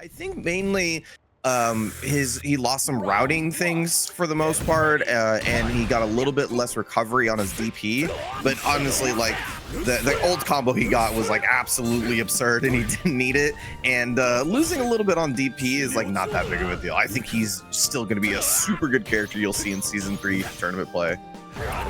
I think mainly he lost some routing things for the most part, and he got a little bit less recovery on his DP. But honestly, like the old combo he got was like absolutely absurd, and he didn't need it. And losing a little bit on DP is like not that big of a deal. I think he's still going to be a super good character you'll see in Season 3 tournament play.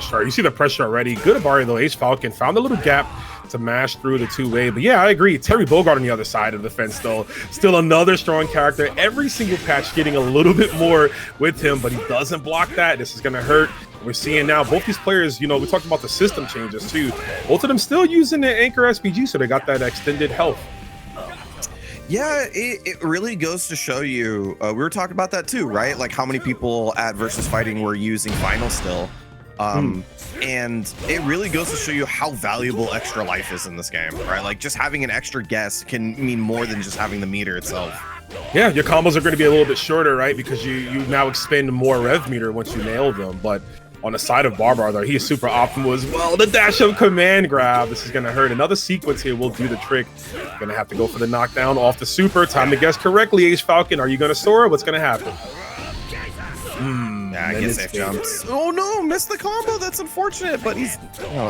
Sure, you see the pressure already. Good Abari though. AceFalcon found a little gap to mash through the two-way. But yeah, I agree. Terry Bogard on the other side of the fence though. Still another strong character. Every single patch getting a little bit more with him, but he doesn't block that. This is going to hurt. We're seeing now both these players, you know, we talked about the system changes too. Both of them still using the Anchor SPG, so they got that extended health. Yeah, it really goes to show you, we were talking about that too, right? Like how many people at Versus Fighting were using Final still. And it really goes to show you how valuable extra life is in this game, right? Like just having an extra guess can mean more than just having the meter itself. Yeah, your combos are going to be a little bit shorter, right? Because you now expend more rev meter once you nail them. But on the side of Barbar, though, he's super optimal as well. The dash of command grab. This is going to hurt. Another sequence here will do the trick. Going to have to go for the knockdown off the super. Time to guess correctly, AceFalcon. Are you going to soar? What's going to happen? Yeah, I guess safe jumps. Oh no, missed the combo. That's unfortunate, but he's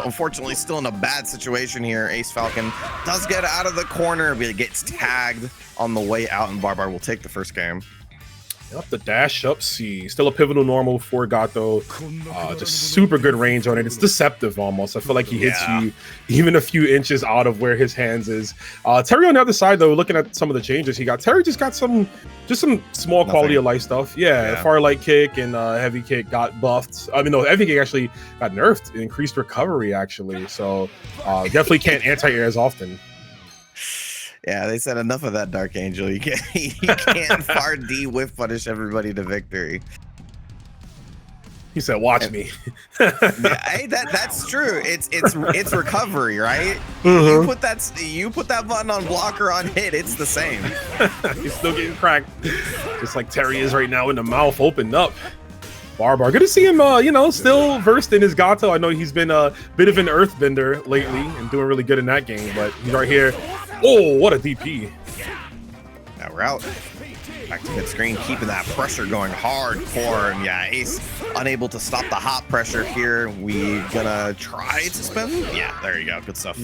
unfortunately still in a bad situation here. AceFalcon does get out of the corner, but it gets tagged on the way out, and Barbar will take the first game. Up the dash up C. Still a pivotal normal for Gato. Just super good range on it. It's deceptive almost. I feel like he hits you even a few inches out of where his hands is. Terry on the other side though, looking at some of the changes he got. Terry just got some small quality of life stuff. Yeah, far light kick and heavy kick got buffed. I mean, no, heavy kick actually got nerfed. It increased recovery actually. So definitely can't anti-air as often. Yeah, they said enough of that, Dark Angel. You can't far D whiff punish everybody to victory. He said, "Watch me." Yeah, hey, that's true. It's recovery, right? You put that button on block or on hit, it's the same. He's still getting cracked, just like Terry is right now in the mouth opened up. Barbar, good to see him, still versed in his Gato. I know he's been a bit of an earthbender lately and doing really good in that game, but he's right here. Oh, what a DP. Now we're out. Back to mid-screen, keeping that pressure going hardcore. And yeah, Ace unable to stop the hot pressure here. We gonna try to spend? Yeah, there you go. Good stuff.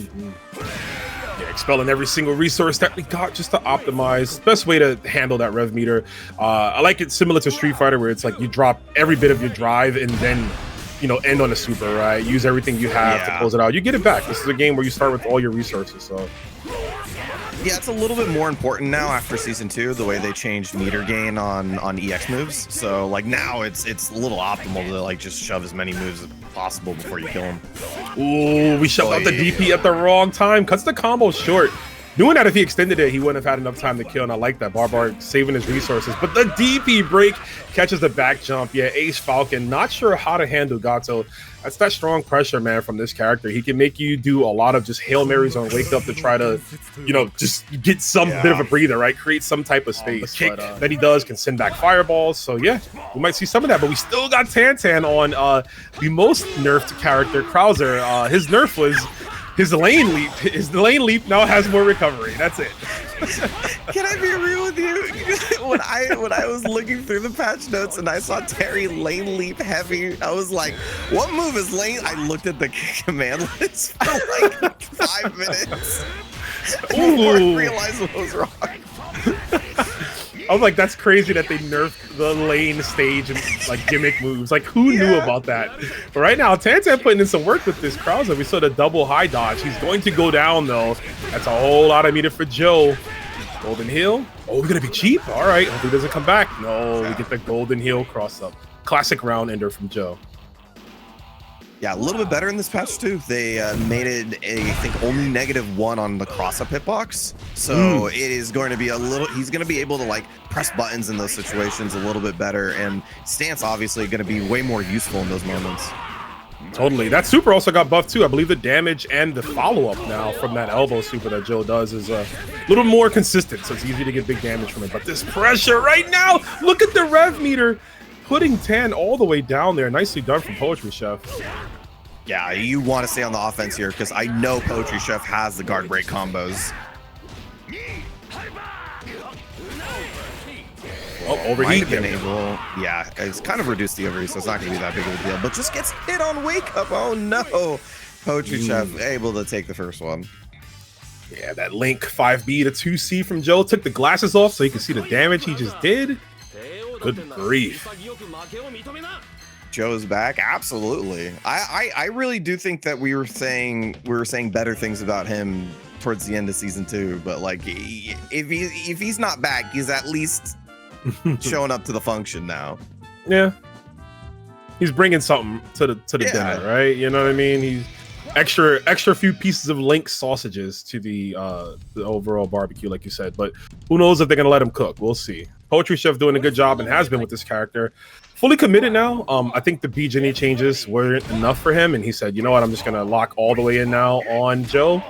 Yeah, expelling every single resource that we got just to optimize. Best way to handle that rev meter. I like it similar to Street Fighter where it's like you drop every bit of your drive and then, end on a super, right? Use everything you have to close it out. You get it back. This is a game where you start with all your resources, so. Yeah, it's a little bit more important now after Season 2, the way they changed meter gain on EX moves. So like now it's a little optimal to like just shove as many moves as possible before you kill him. Ooh, we shoved out the DP at the wrong time. Cuts the combo short. Doing that if he extended it, he wouldn't have had enough time to kill, and I like that. Barbar saving his resources. But the DP break catches the back jump. Yeah, AceFalcon, not sure how to handle Gato. That's that strong pressure, man, from this character. He can make you do a lot of just Hail Marys on Wake Up to try to, just get some bit of a breather, right? Create some type of space. The kick that he does can send back fireballs. So, yeah, we might see some of that. But we still got Tantan on the most nerfed character, Krauser. His nerf was his lane leap. His lane leap now has more recovery. That's it. Can I be real with you? When I was looking through the patch notes and I saw Terry lane leap heavy, I was like, what move is lane? I looked at the command list for like 5 minutes before I realized what was wrong. I was like, that's crazy that they nerfed the lane stage and like gimmick moves. Like, who knew about that? But right now, Tantan putting in some work with this Krauser. We saw the double high dodge. He's going to go down though. That's a whole lot of meter for Joe. Golden Hill. Oh, we're gonna be cheap. All right, hope he doesn't come back. No, we get the Golden Hill cross up. Classic round ender from Joe. Yeah, a little bit better in this patch too. They made it, I think, only -1 on the cross-up hitbox. So it is going to be he's going to be able to like press buttons in those situations a little bit better. And stance obviously going to be way more useful in those moments. Totally. That super also got buffed too. I believe the damage and the follow-up now from that elbow super that Joe does is a little more consistent. So it's easy to get big damage from it. But this pressure right now, look at the rev meter. Putting 10 all the way down there. Nicely done from PoetryChef. Yeah, you want to stay on the offense here because I know PoetryChef has the guard break combos. Oh, Might overheat. have been able. Yeah, it's kind of reduced the overheat, so it's not going to be that big of a deal. But just gets hit on wake up. Oh no! PoetryChef able to take the first one. Yeah, that Link 5B to 2C from Joe took the glasses off so you can see the damage he just did. Good grief. Joe's back, absolutely. I really do think that we were saying better things about him towards the end of season 2, but like if he's not back, he's at least showing up to the function now. Yeah, he's bringing something to the dinner, right? You know what I mean? He's extra few pieces of Link sausages to the overall barbecue, like you said. But who knows if they're gonna let him cook? We'll see. PoetryChef doing a good job and has been with this character. Fully committed now. I think the B.Jenet changes weren't enough for him, and he said, you know what, I'm just gonna lock all the way in now on Joe.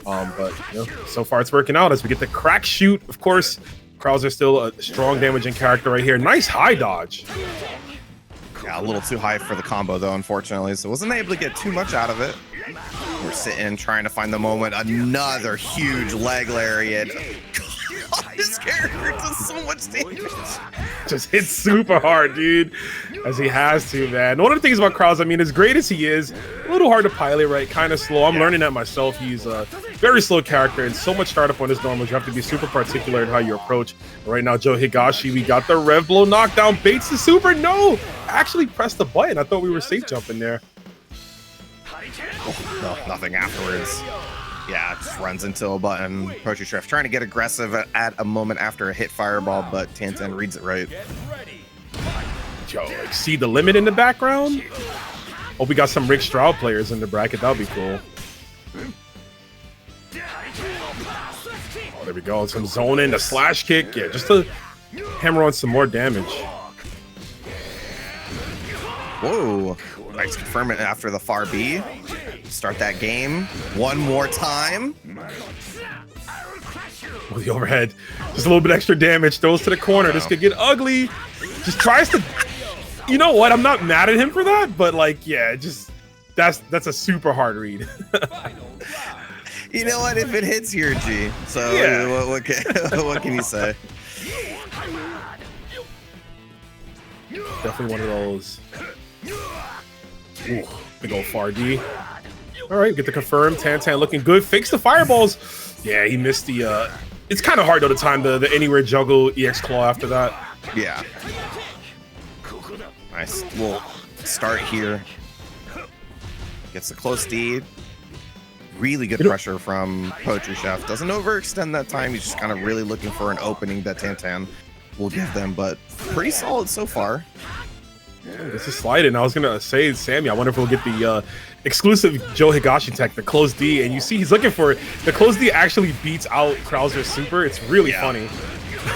But you know, so far it's working out as we get the crack shoot. Of course, Krauser still a strong damaging character right here. Nice high dodge. Yeah, a little too high for the combo though, unfortunately. So wasn't able to get too much out of it. We're sitting trying to find the moment. Another huge leg lariat. God, this character does so much damage. Just hits super hard, dude, as he has to, man. One of the things about Krauser, I mean, as great as he is, a little hard to pilot, right? Kind of slow. I'm learning that myself. He's a very slow character and so much startup on his normals. You have to be super particular in how you approach. Right now, Joe Higashi, we got the Rev Blow knockdown, baits the super. No, actually pressed the button. I thought we were safe jumping there. Oh, no, nothing afterwards. Yeah, just runs into a button. PoetryChef trying to get aggressive at a moment after a hit fireball, but Tantan reads it right. Yo, like, see the limit in the background? Hope we got some Rick Stroud players in the bracket. That'll be cool. Oh, there we go. Some zone in, the slash kick. Yeah, just to hammer on some more damage. Whoa. Nice confirm it after the far B. Start that game one more time. Oh, the overhead. Just a little bit extra damage. Throws to the corner. This could get ugly. Just tries to... You know what? I'm not mad at him for that, but like, yeah, just... That's a super hard read. You know what? If it hits here, G. So yeah. what can you say? Definitely one of those. Ooh, big old far D. All right, get the confirm. Tantan looking good. Fakes the fireballs. Yeah, he missed the... It's kind of hard, though, to time the anywhere juggle EX claw after that. Yeah. Nice little start here. Gets a close D. Really good pressure from PoetryChef. Doesn't overextend that time. He's just kind of really looking for an opening that Tantan will give them, but pretty solid so far. Yeah, this is sliding. I was gonna say, Sammy, I wonder if we'll get the exclusive Joe Higashi tech, the close D, and you see he's looking for it. The close D actually beats out Krauser's super. It's really funny.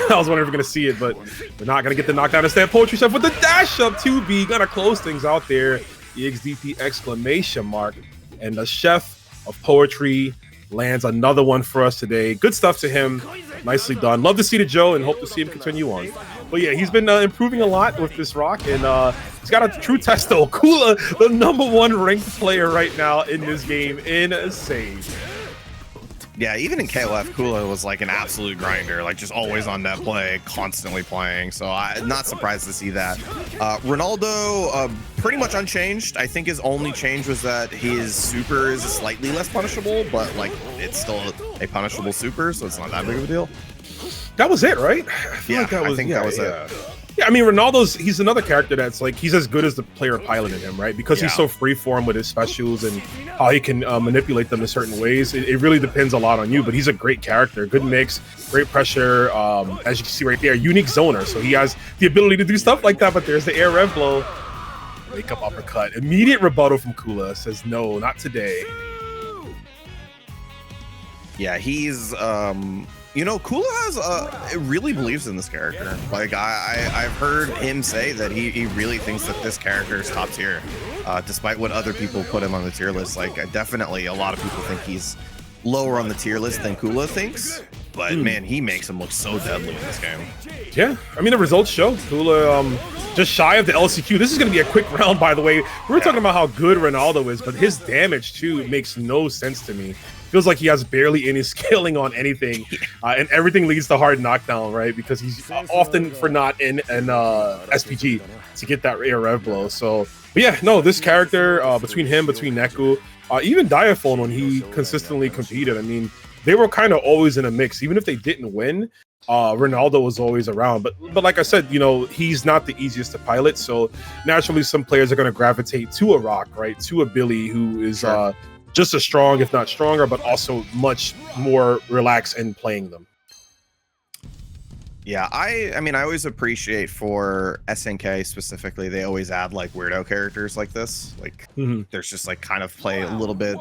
I was wondering if we're gonna see it, but we're not gonna get the knockdown. Instead, PoetryChef with the dash up 2B, gonna close things out there. EXDP exclamation mark, and the chef of poetry lands another one for us today. Good stuff to him. Nicely done. Love to see the Joe and hope to see him continue on. But yeah, he's been improving a lot with this rock, and he's got a true test though. Kula, the #1 ranked player right now in this game. Insane. Yeah, even in KOF, Kula was like an absolute grinder, like just always on net play, constantly playing. So I'm not surprised to see that. Ronaldo, pretty much unchanged. I think his only change was that his super is slightly less punishable, but like it's still a punishable super, so it's not that big of a deal. That was it, right? I think that was it. Yeah, I mean, he's another character that's like, he's as good as the player piloted him, right? Because he's so freeform with his specials and how he can manipulate them in certain ways. It really depends a lot on you, but he's a great character. Good mix, great pressure. As you can see right there, unique zoner. So he has the ability to do stuff like that, but there's the air rev blow. Wake up uppercut. Immediate rebuttal from Kula. Says, no, not today. Yeah, he's... You know, Kula has really believes in this character. Like I've heard him say that he really thinks that this character is top tier, despite what other people put him on the tier list. Like definitely a lot of people think he's lower on the tier list than Kula thinks. But man, he makes him look so deadly in this game. Yeah, I mean the results show Kula just shy of the LCQ. This is going to be a quick round, by the way. We were talking about how good Ronaldo is, but his damage too makes no sense to me. feels like he has barely any scaling on anything, and everything leads to hard knockdown, right? Because he's often for not in an SPG to get that air rev blow. So, but yeah, no, this character between Neku, even Diaphone when he consistently competed, I mean, they were kind of always in a mix, even if they didn't win. Ronaldo was always around, but like I said, you know, he's not the easiest to pilot, so naturally some players are going to gravitate to a Rock, right, to a Billy who is just as strong, if not stronger, but also much more relaxed in playing them. Yeah, I mean, I always appreciate for SNK specifically, they always add like weirdo characters like this. Like there's just like kind of play a little bit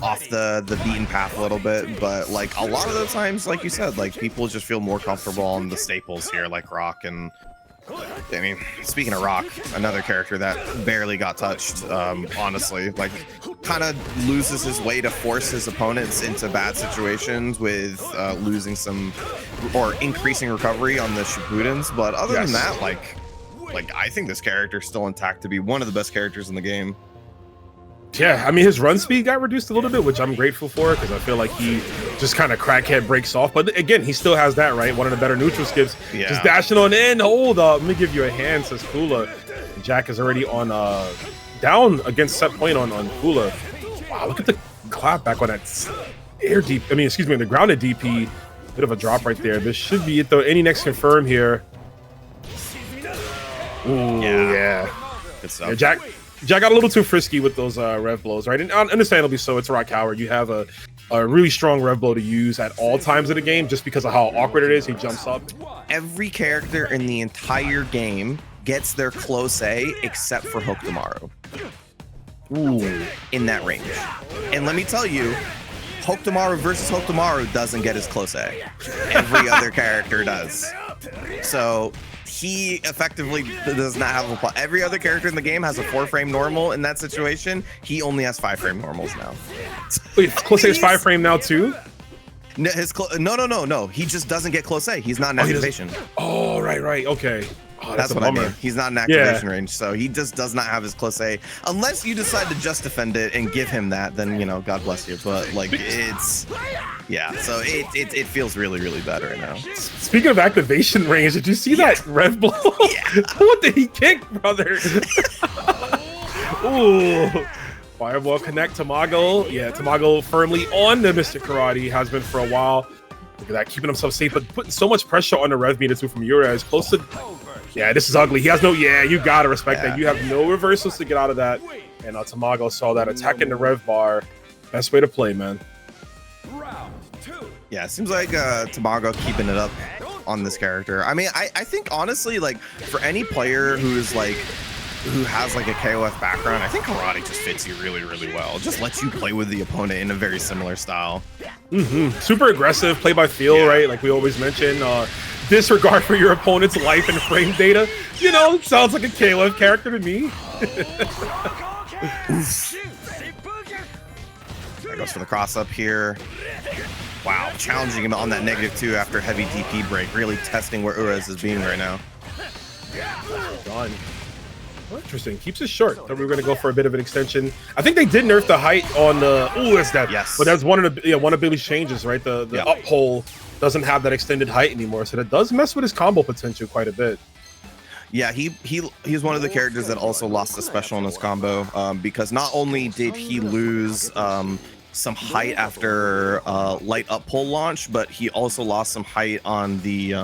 off the beaten path a little bit, but like a lot of the times, like you said, like people just feel more comfortable on the staples here, like Rock. And I mean, speaking of Rock, another character that barely got touched, honestly, like kind of loses his way to force his opponents into bad situations with losing some or increasing recovery on the Shippudens. But other than that, like I think this character is still intact to be one of the best characters in the game. Yeah, I mean, his run speed got reduced a little bit, which I'm grateful for, because I feel like he just kind of crackhead breaks off. But again, he still has that, right? One of the better neutral skips. Yeah. Just dashing on in. Hold up. Let me give you a hand, says Kula. Jack is already on down against set point on Kula. Wow, look at the clap back on that air deep. I mean, excuse me, the grounded DP. Bit of a drop right there. This should be it, though. Any next confirm here. Ooh, yeah. Good stuff. Yeah, Jack got a little too frisky with those rev blows, right? And understandably so, it's a Rock Howard. You have a really strong rev blow to use at all times of the game just because of how awkward it is. He jumps up. Every character in the entire game gets their close A except for Hokuto. Ooh, in that range. And let me tell you, Hokuto versus Hokuto doesn't get his close A. Every other character does. So he effectively does not have a every other character in the game has a 4-frame normal. In that situation, he only has 5-frame normals now. Wait, close A is 5-frame now too? No, no. He just doesn't get close A. He's not in activation. Oh, right. Okay. Oh, that's what I mean. He's not in activation range, so he just does not have his close A. Unless you decide to just defend it and give him that, then, you know, God bless you. But like, it's so it feels really, really bad right now. Speaking of activation range, did you see that rev blow? What did he kick, brother? Ooh. Fireball connect, Tamago. Yeah, Tamago firmly on the Mr. Karate, has been for a while. Look at that, keeping himself safe, but putting so much pressure on the rev meter too from Urezs. Close to, yeah, this is ugly. He has no, you gotta respect that. You have no reversals to get out of that. And Tamago saw that, attacking the rev bar. Best way to play, man. Yeah, it seems like Tamago keeping it up on this character. I mean, I think honestly, like for any player who has like a KOF background, I think karate just fits you really, really well. It just lets you play with the opponent in a very similar style. Super aggressive, play by feel, right? Like we always mention, disregard for your opponent's life and frame data. You know, sounds like a KOF character to me. There goes for the cross up here. Wow, challenging him on that -2 after heavy DP break. Really testing where Urezs is being right now. Done. Interesting. Keeps it short. Thought we were going to go for a bit of an extension. I think they did nerf the height on the. Ooh, that's that. Yes. But that's one of Billy's changes, right? The up hole doesn't have that extended height anymore, so that does mess with his combo potential quite a bit. Yeah, he's one of the characters that also lost the special in his combo, because not only did he lose some height after light up pull launch, but he also lost some height on the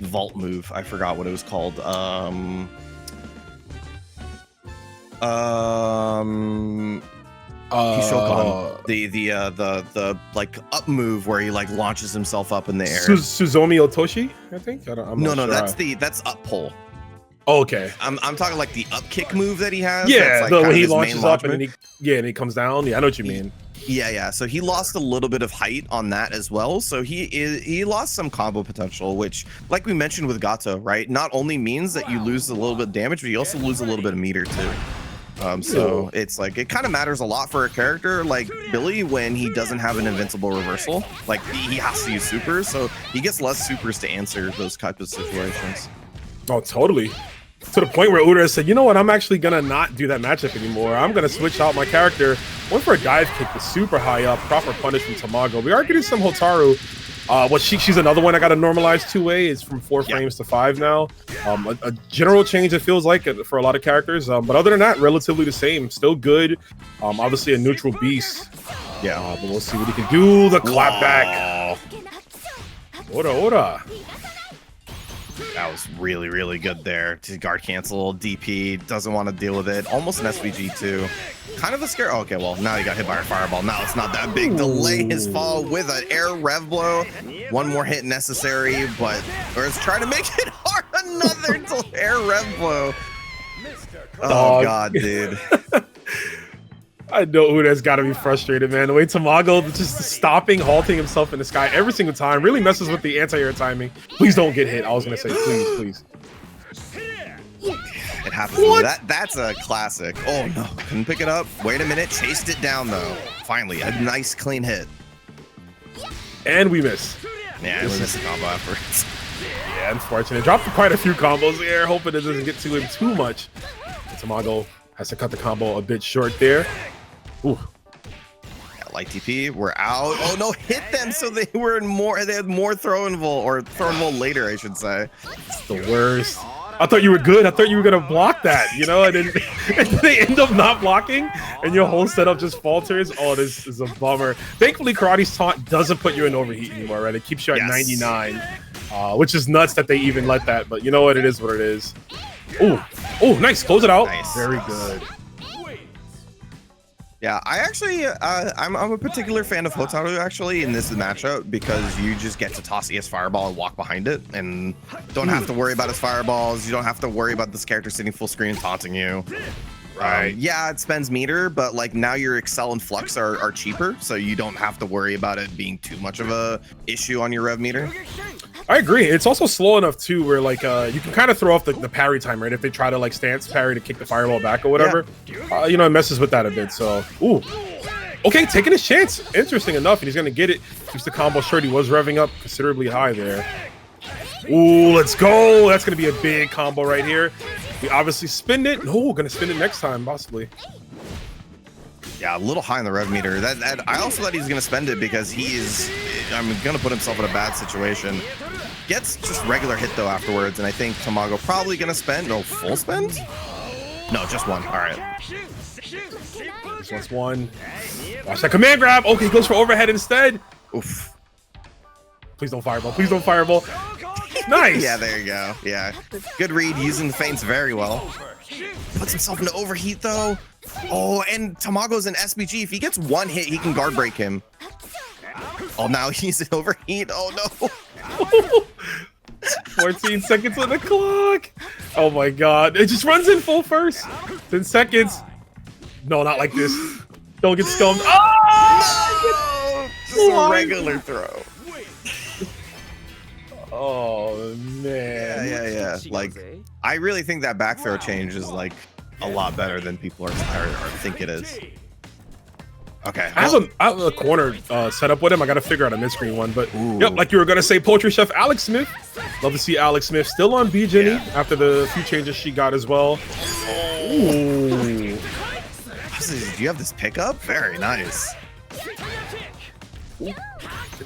vault move. I forgot what it was called. The like up move where he like launches himself up in the air. Suzomi Otoshi, I think. No, that's up pull. Oh, okay. I'm talking like the up kick move that he has. Yeah, like when he launches up and he comes down. Yeah, I know what you mean. Yeah. So he lost a little bit of height on that as well. So he lost some combo potential, which, like we mentioned with Gato, right, not only means that you lose a little bit of damage, but you also lose a little bit of meter too. So it's like it kind of matters a lot for a character like Billy when he doesn't have an invincible reversal. Like he has to use supers, so he gets less supers to answer those type of situations. Oh, totally. To the point where Urezs said, you know what, I'm actually gonna not do that matchup anymore. I'm gonna switch out my character Went for a dive kick, but super high up. Proper punish from Tamago. We are getting some Hotaru. She's another one I got to normalize 2-way. It's from 4 frames to 5 now. A general change, it feels like, for a lot of characters. But other than that, relatively the same. Still good. Obviously a neutral beast. Yeah. But we'll see what he can do. The clap back. Ora. That was really, really good there. To guard cancel, DP, doesn't want to deal with it. Almost an SVG too. Kind of a scare. Okay, well, now he got hit by a fireball. Now it's not that big. Delay his fall with an air rev blow. One more hit necessary, but Urezs trying to make it hard. Another air rev blow. Oh, God, dude. I know Urezs got to be frustrated, man. The way Tamago just stopping, halting himself in the sky every single time really messes with the anti-air timing. Please don't get hit. I was going to say, please. It happens. That's a classic. Oh, no. Couldn't pick it up. Wait a minute. Chased it down, though. Finally, a nice, clean hit. And we miss. Yeah, we missed the combo afterwards. Yeah, unfortunate. Dropped quite a few combos there, hoping it doesn't get to him too much. Tamago has to cut the combo a bit short there. Ooh. Yeah, light TP, we're out. Oh no, hit them so they were in more. They had more throw invul, or throw invul later, I should say. It's the worst. I thought you were good. I thought you were gonna block that, you know, and then they end up not blocking, and your whole setup just falters. Oh, this is a bummer. Thankfully, Karate's taunt doesn't put you in overheat anymore, right? It keeps you at 99, which is nuts that they even let that. But you know what? It is what it is. Oh, nice. Close it out. Nice. Very good. Yeah, I actually, I'm a particular fan of Hotaru, actually, in this matchup, because you just get to toss ES Fireball and walk behind it, and don't have to worry about his fireballs. You don't have to worry about this character sitting full screen and taunting you. Right. Yeah, it spends meter, but like now your Excel and Flux are cheaper, so you don't have to worry about it being too much of a issue on your rev meter. I agree. It's also slow enough too, where like you can kind of throw off the parry time, right? If they try to like stance parry to kick the fireball back or whatever, you know, it messes with that a bit. So, okay, taking his chance. Interesting enough, and he's gonna get it. Keeps the combo short. He was revving up considerably high there. Ooh, let's go. That's gonna be a big combo right here. We obviously spin it. Oh, gonna spin it next time, possibly. Yeah, a little high in the rev meter. That I also thought he was gonna spend it because he is, gonna put himself in a bad situation. Gets just regular hit though afterwards, and I think Tamago probably gonna spend. No, full spend? No, just one. All right. Just wants one. Watch that command grab. Okay, he goes for overhead instead. Oof. Please don't fireball. Please don't fireball. Nice. Yeah, there you go. Yeah, good read, using the feints very well. Puts himself into overheat though. Oh, and Tamago's an SBG. If he gets one hit, he can guard break him. Oh, now he's in overheat. Oh no. 14 seconds on the clock. Oh my god. It just runs in full first. 10 seconds. No, not like this. Don't get scummed. Oh! No! Just a regular throw. Oh man. Yeah. Like, I really think that back throw change is like a lot better than people are think it is. Okay. I have a corner set up with him. I got to figure out a mid-screen one, but yep, like you were gonna say, PoetryChef Alex Smith. Love to see Alex Smith still on B.Jenet after the few changes she got as well. Ooh. Do you have this pickup? Very nice. Get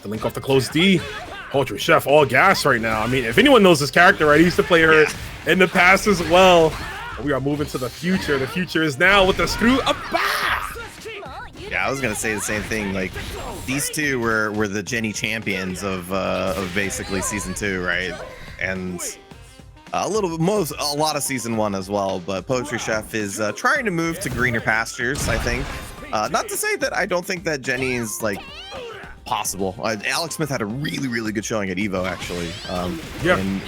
the link off the close D. PoetryChef all gas right now. I mean, if anyone knows this character, right, he used to play her in the past as well. We are moving to the future. The future is now with the screw up. Yeah, I was gonna say the same thing. Like, these two were the Jenny champions of basically season 2, right? And a lot of season 1 as well. But PoetryChef is trying to move to greener pastures, I think. Not to say that I don't think that Jenny is like possible. Alex Smith had a really good showing at Evo, actually, and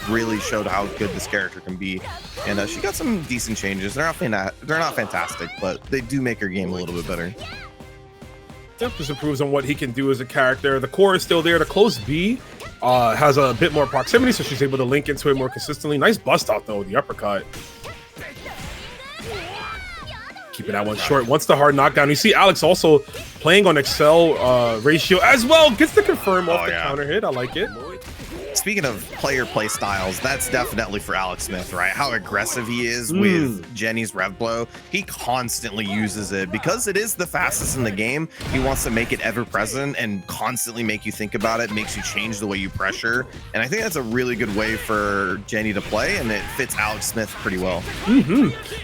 really showed how good this character can be. And she got some decent changes. They're not fantastic, but they do make her game a little bit better. Yep, this improves on what he can do as a character. The core is still there. The close B has a bit more proximity, so she's able to link into it more consistently. Nice bust out though with the uppercut. Keeping that one short. Once the hard knockdown, you see Alex also playing on Excel ratio as well. Gets the confirm off the counter hit. I like it. speaking of player play styles, that's definitely for Alex Smith, right? How aggressive he is with Jenny's rev blow. He constantly uses it because it is the fastest in the game. He wants to make it ever present and constantly make you think about it, makes you change the way you pressure. And I think that's a really good way for Jenny to play, and it fits Alex Smith pretty well.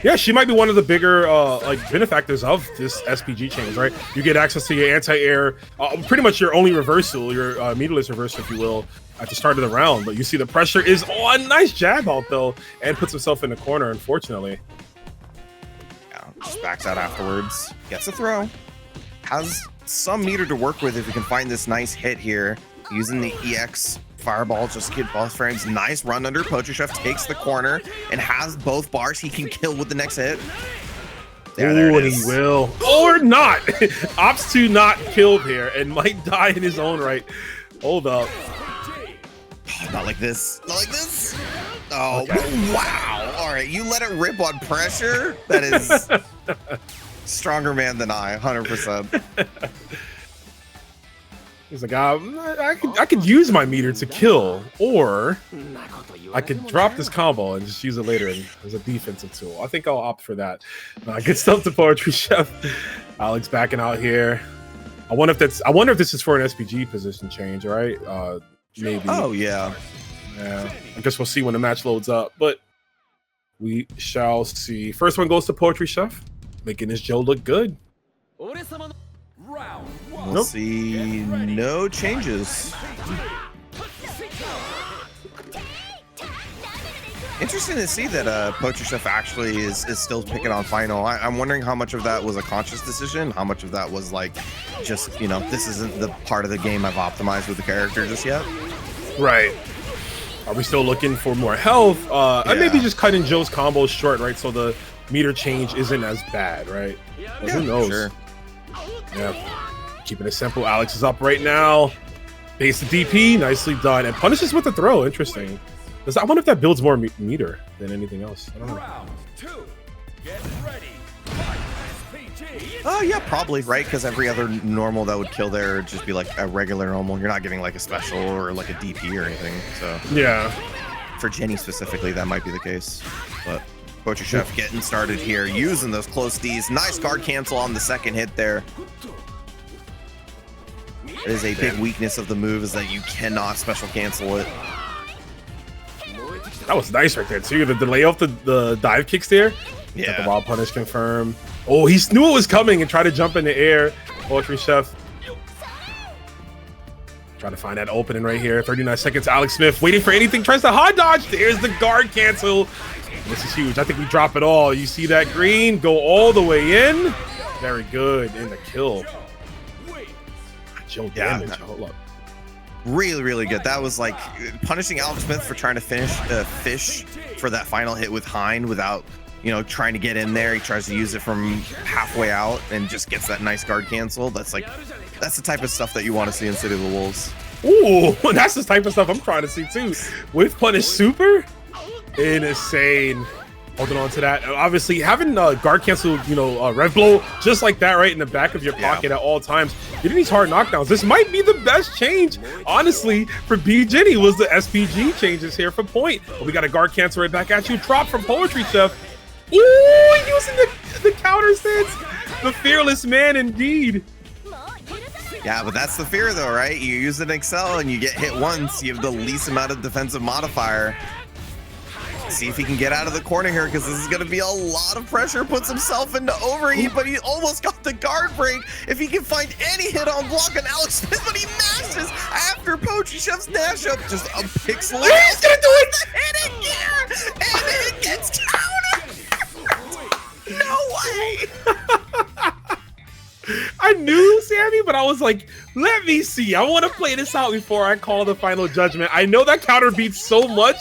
Yeah, she might be one of the bigger like benefactors of this SPG change, right? You get access to your anti-air, pretty much your only reversal, your meterless reversal, if you will, at the start of the round. But you see the pressure is on. Nice jab out though, and puts himself in the corner, unfortunately. Yeah, just backs out afterwards, gets a throw, has some meter to work with if you can find this nice hit here using the EX fireball. Just get both frames. Nice run under. PoetryChef takes the corner and has both bars he can kill with the next hit. There it is. He will or not. Opts to not killed here and might die in his own right. Hold up. Not like this. Not like this. Oh, okay. Wow. All right. You let it rip on pressure. That is stronger man than I, 100%. He's like, I could use my meter to kill, or I could drop this combo and just use it later as a defensive tool. I think I'll opt for that. Good stuff to PoetryChef. Alex backing out here. I wonder if this is for an SPG position change, right? Maybe. Oh yeah. Yeah. I guess we'll see when the match loads up, but we shall see. First one goes to PoetryChef, making this Joe look good. We'll see no changes. Interesting to see that PoetryChef actually is still picking on final. I'm wondering how much of that was a conscious decision, how much of that was like just, you know, this isn't the part of the game I've optimized with the character just yet. Right. Are we still looking for more health? And maybe just cutting Joe's combos short, right? So the meter change isn't as bad, right? Well, who knows? Sure. Yeah. Keeping it simple. Alex is up right now. Base the DP. Nicely done. And punishes with the throw. Interesting. I wonder if that builds more meter than anything else. I don't know. Oh, yeah, probably, right? Because every other normal that would kill there would just be like a regular normal. You're not getting like a special or like a DP or anything. So yeah. For Jenny specifically, that might be the case. But PoetryChef getting started here, using those close Ds. Nice guard cancel on the second hit there. It is a big weakness of the move is that you cannot special cancel it. That was nice right there too. The delay off the dive kicks there. Yeah. Got the wild punish confirmed. Oh, he knew it was coming and tried to jump in the air. PoetryChef. Try to find that opening right here. 39 seconds. Alex Smith waiting for anything. Tries to hot dodge. There's the guard cancel. This is huge. I think we drop it all. You see that green go all the way in. Very good. In the kill. Joe damage. Hold up. Really, really good. That was like punishing Alex Smith for trying to finish fish for that final hit with Hind without, you know, trying to get in there. He tries to use it from halfway out and just gets that nice guard cancel. That's the type of stuff that you want to see in City of the Wolves. Ooh, that's the type of stuff I'm trying to see too. With punish super, insane. Holding on to that. Obviously, having guard cancel, you know, rev blow just like that right in the back of your pocket at all times. Getting these hard knockdowns. This might be the best change, honestly, for B.Jenet was the SPG changes here for point. But we got a guard cancel right back at you. Drop from PoetryChef. Ooh, using the counter stance. The fearless man indeed. Yeah, but that's the fear though, right? You use an Excel and you get hit once. You have the least amount of defensive modifier. See if he can get out of the corner here, because this is going to be a lot of pressure. Puts himself into overheat, but he almost got the guard break. If he can find any hit on block on Alex Smith, but he mashes after PoetryChef's dash up. Just a pixel. He's going to do it! Hit it here, and it gets countered. No way. I knew, Sammy, but I was like, let me see. I want to play this out before I call the final judgment. I know that counter beats so much,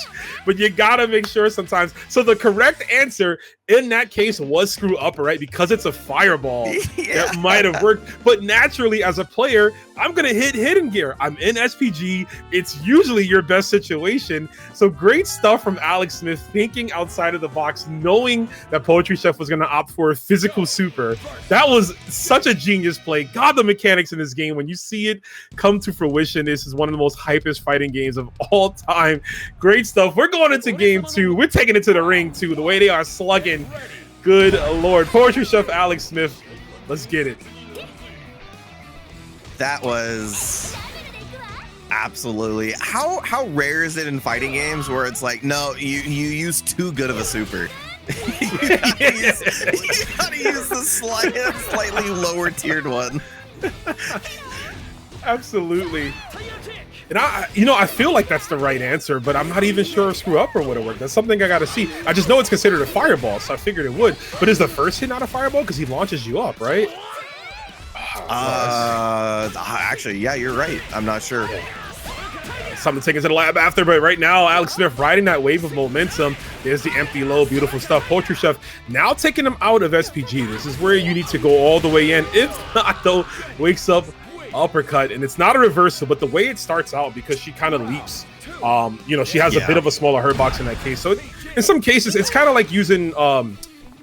but you got to make sure sometimes. So the correct answer in that case was screw up, right? Because it's a fireball that might have worked. But naturally, as a player, I'm going to hit hidden gear. I'm in SPG. It's usually your best situation. So great stuff from Alex Smith, thinking outside of the box, knowing that PoetryChef was going to opt for a physical super. That was such a genius play. God, the mechanics in this game, when you see it come to fruition, this is one of the most hypest fighting games of all time. Great stuff. We're going into game 2. We're taking it to the ring, too. The way they are slugging. Good Lord. PoetryChef Alex Smith. Let's get it. That was absolutely how rare is it in fighting games where it's like, no, you use too good of a super. you gotta use the slightly lower tiered one. Absolutely. And I feel like that's the right answer, but I'm not even sure if screw up or would have worked. That's something I got to see. I just know it's considered a fireball, so I figured it would. But is the first hit not a fireball? Because he launches you up, right? Actually, yeah, you're right. I'm not sure. Something to take into the lab after, but right now, Alex Smith riding that wave of momentum. There's the empty low, beautiful stuff. PoetryChef now taking him out of SPG. This is where you need to go all the way in. If not, though, wakes up, uppercut, and it's not a reversal, but the way it starts out, because she kind of leaps, she has a bit of a smaller hurt box in that case. So in some cases, it's kind of like using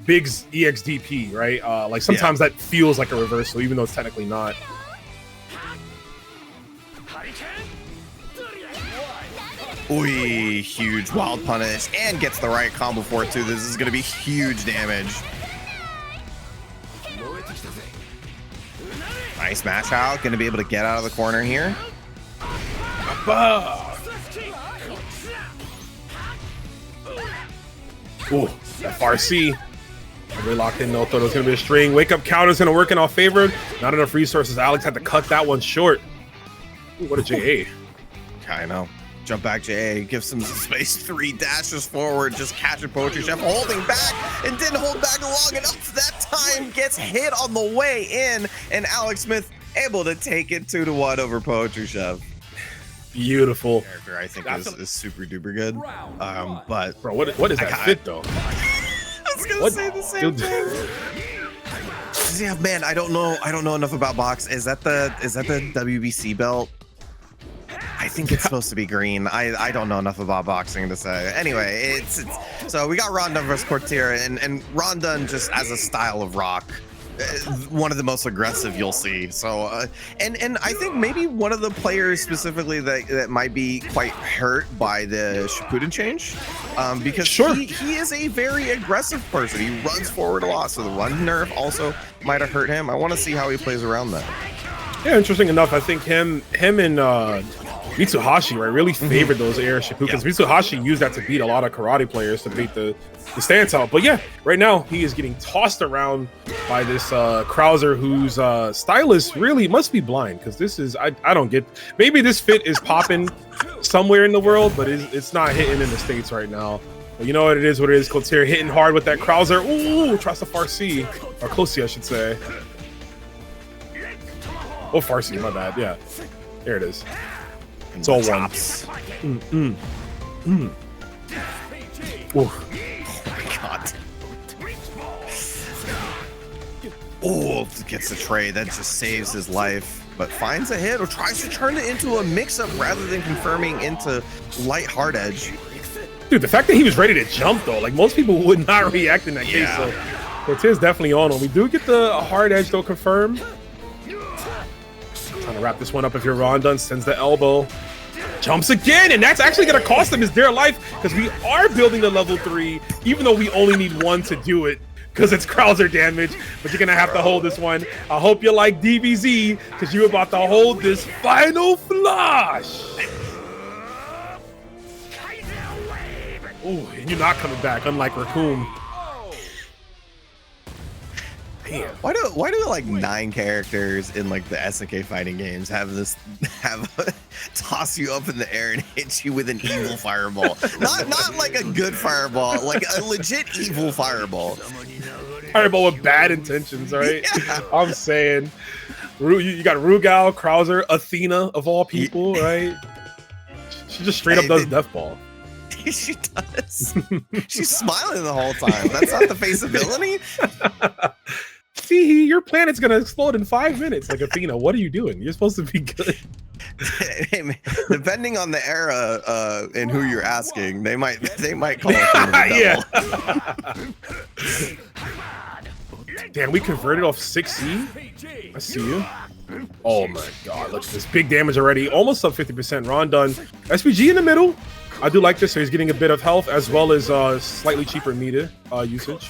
Big's EXDP, right? Like sometimes that feels like a reversal, even though it's technically not. Ooh, huge wild punish, and gets the right combo for it too. This is going to be huge damage. Nice mash out. Going to be able to get out of the corner here. Ooh, that RC. Really locked in, though. Thought it was going to be a string. Wake up counter's going to work in our favor. Not enough resources. Alex had to cut that one short. Ooh, what a JA. I know. Jump back JA, give some space, 3 dashes forward, just catching PoetryChef, holding back, and didn't hold back long enough that time, gets hit on the way in, and Alex Smith able to take it 2-1 over PoetryChef. Beautiful. Character, I think, is super duper good. But bro, what is that fit though? I was gonna say the same thing. Yeah, man, I don't know enough about box. Is that the WBC belt? I think it's supposed to be green. I don't know enough about boxing to say. Anyway, it's so we got RonDun versus Kotir, and RonDun just as a style of rock, one of the most aggressive you'll see. So and I think maybe one of the players specifically that might be quite hurt by the Shippuden change, because he is a very aggressive person. He runs forward a lot, so the run nerf also might have hurt him. I want to see how he plays around that. Yeah, interesting enough, I think him and Mitsuhashi, right, really favored those air Shippukens. Mitsuhashi used that to beat a lot of karate players to beat the stance out. But yeah, right now he is getting tossed around by this Krauser, whose stylist really must be blind, because this is I don't get. Maybe this fit is popping somewhere in the world, but it's not hitting in the States right now. But you know what it is? What it is? Kotir hitting hard with that Krauser. Ooh, tries to Farsi, or Kosi, I should say. Oh, Farsi, my bad. Yeah, there it is. It's all one. Oh my god. Oh, gets the trade. That just saves his life, but finds a hit or tries to turn it into a mix-up rather than confirming into light hard edge. Dude, the fact that he was ready to jump though, like most people would not react in that case. So Kotir's definitely on him. We do get the hard edge though confirmed. Trying to wrap this one up if you're RonDun, sends the elbow. Jumps again, and that's actually going to cost him his dear life, because we are building the level 3, even though we only need 1 to do it, because it's Krauser damage, but you're going to have to hold this one. I hope you like DBZ, because you're about to hold this final flush. Oh, and you're not coming back, unlike Raccoon. Man, why do like 9 characters in like the SNK fighting games have toss you up in the air and hit you with an evil fireball? not like a good fireball, like a legit evil fireball. Fireball with bad intentions, right? Yeah. I'm saying, you got Rugal, Krauser, Athena of all people, right? She just straight up does death ball. She does. She's smiling the whole time. That's not the face of villainy. See, your planet's gonna explode in 5 minutes. Like, Athena, what are you doing? You're supposed to be good. Hey, man, depending on the era and who you're asking, they might call it the devil. Damn, we converted off 6C. I see you. Oh my god, look at this big damage already. Almost up 50%. RonDun. SPG in the middle. I do like this, so he's getting a bit of health as well as slightly cheaper meter usage.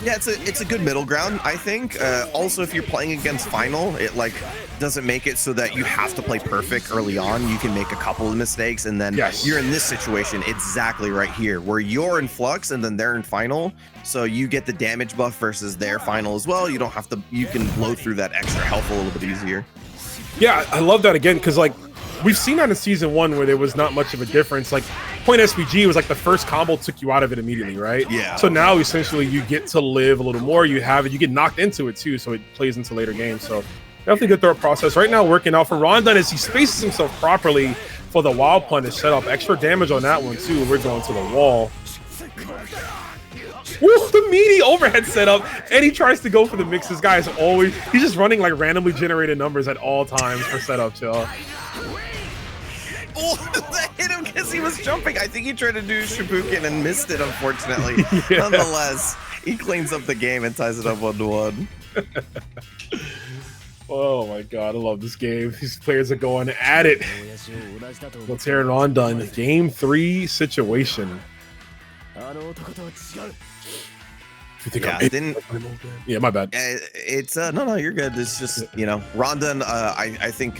Yeah, it's a good middle ground, I think. Also, if you're playing against Final, it like doesn't make it so that you have to play perfect early on. You can make a couple of mistakes, and then you're in this situation exactly right here, where you're in Flux and then they're in Final. So you get the damage buff versus their Final as well. You don't have to. You can blow through that extra health a little bit easier. Yeah, I love that again, because like we've seen that in season 1 where there was not much of a difference. Like Point SPG was like the first combo took you out of it immediately, right? Yeah. So now essentially you get to live a little more. You have it. You get knocked into it too, so it plays into later games. So definitely good throw process right now. Working out for RonDun as he spaces himself properly for the wild punish setup. Extra damage on that one too. We're going to the wall. Woo, the meaty overhead setup, and he tries to go for the mix. This guy is always, he's just running like randomly generated numbers at all times for setup, y'all. Oh, that hit him because he was jumping. I think he tried to do Shibuken and missed it, unfortunately. Nonetheless, he cleans up the game and ties it up 1-1. Oh my god, I love this game. These players are going at it. Kotir and RonDun. Game 3 situation. Yeah, my bad. It's no, you're good. It's just, you know, RonDun, I think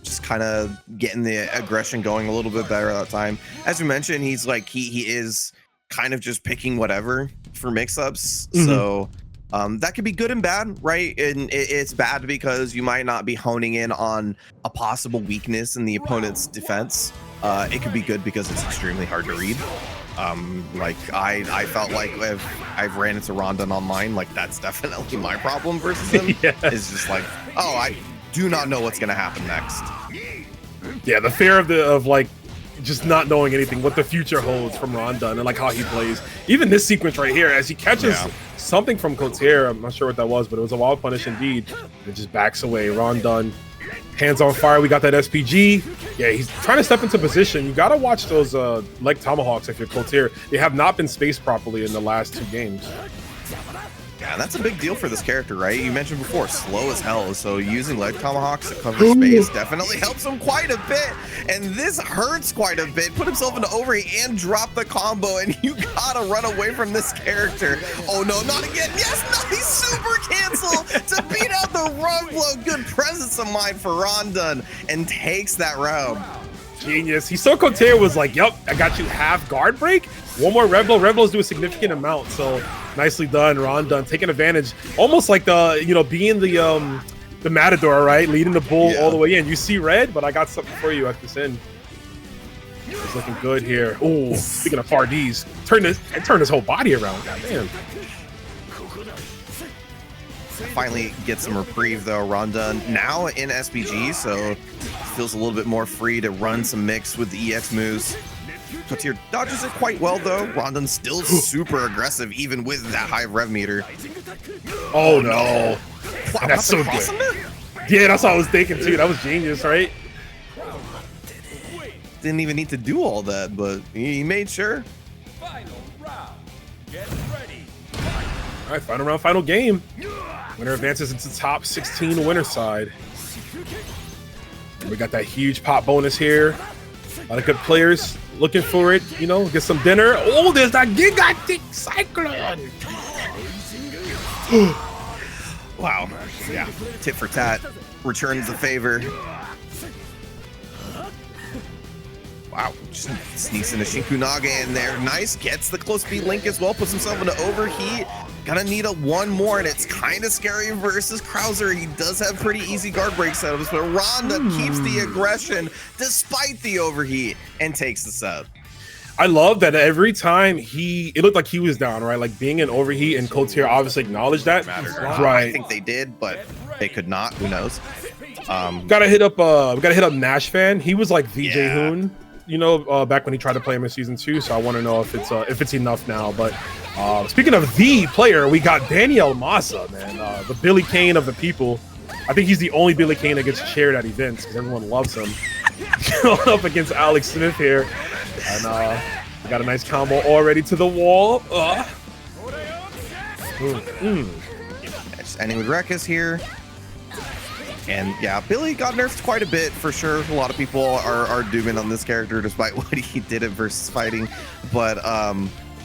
just kind of getting the aggression going a little bit better at that time. As you mentioned, he's like he is kind of just picking whatever for mix-ups. So that could be good and bad, right? And it's bad because you might not be honing in on a possible weakness in the opponent's defense. It could be good because it's extremely hard to read. Like I felt like if I've ran into RonDun online, like that's definitely my problem versus him. It's just like, oh, I do not know what's gonna happen next. Yeah, the fear of like just not knowing anything, what the future holds from RonDun and like how he plays. Even this sequence right here, as he catches something from Kotir, I'm not sure what that was, but it was a wild punish indeed. It just backs away. RonDun, hands on fire. We got that SPG. Yeah, he's trying to step into position. You gotta watch those leg tomahawks if you're Kotir. They have not been spaced properly in the last 2 games. Yeah, that's a big deal for this character, right? You mentioned before, slow as hell, so using leg tomahawks to cover space definitely helps him quite a bit, and this hurts quite a bit. Put himself into overheat and drop the combo, and you gotta run away from this character. Oh no, not again. Yes, nice super cancel to beat out the run blow. Good presence of mind for RonDun, and takes that round. Genius. He saw Kotir was like, yup, I got you half guard break. One more Red Blow. Red Blows do a significant amount, so nicely done. RonDun taking advantage, almost like the, you know, being the Matador, right? Leading the bull all the way in. You see red, but I got something for you at this end. It's looking good here. Oh, speaking of RDs, turn his whole body around. God damn. Finally get some reprieve though. RonDun now in SPG, so feels a little bit more free to run some mix with the EX moves. Kotir dodges it quite well though. RonDun's still super aggressive even with that high rev meter. Oh no. Wow, that's so good. Yeah, that's what I was thinking too. That was genius, right? Didn't even need to do all that, but he made sure. Final round. Get ready. All right, final round, final game. Winner advances into top 16 winner side. We got that huge pop bonus here. A lot of good players looking for it, you know, get some dinner. Oh, there's that gigantic cyclone. Wow. Yeah. Tit for tat. Returns the favor. Wow. Just sneaks in a Shikunaga in there. Nice. Gets the close speed link as well. Puts himself into overheat. Gonna need a one more, and it's kind of scary versus Krauser. He does have pretty easy guard break setups, but RonDun keeps the aggression despite the overheat and takes the sub. I love that every time it looked like he was down, right? Like being in overheat, and Kotir obviously acknowledged that. Right. I think they did, but they could not. Who knows? We gotta hit up Nash fan. He was like VJ Hoon. you know, back when he tried to play him in season 2. So I want to know if it's enough now. But speaking of the player, we got Daniel Maza, man, the Billy Kane of the people. I think he's the only Billy Kane that gets shared at events because everyone loves him. Going up against Alex Smith here, and we got a nice combo already to the wall. Just ending with Rekkas here. And yeah, Billy got nerfed quite a bit for sure. A lot of people are dooming on this character despite what he did at versus fighting. But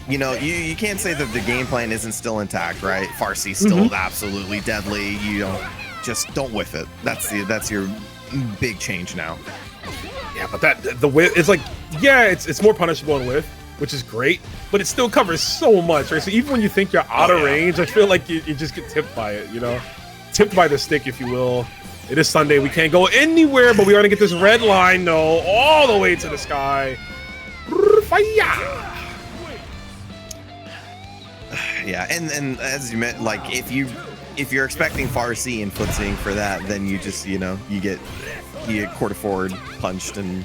you know, you can't say that the game plan isn't still intact, right? Farsi's still absolutely deadly. You know, just don't whiff it. That's your big change now. Yeah, but the whiff is like, yeah, it's more punishable in whiff, which is great, but it still covers so much, right? So even when you think you're out of range, I feel like you just get tipped by it, you know? Tipped by the stick, if you will. It is Sunday. We can't go anywhere, but we are going to get this red line, no, all the way to the sky. Fire! Yeah, and as you meant, like, if you're expecting Farsi and footsing for that, then you just, you know, you get quarter forward punched and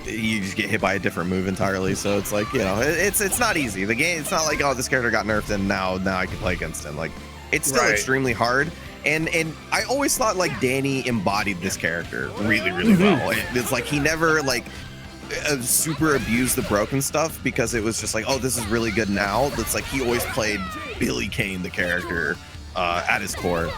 you just get hit by a different move entirely. So it's like, you know, it's not easy. The game, it's not like, oh, this character got nerfed and now I can play against him. Like, it's still extremely hard. And I always thought like Dany embodied this character really well. It's like he never like super abused the broken stuff because it was just like, oh, this is really good now. It's like he always played Billy Kane, the character, at his core.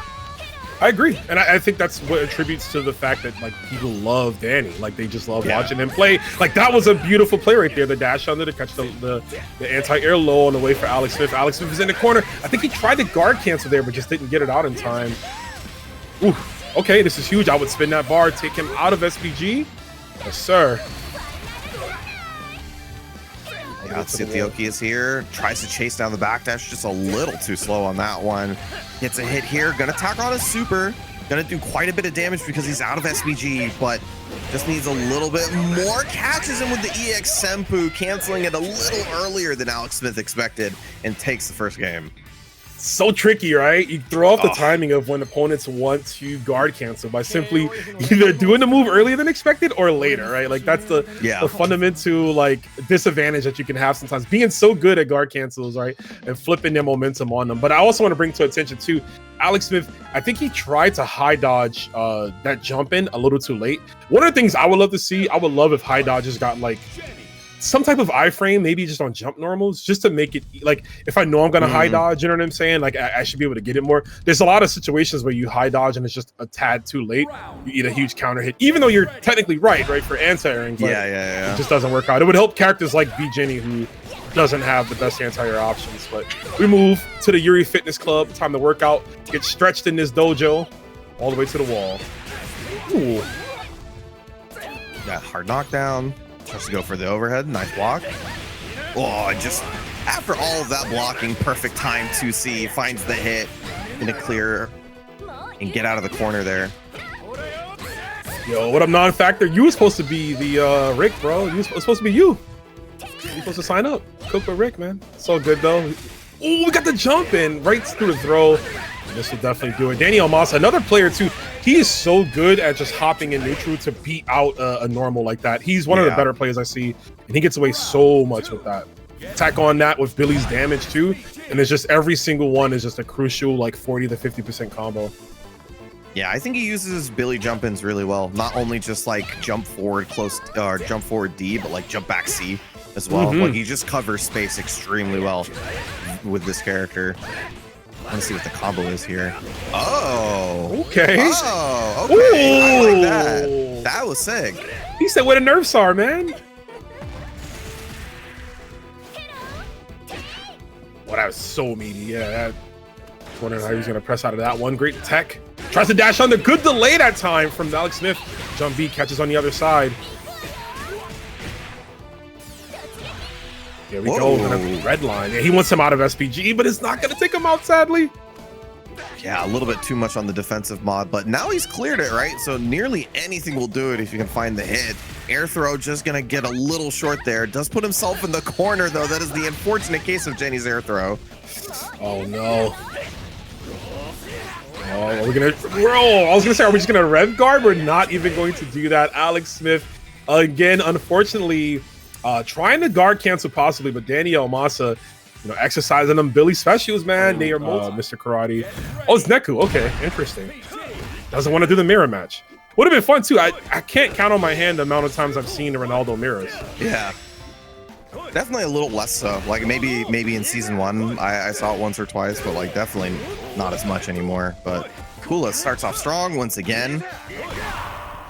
I agree, and I think that's what attributes to the fact that like people love Dany, like they just love watching him play. Like that was a beautiful play right there, the dash under to catch the anti-air low on the way for Alex Smith. Alex Smith is in the corner. I think he tried to guard cancel there, but just didn't get it out in time. Ooh, okay, this is huge. I would spin that bar, take him out of SPG. Yes, sir. Yeah, Sithioki is here, tries to chase down the backdash, just a little too slow on that one. Gets a hit here, gonna tack on a super, gonna do quite a bit of damage because he's out of SPG, but just needs a little bit more. Catches him with the EX Senpu, canceling it a little earlier than Alex Smith expected, and takes the first game. So tricky, right? You throw off the timing of when opponents want to guard cancel by simply either doing the move earlier than expected or later, right? Like that's the fundamental like disadvantage that you can have sometimes, being so good at guard cancels, right? And flipping their momentum on them. But I also want to bring to attention too, Alex Smith, I think he tried to high dodge that jump in a little too late. One of the things I would love to see, I would love if high dodges got like some type of iframe, maybe just on jump normals, just to make it like, if I know I'm gonna high dodge, you know what I'm saying? Like I should be able to get it more. There's a lot of situations where you high dodge and it's just a tad too late. You eat a huge counter hit, even though you're technically right for anti-airing. It just doesn't work out. It would help characters like B.Jenet who doesn't have the best anti-air options. But we move to the Yuri Fitness Club. Time to work out. Get stretched in this dojo all the way to the wall. Ooh. That hard knockdown. Tries to go for the overhead. Nice block. Oh, just after all of that blocking, perfect time to see. Finds the hit. Gonna clear and get out of the corner there. Yo, what up, non-factor? You were supposed to be the Rick, bro. You was supposed to be you. You're supposed to sign up. Cook with Rick, man. It's all good, though. Ooh, we got the jump in right through the throw. This will definitely do it. Daniel Maza, another player too. He is so good at just hopping in neutral to beat out a normal like that. He's one of the better players I see, and he gets away so much with that. Tack on that with Billy's damage too, and it's just every single one is just a crucial like 40 to 50% combo. Yeah, I think he uses Billy jump-ins really well. Not only just like jump forward close or jump forward D, but like jump back C as well. Like he just covers space extremely well with this character. Let's see what the combo is here. Oh, okay. Oh, okay. Ooh. I like that. That was sick. He said where the nerfs are, man. Well, that was so meaty. Yeah, wondering how he was gonna press out of that one. Great tech. Tries to dash under. Good delay that time from Alex Smith. Jump B catches on the other side. There we go. Red line. Yeah, he wants him out of SPG, but it's not going to take him out, sadly. Yeah, a little bit too much on the defensive mod, but now he's cleared it, right? So nearly anything will do it if you can find the hit. Air throw just going to get a little short there. Does put himself in the corner, though. That is the unfortunate case of Jenny's air throw. Oh, no. Oh, are we going to... Bro, I was going to say, are we just going to rev guard? We're not even going to do that. Alex Smith again, unfortunately, trying to guard cancel possibly, but Daniel Maza, exercising them Billy specials, man. They are Mr. Karate. Oh, it's Neku. Okay, interesting. Doesn't want to do the mirror match. Would have been fun too. I can't count on my hand the amount of times I've seen the Ronaldo mirrors. Yeah. Definitely a little less so. Like maybe in season 1 I saw it once or twice, but like definitely not as much anymore. But Kula starts off strong once again.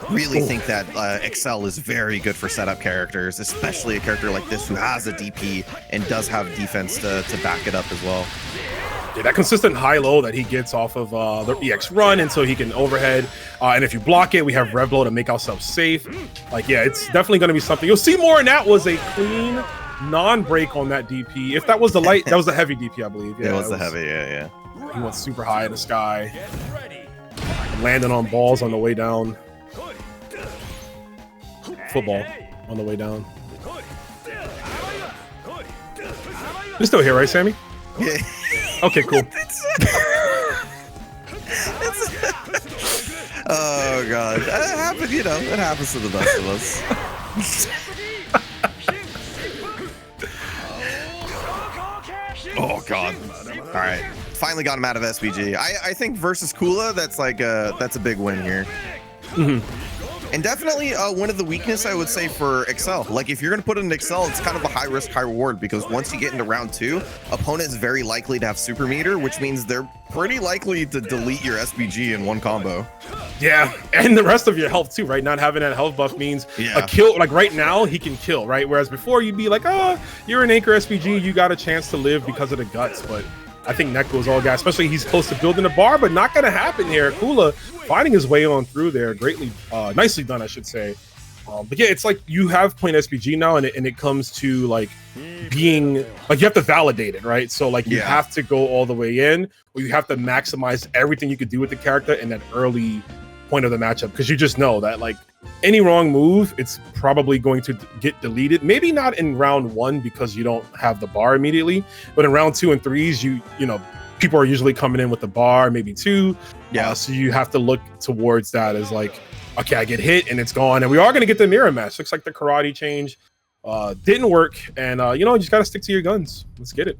Really think that Excel is very good for setup characters, especially a character like this who has a DP and does have defense to back it up as well. Yeah, that consistent high-low that he gets off of the EX run, and so he can overhead. And if you block it, we have Rev Blow to make ourselves safe. Like, yeah, it's definitely going to be something. You'll see more, and that was a clean non-break on that DP. If that was the light, that was the heavy DP, I believe. Yeah, it was the heavy, yeah. He went super high in the sky, landing on balls on the way down. Football on the way down. You're still here, right, Sammy? Yeah. Okay, cool. Oh god, it happens. It happens to the best of us. Oh god. All right, finally got him out of SBG. I think versus Kula, that's a big win here. And definitely one of the weakness I would say for Excel. Like if you're gonna put in Excel, it's kind of a high risk, high reward, because once you get into round 2, opponent is very likely to have super meter, which means they're pretty likely to delete your SBG in one combo. Yeah, and the rest of your health too, right? Not having that health buff means a kill. Like right now, he can kill, right? Whereas before, you'd be like, oh, you're an anchor SBG, you got a chance to live because of the guts. But I think Neku is all gas, especially he's close to building a bar, but not going to happen here. Kula finding his way on through there, nicely done, I should say. But yeah, it's like you have point SPG now, and it comes to like being like you have to validate it, right? So like you have to go all the way in, or you have to maximize everything you could do with the character in that early point of the matchup, because you just know that like any wrong move, it's probably going to get deleted. Maybe not in round 1 because you don't have the bar immediately, but in round 2 and 3s, you know, people are usually coming in with the bar, maybe 2. Yeah. So you have to look towards that as like, okay, I get hit and it's gone. And we are going to get the mirror match. Looks like the karate change didn't work. And, you know, you just got to stick to your guns. Let's get it.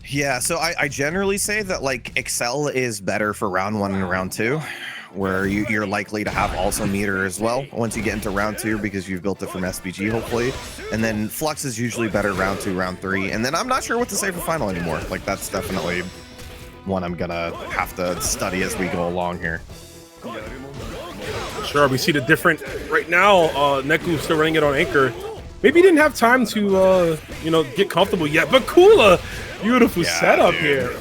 Yeah, so I generally say that like Excel is better for round 1 and round 2, where you're likely to have also meter as well once you get into round 2 because you've built it from SPG hopefully. And then Flux is usually better round 2, round 3. And then I'm not sure what to say for final anymore. Like that's definitely one I'm gonna have to study as we go along here. Sure, we see the different right now. Neku still running it on anchor. Maybe he didn't have time to you know, get comfortable yet, but Kula, beautiful setup here.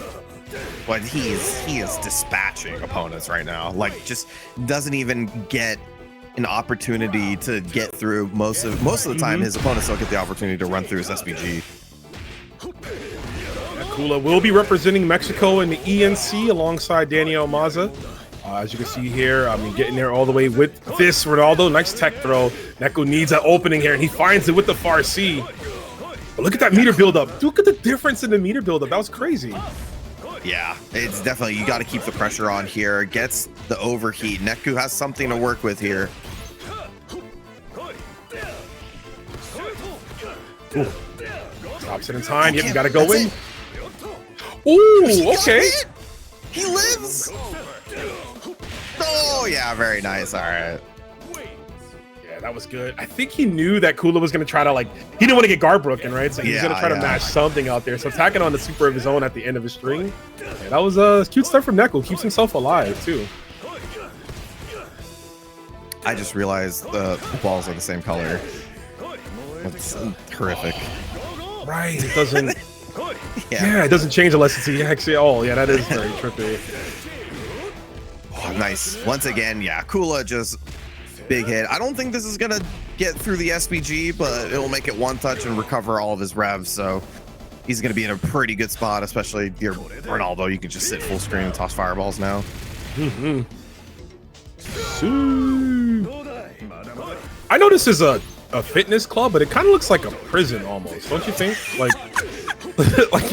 But he is dispatching opponents right now. Like just doesn't even get an opportunity to get through most of the time. His opponents don't get the opportunity to run through his SPG. Kula will be representing Mexico in the ENC alongside Daniel Maza. As you can see here, I mean, getting there all the way with this Ronaldo. Nice tech throw. Neku needs an opening here, and he finds it with the far C. But look at that meter buildup. Look at the difference in the meter buildup. That was crazy. Yeah, it's definitely, you got to keep the pressure on here. Gets the overheat. Neku has something to work with here. Ooh. Stops it in time. Yep, you got to go in. Ooh, okay. He lives. Oh, yeah, very nice. All right. Yeah, that was good. I think he knew that Kula was going to try to, like, he didn't want to get guard broken, right? So he's going to try to match something out there. So attacking on the super of his own at the end of his string. Yeah, that was cute stuff from Neku. Keeps himself alive, too. I just realized the balls are the same color. That's horrific. Right, it doesn't... yeah, it doesn't change unless it's EX. Oh, yeah, that is very trippy. Oh, nice. Once again, yeah, Kula just big hit. I don't think this is gonna get through the SPG, but it'll make it one touch and recover all of his revs. So he's gonna be in a pretty good spot, especially your Ronaldo. You can just sit full screen and toss fireballs now. I know this is a fitness club, but it kind of looks like a prison almost, don't you think? Like, like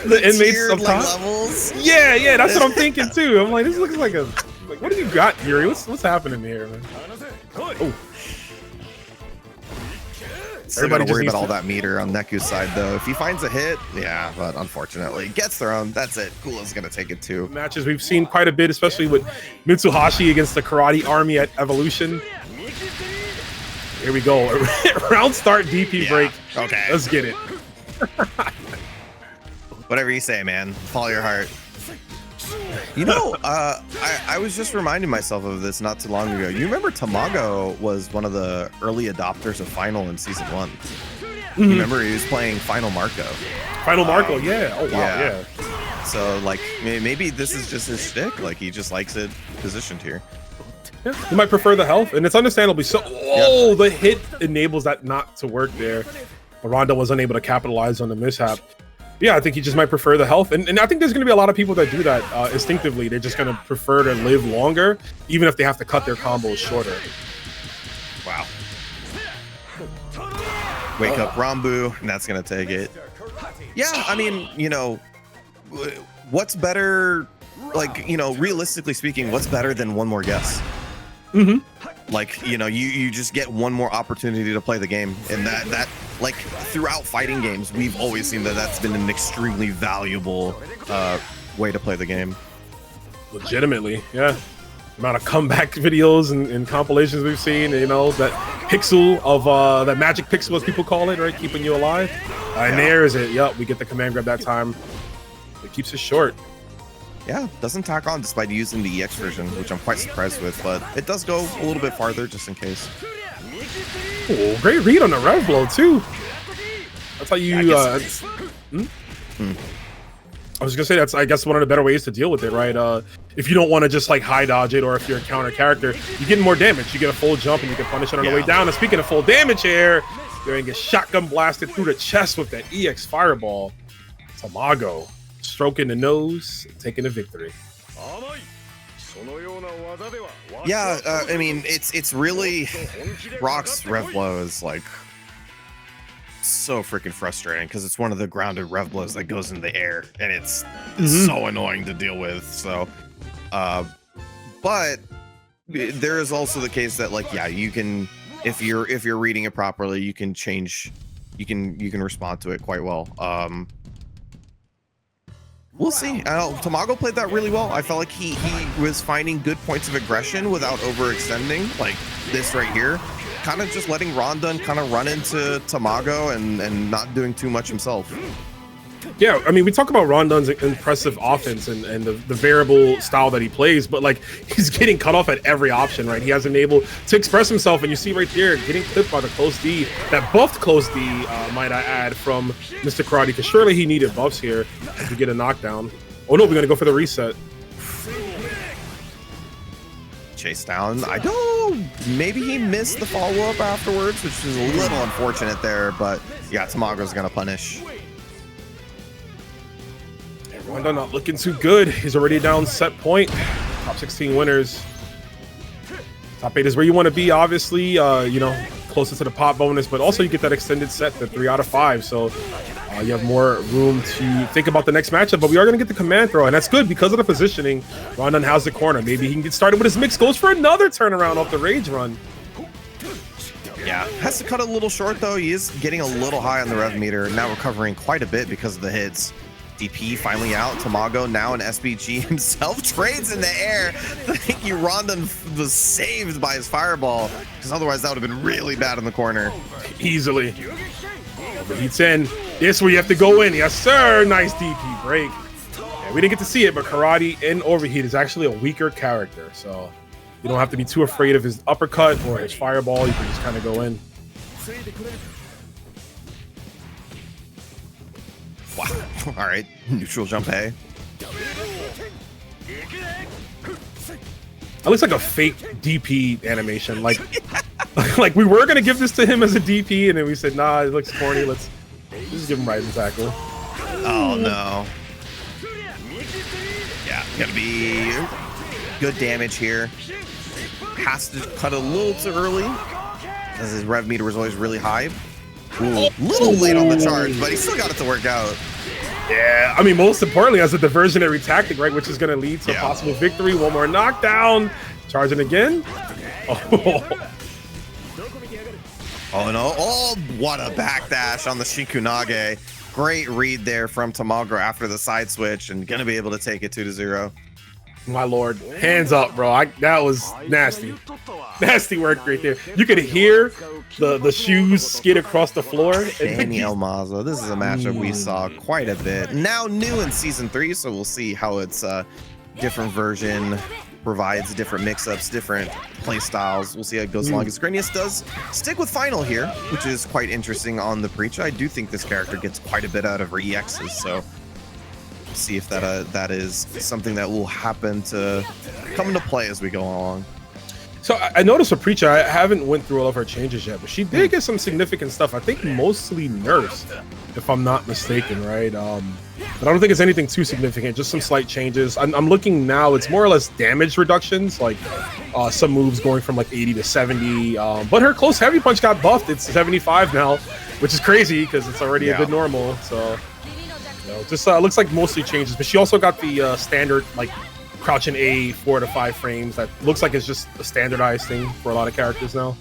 the inmates up top. Levels. Yeah, that's what I'm thinking too. I'm like, this looks like a What do you got, Yuri? What's happening here, man? Oh. Still gotta worry about all that meter on Neku's side, though. If he finds a hit, yeah, but unfortunately, gets thrown. That's it. Kula's gonna take it too. Matches we've seen quite a bit, especially with Mitsuhashi against the Karate Army at Evolution. Here we go. Round start DP break. Okay. Let's get it. Whatever you say, man. Follow your heart. You know, I was just reminding myself of this not too long ago. You remember Tamago was one of the early adopters of Final in season 1. You remember he was playing Final Marco. Final Marco, yeah. Oh, wow, yeah. So, like, maybe this is just his shtick. Like, he just likes it positioned here. Yeah, he might prefer the health, and it's understandably so. Oh, the hit enables that not to work there. Ronaldo was unable to capitalize on the mishap. Yeah, I think he just might prefer the health. And I think there's going to be a lot of people that do that instinctively. They're just going to prefer to live longer, even if they have to cut their combos shorter. Wow. Wake up Rambu, and that's going to take it. Yeah, I mean, you know, what's better, like, you know, realistically speaking, what's better than one more guess? Like, you know, you just get one more opportunity to play the game, and that like throughout fighting games, we've always seen that that's been an extremely valuable way to play the game. Legitimately, yeah. The amount of comeback videos and compilations we've seen, you know, that pixel of that magic pixel, as people call it, right, keeping you alive. And there is it. Yep, we get the command grab that time. It keeps it short. Yeah, doesn't tack on despite using the EX version, which I'm quite surprised with, but it does go a little bit farther just in case. Oh, great read on the rev blow too. That's how you. I was gonna say that's, I guess, one of the better ways to deal with it, right? If you don't want to just like high dodge it, or if you're a counter character, you get more damage. You get a full jump and you can punish it on the way down. And speaking of full damage here, you're gonna get shotgun blasted through the chest with that EX fireball. Tamago stroking the nose, taking the victory. Yeah, I mean, it's really Rock's rev blow is like so freaking frustrating because it's one of the grounded rev blows that goes in the air, and it's so annoying to deal with. So, but there is also the case that, like, yeah, you can, if you're reading it properly, you can change, you can respond to it quite well. We'll see. Tamago played that really well. I felt like he was finding good points of aggression without overextending, like this right here. Kind of just letting RonDun kind of run into Tamago and not doing too much himself. Yeah, I mean, we talk about RonDun's impressive offense and the variable style that he plays, but like he's getting cut off at every option, right? He hasn't been able to express himself, and you see right there, getting clipped by the close D, that buffed close D, might I add, from Mr. Karate, because surely he needed buffs here to get a knockdown. Oh no, we're gonna go for the reset. Chase down. I don't. Maybe he missed the follow-up afterwards, which is a little unfortunate there, but yeah, Tamago's gonna punish. RonDun not looking too good. He's already down set point. Top 16 winners. Top 8 is where you want to be, obviously, you know, closer to the pop bonus, but also you get that extended set, the 3 out of 5. So you have more room to think about the next matchup, but we are going to get the command throw, and that's good because of the positioning. RonDun has the corner. Maybe he can get started with his mix. Goes for another turnaround off the rage run. Yeah, has to cut a little short, though. He is getting a little high on the rev meter, now recovering quite a bit because of the hits. DP finally out. Tamago now an SBG himself trades in the air. Thank you, RonDun was saved by his fireball, because otherwise that would have been really bad in the corner. Easily. Overheats in. This where you have to go in. Yes, sir. Nice DP break. Yeah, we didn't get to see it, but Karate in Overheat is actually a weaker character, so you don't have to be too afraid of his uppercut or his fireball. You can just kind of go in. Wow. All right. Neutral jump A. That looks like a fake DP animation. Like, like we were gonna give this to him as a DP, and then we said, nah, it looks corny. Let's just give him rising tackle. Oh no. Yeah, gonna be good damage here. Has to cut a little too early because his rev meter was always really high. Ooh, little late on the charge, but he still got it to work out. Yeah, I mean, most importantly, as a diversionary tactic, right, which is going to lead to a possible victory. One more knockdown. Charging again. Oh. Oh no! Oh, what a backdash on the Shikunage. Great read there from Tamago after the side switch, and gonna be able to take it 2-0. My lord, hands up, bro. That was nasty. Nasty work right there. You could hear the shoes skid across the floor. Daniel Maza. This is a matchup we saw quite a bit. Now new in season 3, so we'll see how its different version provides different mix-ups, different play styles. We'll see how it goes along. As Grenius does stick with final here, which is quite interesting on the Preecha. I do think this character gets quite a bit out of her EXs, so we'll see if that is something that will happen to come into play as we go along. So I noticed with Preecha, I haven't went through all of her changes yet, but she did get some significant stuff. I think mostly nerfs, if I'm not mistaken, right? But I don't think it's anything too significant, just some slight changes. I'm looking now, it's more or less damage reductions, like some moves going from like 80 to 70. But her close heavy punch got buffed. It's 75 now, which is crazy because it's already a good normal. So, you know, just looks like mostly changes. But she also got the standard, like, crouching A 4 to 5 frames. That looks like it's just a standardized thing for a lot of characters now.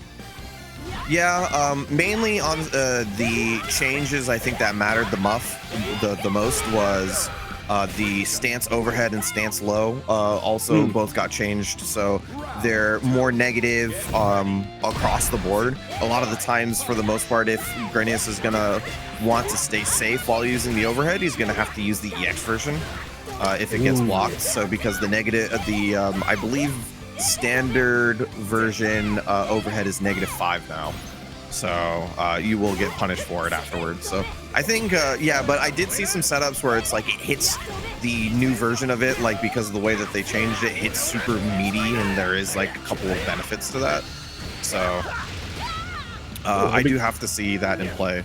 Yeah, mainly on the changes I think that mattered the most was the stance overhead and stance low also both got changed, so they're more negative across the board. A lot of the times, for the most part, if Grenius is gonna want to stay safe while using the overhead, he's gonna have to use the EX version if it gets blocked. So because the negative, I believe standard version overhead is -5 now, so you will get punished for it afterwards. So I think yeah, but I did see some setups where it's like it hits the new version of it, like because of the way that they changed it, hits super meaty, and there is like a couple of benefits to that. So I do have to see that in play.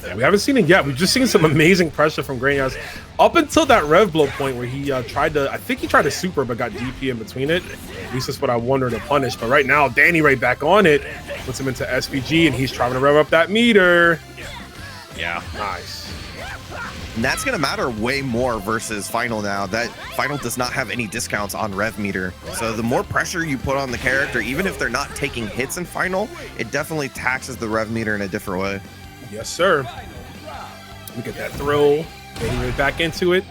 Yeah, we haven't seen it yet. We've just seen some amazing pressure from Grenius up until that rev blow point where he tried to super but got DP in between it. At least that's what I wanted to punish. But right now, Dany right back on it, puts him into SVG, and he's trying to rev up that meter. Yeah, nice. And that's gonna matter way more versus final now. That final does not have any discounts on rev meter. So the more pressure you put on the character, even if they're not taking hits in final, it definitely taxes the rev meter in a different way. Yes, sir. Look at that throw. Getting right back into it.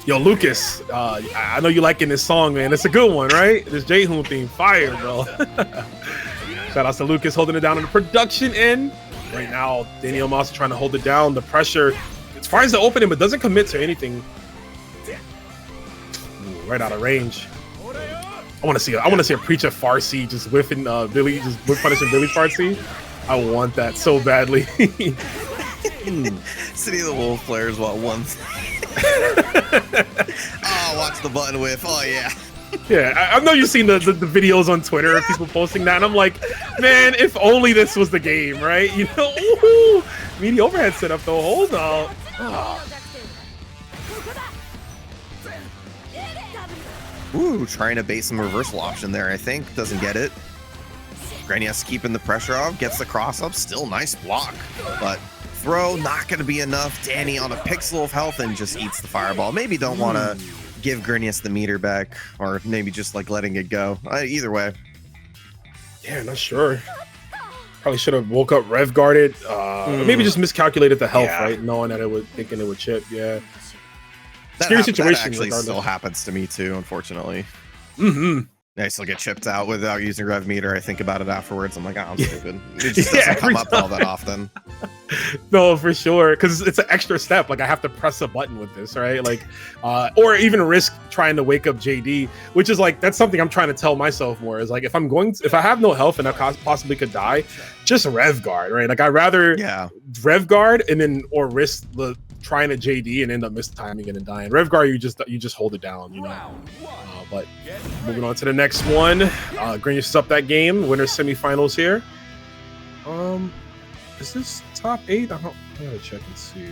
Yo, Lucas, I know you liking this song, man. It's a good one, right? This J-Hoon theme, fire, bro. Shout out to Lucas holding it down on the production end. Right now, Daniel Maza trying to hold it down. The pressure, as far as the opening, but doesn't commit to anything. Ooh, right out of range. I want to see a Preecha Farsi just whiffing Billy, just whiff punishing Billy Farsi. I want that so badly. City of the Wolf players want one. Oh, watch the button whiff. Oh yeah. Yeah, I know you've seen the videos on Twitter of people posting that, and I'm like, man, if only this was the game, right? You know, ooh, meaty overhead setup though. Hold on. Oh. Ooh, trying to bait some reversal option there. I think doesn't get it. Grenius keeping the pressure off, gets the cross up, still nice block, but throw not going to be enough. Dany on a pixel of health and just eats the fireball. Maybe don't want to give Grenius the meter back, or maybe just like letting it go. Either way. Yeah, not sure. Probably should have woke up rev guarded. Maybe just miscalculated the health, right? Knowing that thinking it would chip. Yeah. Scary situation. That actually still happens to me too, unfortunately. I still get chipped out without using rev meter. I think about it afterwards. I'm like, oh, I'm stupid. It just doesn't come up all that often. No, for sure, because it's an extra step. Like I have to press a button with this, right? Like, or even risk trying to wake up JD, which is like that's something I'm trying to tell myself more. Is like if I have no health and I possibly could die, just rev guard, right? Like I'd rather rev guard and then or risk the trying to JD and end up mistiming it and dying. Rev guard, you just hold it down, you know. But moving on to the next one, Grenius is up that game. Winner semifinals here. Is this top 8? I gotta check and see.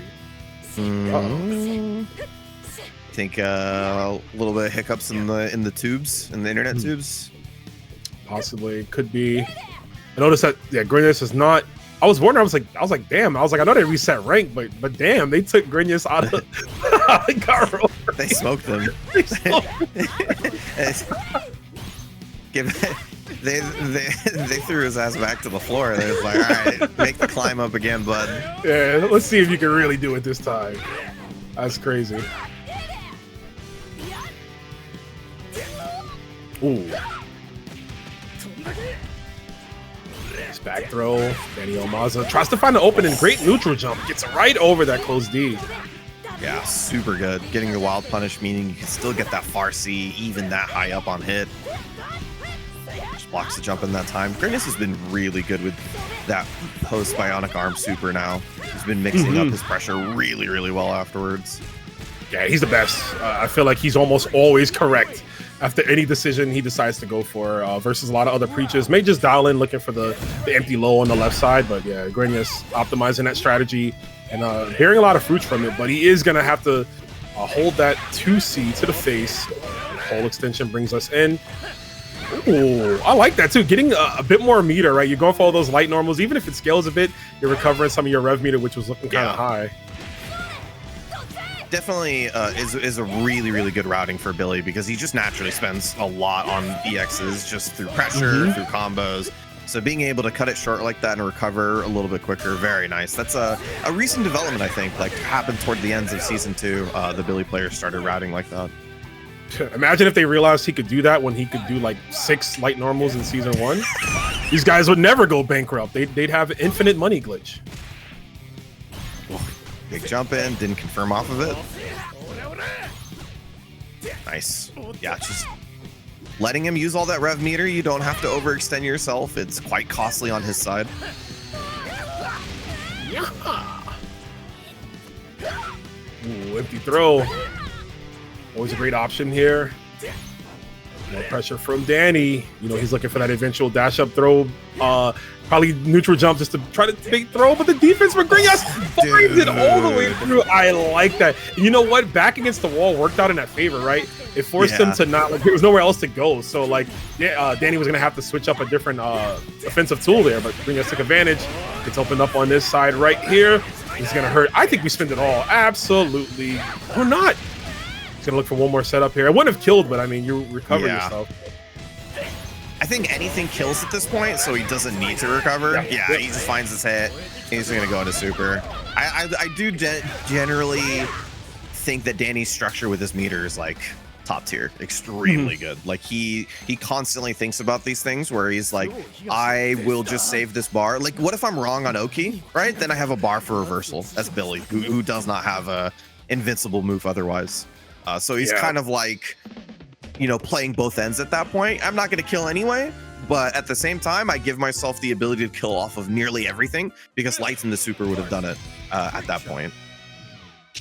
I think a little bit of hiccups in the tubes, in the internet tubes. Possibly, could be. I noticed that Grenius is not I was wondering. I was like, damn. I was like, I know they reset rank, but damn, they took Grenas out of Garo. They smoked them. They threw his ass back to the floor. They was like, all right, make the climb up again, bud. Yeah, let's see if you can really do it this time. That's crazy. Ooh. Nice back throw. Dany Maza tries to find an opening. Great neutral jump. Gets right over that close D. Yeah, super good. Getting the wild punish, meaning you can still get that far C, even that high up on hit. Just blocks the jump in that time. Grenas has been really good with that post bionic arm super now. He's been mixing up his pressure really, really well afterwards. Yeah, he's the best. I feel like he's almost always correct after any decision he decides to go for, versus a lot of other Preechas. May just dial in looking for the empty low on the left side, but yeah, Grenas optimizing that strategy and bearing a lot of fruits from it, but he is going to have to hold that 2C to the face. Hold extension brings us in. Ooh, I like that too. Getting a bit more meter, right? You're going for all those light normals. Even if it scales a bit, you're recovering some of your rev meter, which was looking kind of high. Definitely is a really, really good routing for Billy because he just naturally spends a lot on EXs just through pressure, through combos. So being able to cut it short like that and recover a little bit quicker, very nice. That's a recent development, I think, like happened toward the ends of Season 2. The Billy players started routing like that. Imagine if they realized he could do that when he could do like 6 light normals in Season 1. These guys would never go bankrupt. They'd have infinite money glitch. Big jump in, didn't confirm off of it. Nice. Yeah, just letting him use all that rev meter. You don't have to overextend yourself. It's quite costly on his side. Ooh, empty throw. Always a great option here. No pressure from Dany. You know, he's looking for that eventual dash up throw. Probably neutral jump just to try to fake throw, but the defense for Grenas finds it all the way through. I like that. You know what? Back against the wall worked out in that favor, right? It forced him to not, like, there was nowhere else to go. So, like, yeah, Dany was going to have to switch up a different offensive tool there, but Grenas took advantage. It's opened up on this side right here. He's going to hurt. I think we spend it all. Absolutely. Or not. He's going to look for one more setup here. I wouldn't have killed, but, I mean, you recover yourself. I think anything kills at this point, so he doesn't need to recover. Yeah, he just finds his hit. He's going to go into super. I do generally think that Dany's structure with his meter is like top tier, extremely good. Like he constantly thinks about these things where he's like, I will just save this bar. Like, what if I'm wrong on Oki, right? Then I have a bar for reversal. That's Billy, who does not have a invincible move otherwise. So he's kind of like, you know, playing both ends at that point. I'm not going to kill anyway, but at the same time, I give myself the ability to kill off of nearly everything because Lights in the super would have done it at that point.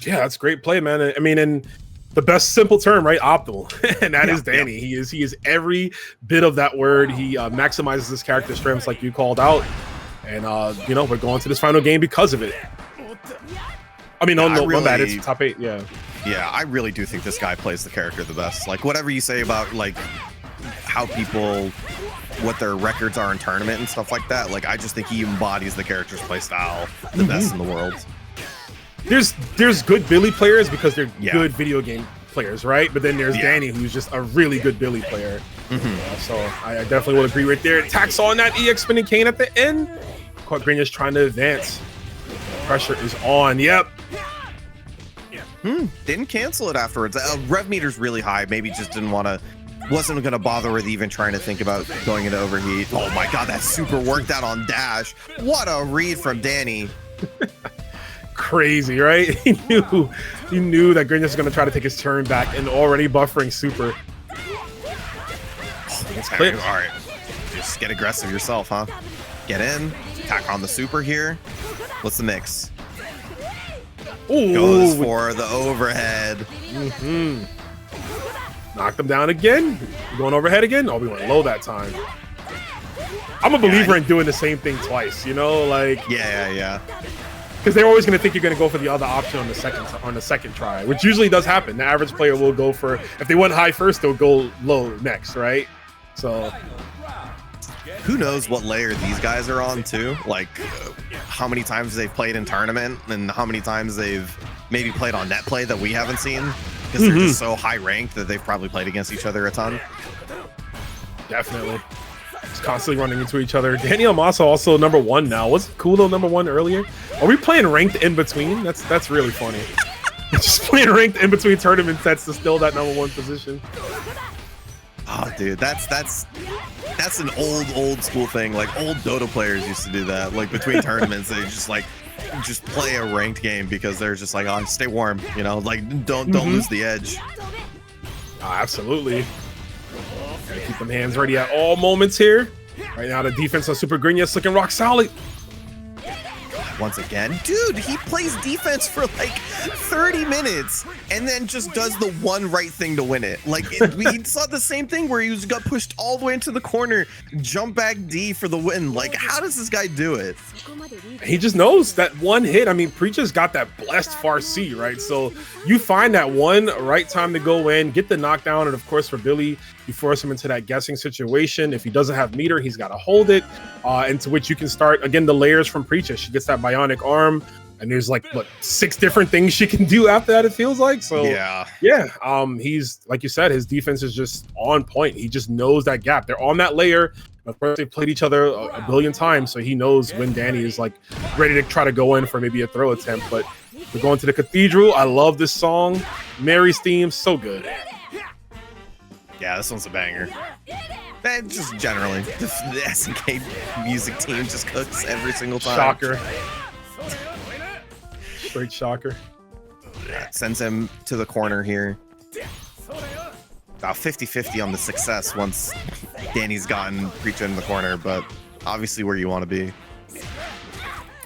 Yeah, that's great play, man. I mean, in the best simple term, right? Optimal. And that is Dany. He is every bit of that word. He maximizes his character strengths like you called out. And, you know, we're going to this final game because of it. I mean, no, my bad. It's top 8. Yeah. Yeah, I really do think this guy plays the character the best. Like, whatever you say about, like, how people, what their records are in tournament and stuff like that, like, I just think he embodies the character's play style the best in the world. There's good Billy players because they're good video game players, right? But then there's Dany, who's just a really good Billy player. So I definitely would agree right there. Attacks on that EX spinning Kane at the end. Grenas trying to advance. Pressure is on. Yep. Didn't cancel it afterwards. Rev meter's really high. Maybe just wasn't gonna bother with even trying to think about going into overheat. Oh my god, that super worked out on dash. What a read from Dany. Crazy, right? He knew that Grenas was gonna try to take his turn back and already buffering super. It's clear. All right, just get aggressive yourself, huh? Get in, attack on the super here. What's the mix? Ooh. Goes for the overhead. Knocked him down again. Going overhead again? Oh, we went low that time. I'm a believer in doing the same thing twice, you know, like yeah. Because they're always going to think you're going to go for the other option on the second try, which usually does happen. The average player will go for, if they went high first, they'll go low next, right? So who knows what layer these guys are on too? Like how many times they've played in tournament and how many times they've maybe played on net play that we haven't seen, because they're just so high ranked that they've probably played against each other a ton. Definitely. Just constantly running into each other. Daniel Maza also #1 now. Wasn't Kula #1 earlier? Are we playing ranked in between? That's really funny. Just playing ranked in between tournament sets to still that #1 position. Oh, dude, that's an old school thing. Like old Dota players used to do that. Like between tournaments, they just play a ranked game because they're just like, oh, stay warm, you know, like don't lose the edge. Oh, absolutely. Gotta keep them hands ready at all moments here. Right now, the defense on Supergrenas looking rock solid. Once again, dude, he plays defense for like 30 minutes and then just does the one right thing to win it. Like we saw the same thing where he got pushed all the way into the corner, jump back D for the win. Like, how does this guy do it? He just knows that one hit. I mean, Preecha's got that blessed far C, right? So you find that one right time to go in, get the knockdown, and of course for Billy, you force him into that guessing situation. If he doesn't have meter, he's got to hold it, into which you can start, again, the layers from Preecha. She gets that bionic arm, and there's like, what, 6 different things she can do after that, it feels like. So yeah, he's, like you said, his defense is just on point. He just knows that gap. They're on that layer. Of course, they've played each other a billion times, so he knows when Dany is like ready to try to go in for maybe a throw attempt. But we're going to the Cathedral. I love this song. Mary's theme, so good. Yeah, this one's a banger. And just generally, the SNK music team just cooks every single time. Shocker. Straight shocker. Sends him to the corner here. About 50-50 on the success once Dany's gotten Preecha in the corner, but obviously where you want to be.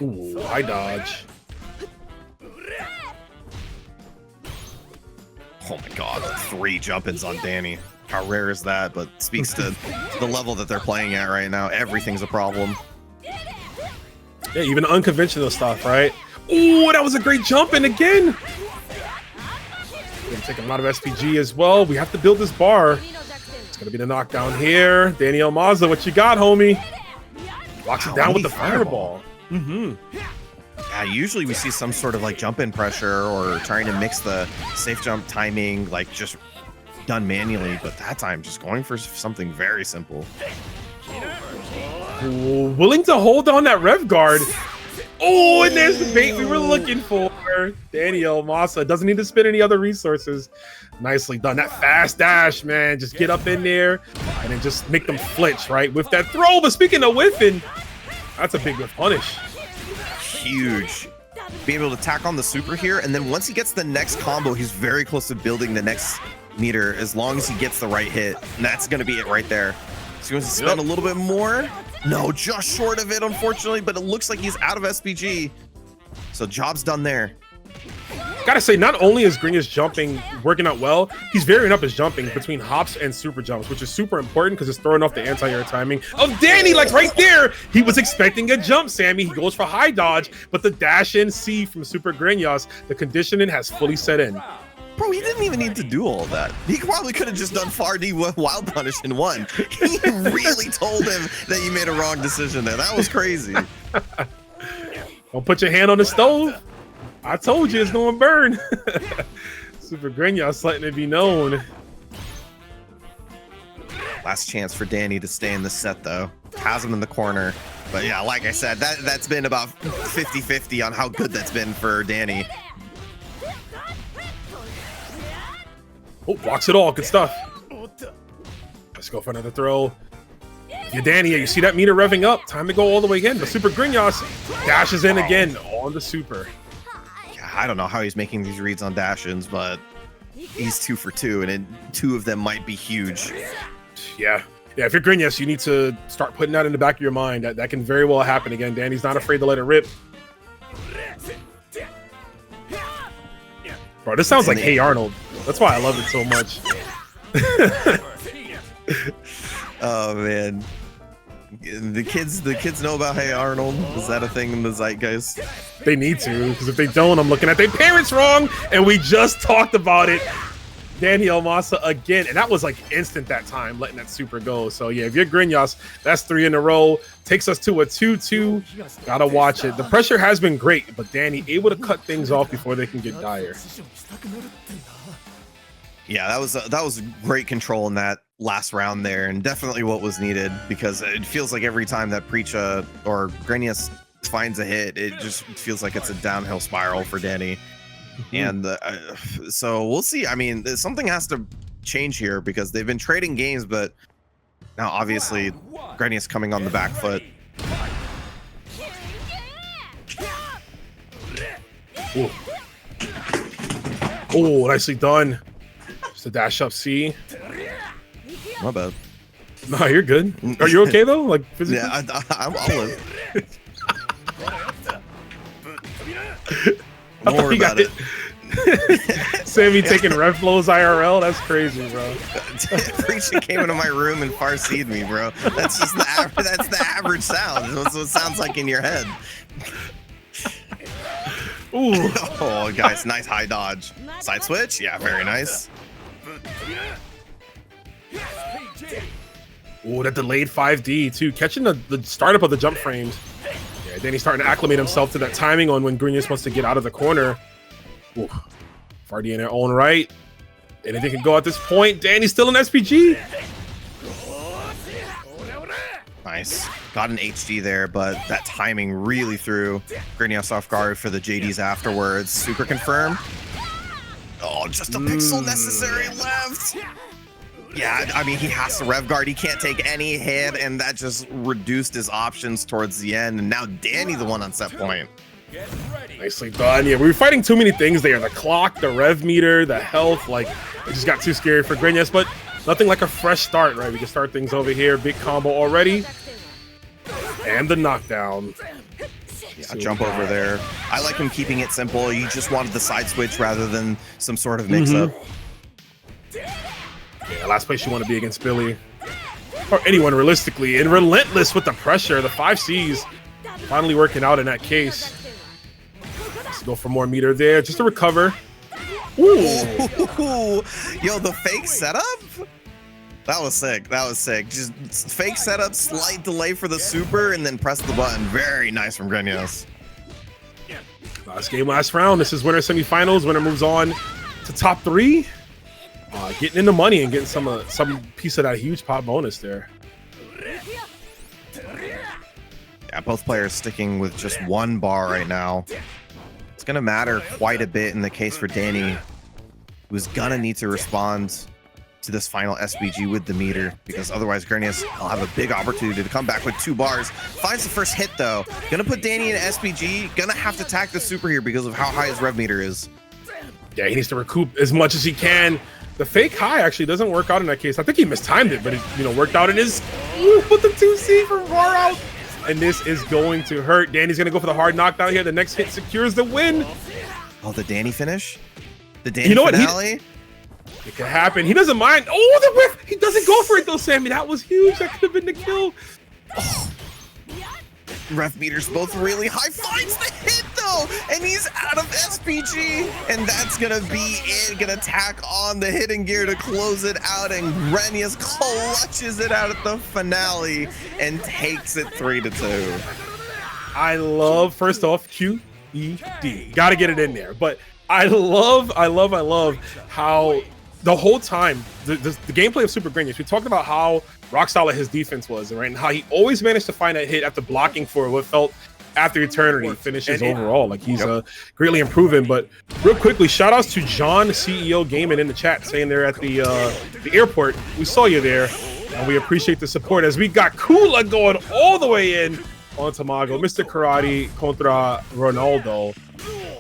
Ooh, high dodge. Oh my god, 3 jump-ins on Dany. How rare is that? But speaks to the level that they're playing at right now. Everything's a problem. Yeah, even unconventional stuff, right? Ooh, that was a great jump in again. We're gonna take a lot of SPG as well. We have to build this bar. It's gonna be the knockdown here. Daniel Maza, what you got, homie? Locks it down with the fireball. Yeah, usually we see some sort of like jump-in pressure or trying to mix the safe jump timing, like just done manually, but that time just going for something very simple. Ooh, willing to hold on that rev guard. Oh, and there's the bait we were looking for. Daniel Maza doesn't need to spend any other resources. Nicely done. That fast dash, man. Just get up in there and then just make them flinch, right? With that throw. But speaking of whiffing, that's a big whiff punish. Huge. Being able to tack on the super here, and then once he gets the next combo, he's very close to building the next meter as long as he gets the right hit. And that's going to be it right there. So he wants to spend a little bit more. No, just short of it, unfortunately, but it looks like he's out of SPG. So job's done there. Gotta say, not only is Green's jumping working out well, he's varying up his jumping between hops and super jumps, which is super important because it's throwing off the anti-air timing of Dany. Like right there, he was expecting a jump, Sammy. He goes for high dodge, but the dash in C from Supergrenas, the conditioning has fully set in. Bro, he didn't even need to do all that. He probably could have just done far D wild punish and won. He really told him that you made a wrong decision there. That was crazy. Don't put your hand on the stove. I told you it's going to burn. Supergrenas letting it be known. Last chance for Dany to stay in the set, though. Has him in the corner. But yeah, like I said, that's been about 50-50 on how good that's been for Dany. Oh, blocks it all. Good stuff. Let's go for another throw. Yeah, Dany, you see that meter revving up. Time to go all the way again. But Supergrenas dashes in again on the super. Yeah, I don't know how he's making these reads on dash-ins, but he's 2 for 2, and 2 of them might be huge. Yeah. Yeah, if you're Grenas, you need to start putting that in the back of your mind. That can very well happen again. Dany's not afraid to let it rip. Bro, this sounds like Hey Arnold. That's why I love it so much. Oh man, the kids know about Hey Arnold. Is that a thing in the zeitgeist? They need to, because if they don't, I'm looking at their parents wrong, and we just talked about it. Daniel Maza again, and that was like instant that time, letting that super go. So yeah, if you're Grenas, that's 3 in a row. Takes us to a 2-2. Gotta watch it. The pressure has been great, but Dany able to cut things off before they can get dire. Yeah, that was great control in that last round there, and definitely what was needed, because it feels like every time that Preecha or Grenas finds a hit, it just feels like it's a downhill spiral for Dany. And so we'll see. I mean, something has to change here, because they've been trading games, but now obviously Grenas coming on the back foot. Oh, nicely done. Just a dash up C. My bad. No, you're good. Are you okay though? Like physically? Yeah, I'm all in. Don't worry about it. Sammy taking ref blows IRL. That's crazy, bro. Preecha came into my room and farseed me, bro. That's just the average. That's the average sound. That's what it sounds like in your head. Ooh. Oh, guys, nice high dodge. Side switch. Yeah, very nice. Ooh, that delayed 5D too. Catching the startup of the jump frames. Yeah, then he's starting to acclimate himself to that timing on when Grenas wants to get out of the corner. Ooh. Fardy in their own right. Anything can go at this point. Dany's still in SPG. Nice. Got an HD there, but that timing really threw Grenas off guard for the JDs afterwards. Super confirm. Oh, just a pixel necessary left. Yeah, I mean, he has to rev guard. He can't take any hit, and that just reduced his options towards the end. And now Dany the one on set point. Nicely done. Yeah, we were fighting too many things there. The clock, the rev meter, the health. Like, it just got too scary for Grenas, but nothing like a fresh start, right? We can start things over here. Big combo already. And the knockdown. Yeah, jump over there. I like him keeping it simple. You just wanted the side switch rather than some sort of mix-up. Yeah, last place you want to be against Billy. Or anyone, realistically. And relentless with the pressure. The 5Cs finally working out in that case. Let's go for more meter there. Just to recover. Ooh. Yo, the fake setup? That was sick. That was sick. Just fake setup, slight delay for the super, and then press the button. Very nice from Grenas. Last game, last round. This is winner semifinals. Winner moves on to top 3. Getting in the money and getting some piece of that huge pop bonus there. Yeah, both players sticking with just 1 bar right now. It's going to matter quite a bit in the case for Dany, who's going to need to respond to this final SPG with the meter, because otherwise Grenas will have a big opportunity to come back with 2 bars. Finds the first hit though. Gonna put Dany in SPG. Gonna have to attack the super here because of how high his rev meter is. Yeah, he needs to recoup as much as he can. The fake high actually doesn't work out in that case. I think he mistimed it, but it worked out in his. Ooh, put the 2C for bar out. And this is going to hurt. Dany's gonna go for the hard knockdown here. The next hit secures the win. Oh, the Dany finish? The Dany finale? It could happen. He doesn't mind. Oh, the whiff! He doesn't go for it though, Sammy. That was huge. That could have been the kill. Oh. Rev meters both really high. Finds the hit though, and he's out of SPG, and that's gonna be it. Gonna tack on the hidden gear to close it out, and Grenas clutches it out at the finale and takes it 3-2. I love, first off, QED. Gotta get it in there, but I love how the whole time, the gameplay of Supergrenas, we talked about how rock solid his defense was, right? And how he always managed to find that hit after blocking for what felt after eternity finishes overall. Like he's greatly improving. But real quickly, shout outs to John, CEO Gaming in the chat, saying they're at the airport. We saw you there, and we appreciate the support as we got Kula going all the way in on Tamago. Mr. Karate contra Ronaldo.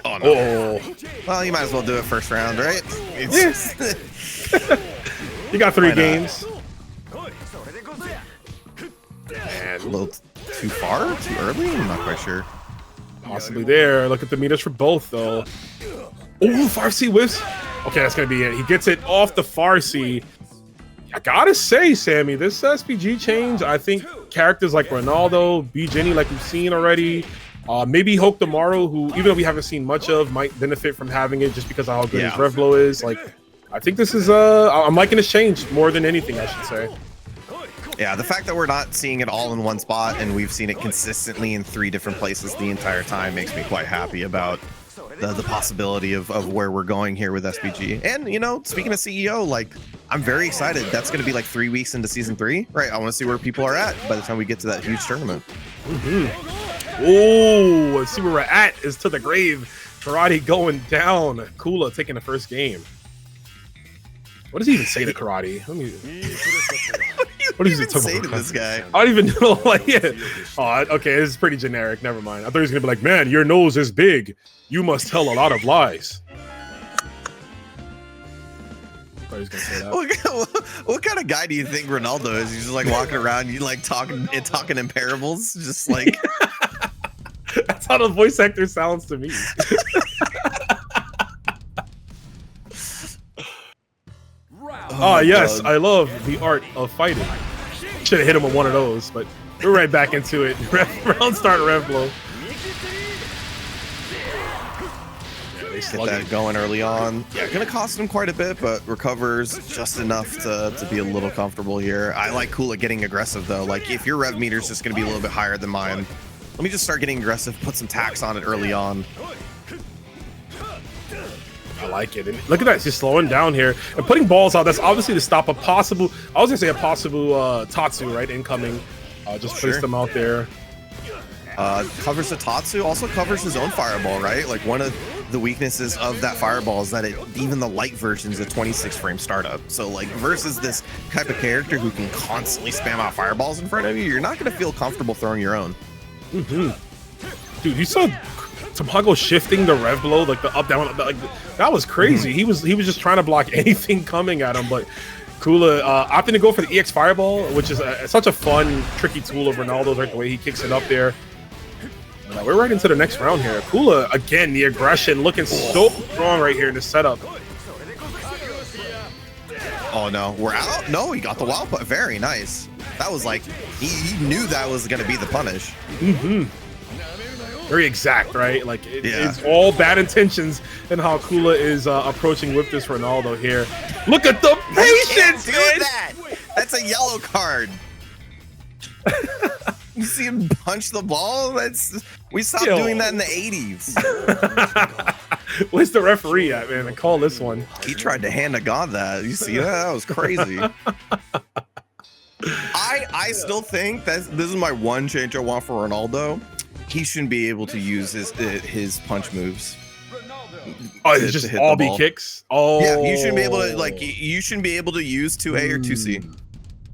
Oh, no. Oh. Well, you might as well do it first round, right? Yes. You got 3 games. And a little too far? Too early? I'm not quite sure. Possibly there. Look at the meters for both, though. Oh, Farsi whiffs. Okay, that's going to be it. He gets it off the Farsi. I gotta say, Sammy, this SPG change, I think characters like Ronaldo, B.Jenet, like we've seen already, maybe Hokuto, who, even though we haven't seen much of, might benefit from having it just because of how good his rev blow is. Like, I think this is I'm liking this change more than anything, I should say. Yeah, the fact that we're not seeing it all in one spot and we've seen it consistently in 3 different places the entire time makes me quite happy about the possibility of where we're going here with SBG. And, you know, speaking of CEO, like, I'm very excited. That's going to be like 3 weeks into season 3, right? I want to see where people are at by the time we get to that huge tournament. Oh, let's see where we're at. Is to the grave. Karate going down. Kula taking the first game. What does he even say to Karate? Let me... What does he say to this guy? I don't even know. Like, yeah. Oh, okay, this is pretty generic. Never mind. I thought he was gonna be like, "Man, your nose is big. You must tell a lot of lies." I thought he was gonna say that. What kind of guy do you think Ronaldo is? He's just like walking around, you like talking in parables, just like. That's how the voice actor sounds to me. Oh, yes, I love the art of fighting. Should have hit him with one of those, but we're right back into it. Round start, rev blow. Get that going early on. Yeah, gonna cost him quite a bit, but recovers just enough to be a little comfortable here. I like Kula getting aggressive though. Like if your rev meter is just gonna be a little bit higher than mine, let me just start getting aggressive, put some tax on it early on. I like it. And look at that, it's just slowing down here and putting balls out. That's obviously to stop a possible, I was gonna say a possible Tatsu, right? Incoming. Just place them out there. Covers the Tatsu, also covers his own fireball, right? Like one of the weaknesses of that fireball is that even the light version is a 26 frame startup. So like versus this type of character who can constantly spam out fireballs in front of you, you're not gonna feel comfortable throwing your own. Dude, you saw Tamago shifting the rev blow, like the up down, like that was crazy. He was just trying to block anything coming at him, but Kula opting to go for the EX Fireball, which is such a fun, tricky tool of Ronaldo's, right? The way he kicks it up there. We're right into the next round here. Kula, again, the aggression looking so strong right here in the setup. Oh no, we're out? No, he got the wild put. Very nice. That was like, he knew that was going to be the punish. Very exact, right? Like it's all bad intentions in how Kula is approaching with this Ronaldo here. Look at the patience, do that. That's a yellow card. You see him punch the ball? We stopped doing that in the 80s. Where's the referee at, man? And call this one. He tried to hand a god that. You see that? That was crazy. I still think that this is my one change I want for Ronaldo. He shouldn't be able to use his punch moves. Oh, it's just all B kicks. Oh, yeah, you shouldn't be able to you shouldn't be able to use 2A or 2C.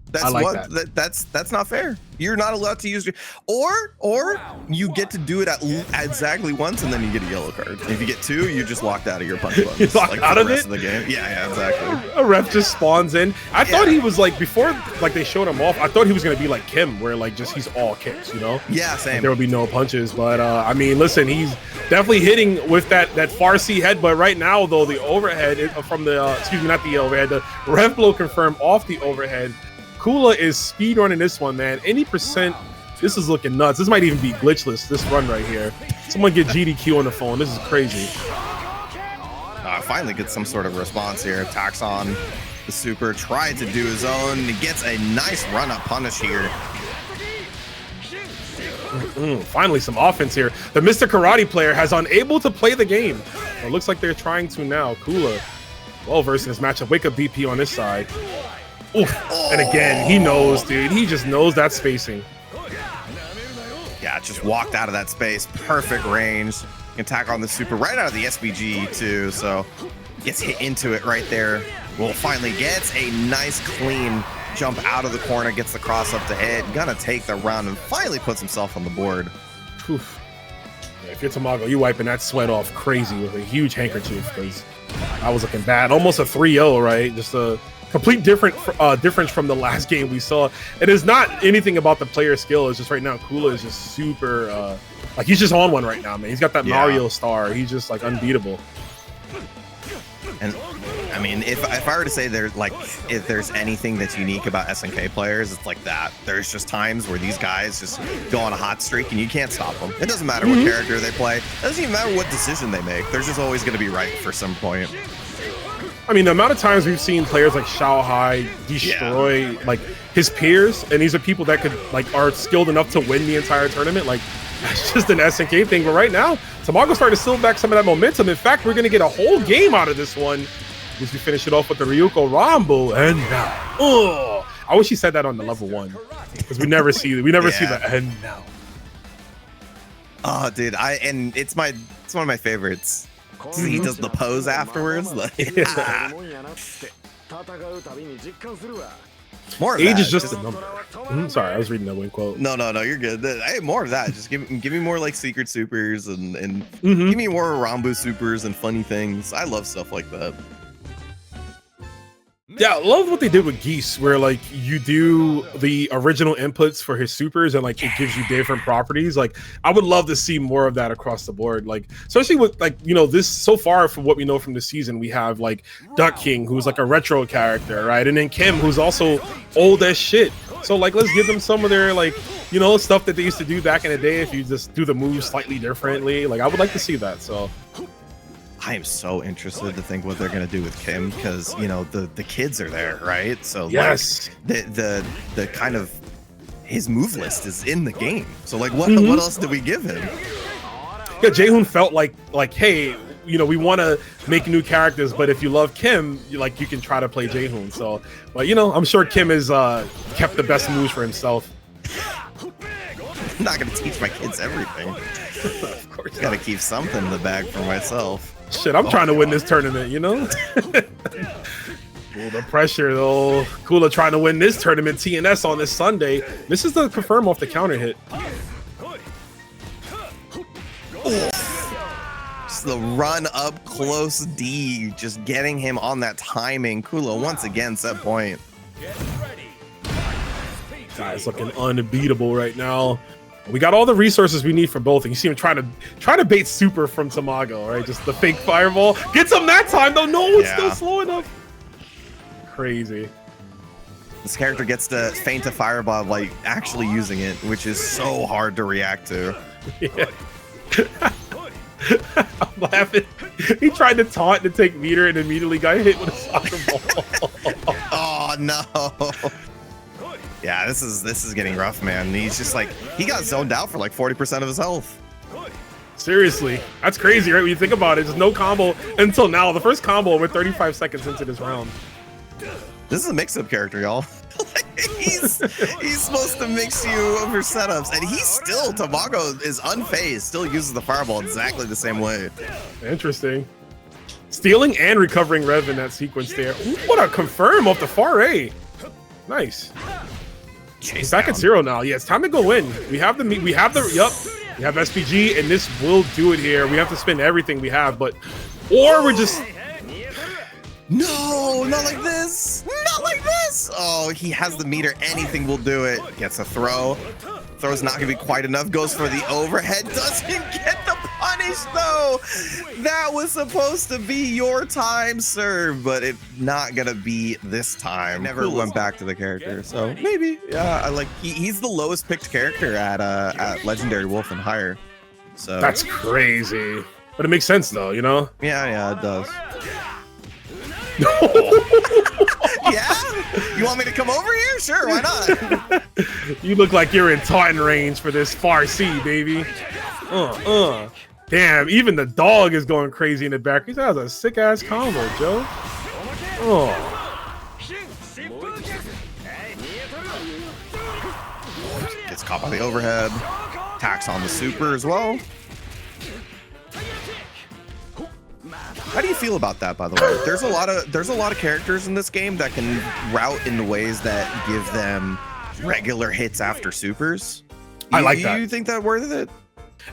That's like that's not fair. You're not allowed to use or you get to do it at exactly once and then you get a yellow card. If you get 2, you're just locked out of your punch buttons. You're locked out of the rest of the game. Yeah, exactly. A ref just spawns in. I thought he was like before they showed him off. I thought he was gonna be like Kim, where like just he's all kicks, you know? Yeah, same. Like, there would be no punches, but I mean, listen, he's definitely hitting with that far C headbutt right now. Though the overhead from the excuse me, not the overhead, the ref blow confirmed off the overhead. Kula is speedrunning this one, man. Any percent, this is looking nuts. This might even be glitchless, this run right here. Someone get GDQ on the phone. This is crazy. Finally gets some sort of response here. Attacks on the super, tried to do his own. He gets a nice run-up punish here. Finally some offense here. The Mr. Karate player has unable to play the game. Well, it looks like they're trying to now. Kula, well versed in this matchup. Wake up BP on this side. Oof. And again, he knows, dude. He just knows that spacing. Yeah, just walked out of that space. Perfect range. Attack on the super right out of the SBG too. So gets hit into it right there. Well, finally gets a nice clean jump out of the corner. Gets the cross up to hit. Gonna take the round and finally puts himself on the board. Oof. Yeah, if you're Tamago, you wiping that sweat off crazy with a huge handkerchief because I was looking bad. Almost a 3-0, right? Just a complete difference from the last game we saw. It is not anything about the player skill. It's just right now Kula is just super like he's just on one right now, man. He's got that Mario star. He's just like unbeatable. And I mean, if I were to say there's like if there's anything that's unique about SNK players, it's like that. There's just times where these guys just go on a hot streak and you can't stop them. It doesn't matter what character they play. It doesn't even matter what decision they make. They're just always going to be right for some point. I mean, the amount of times we've seen players like Xiaohai destroy like his peers, and these are people that could like are skilled enough to win the entire tournament. Like that's just an SNK thing. But right now, Tamago's starting to steal back some of that momentum. In fact, we're gonna get a whole game out of this one as we finish it off with the Ryuko Rambo. And now, I wish he said that on the level 1 because we never see the end now. Oh, dude, it's one of my favorites. He does the pose afterwards. Like, more of age that. is just a number. Sorry, I was reading that one quote. No, you're good. Hey, more of that. Just give me more like secret supers and give me more Rambo supers and funny things. I love stuff like that. Yeah, I love what they did with Geese, where like you do the original inputs for his supers and like it gives you different properties. Like I would love to see more of that across the board. Like especially with like, you know, this so far from what we know from the season, we have like Duck King, who's like a retro character, right? And then Kim, who's also old as shit. So like let's give them some of their like, you know, stuff that they used to do back in the day if you just do the moves slightly differently. Like I would like to see that. So I am so interested to think what they're gonna do with Kim because you know the kids are there, right? So yes, like, the kind of his move list is in the game. So like what else did we give him? Yeah, Jaehoon felt like hey, you know, we want to make new characters, but if you love Kim, you can try to play Jaehoon. So, but you know, I'm sure Kim has kept the best moves for himself. I'm not gonna teach my kids everything. Of course, gotta keep something in the bag for myself. Shit, I'm trying to win this tournament, you know? Ooh, the pressure, though. Kula trying to win this tournament, TNS on this Sunday. This is the confirm off the counter hit. Just the run up close D, just getting him on that timing. Kula once again set point. Guy's looking unbeatable right now. We got all the resources we need for both. And you see him trying to bait super from Tamago, right? Just the fake fireball. Gets him that time, though. No one's still slow enough. Crazy. This character gets to feint a fireball like actually using it, which is so hard to react to. Yeah. I'm laughing. He tried to taunt to take meter and immediately got hit with a soccer ball. Oh, no. Yeah, this is getting rough, man. He's just like, he got zoned out for like 40% of his health. Seriously, that's crazy, right? When you think about it, there's no combo until now. The first combo, we're 35 seconds into this round. This is a mix-up character, y'all. he's supposed to mix you over setups, and he's still, Tamago is unfazed, still uses the fireball exactly the same way. Interesting. Stealing and recovering Rev in that sequence there. Ooh, what a confirm off the far A. Nice. He's back at 0 now. Yeah, it's time to go in. We have SPG, and this will do it here. We have to spend everything we have, or we're just... No, not like this. Not like this. Oh, he has the meter. Anything will do it. Gets a throw. Throw's not going to be quite enough. Goes for the overhead. Doesn't get the punish, though. That was supposed to be your time, sir, but it's not going to be this time. Never went back to the character, so maybe. Yeah, I like. He's the lowest picked character at Legendary Wolf and higher. So that's crazy, but it makes sense though, you know? Yeah, it does. Yeah? You want me to come over here? Sure, why not? You look like you're in taunting range for this far C, baby. Damn, even the dog is going crazy in the back. He has a sick ass combo, Joe. Gets caught by the overhead. Attacks on the super as well. How do you feel about that, by the way? There's a lot of characters in this game that can route in ways that give them regular hits after supers. I like that. You think that worth it?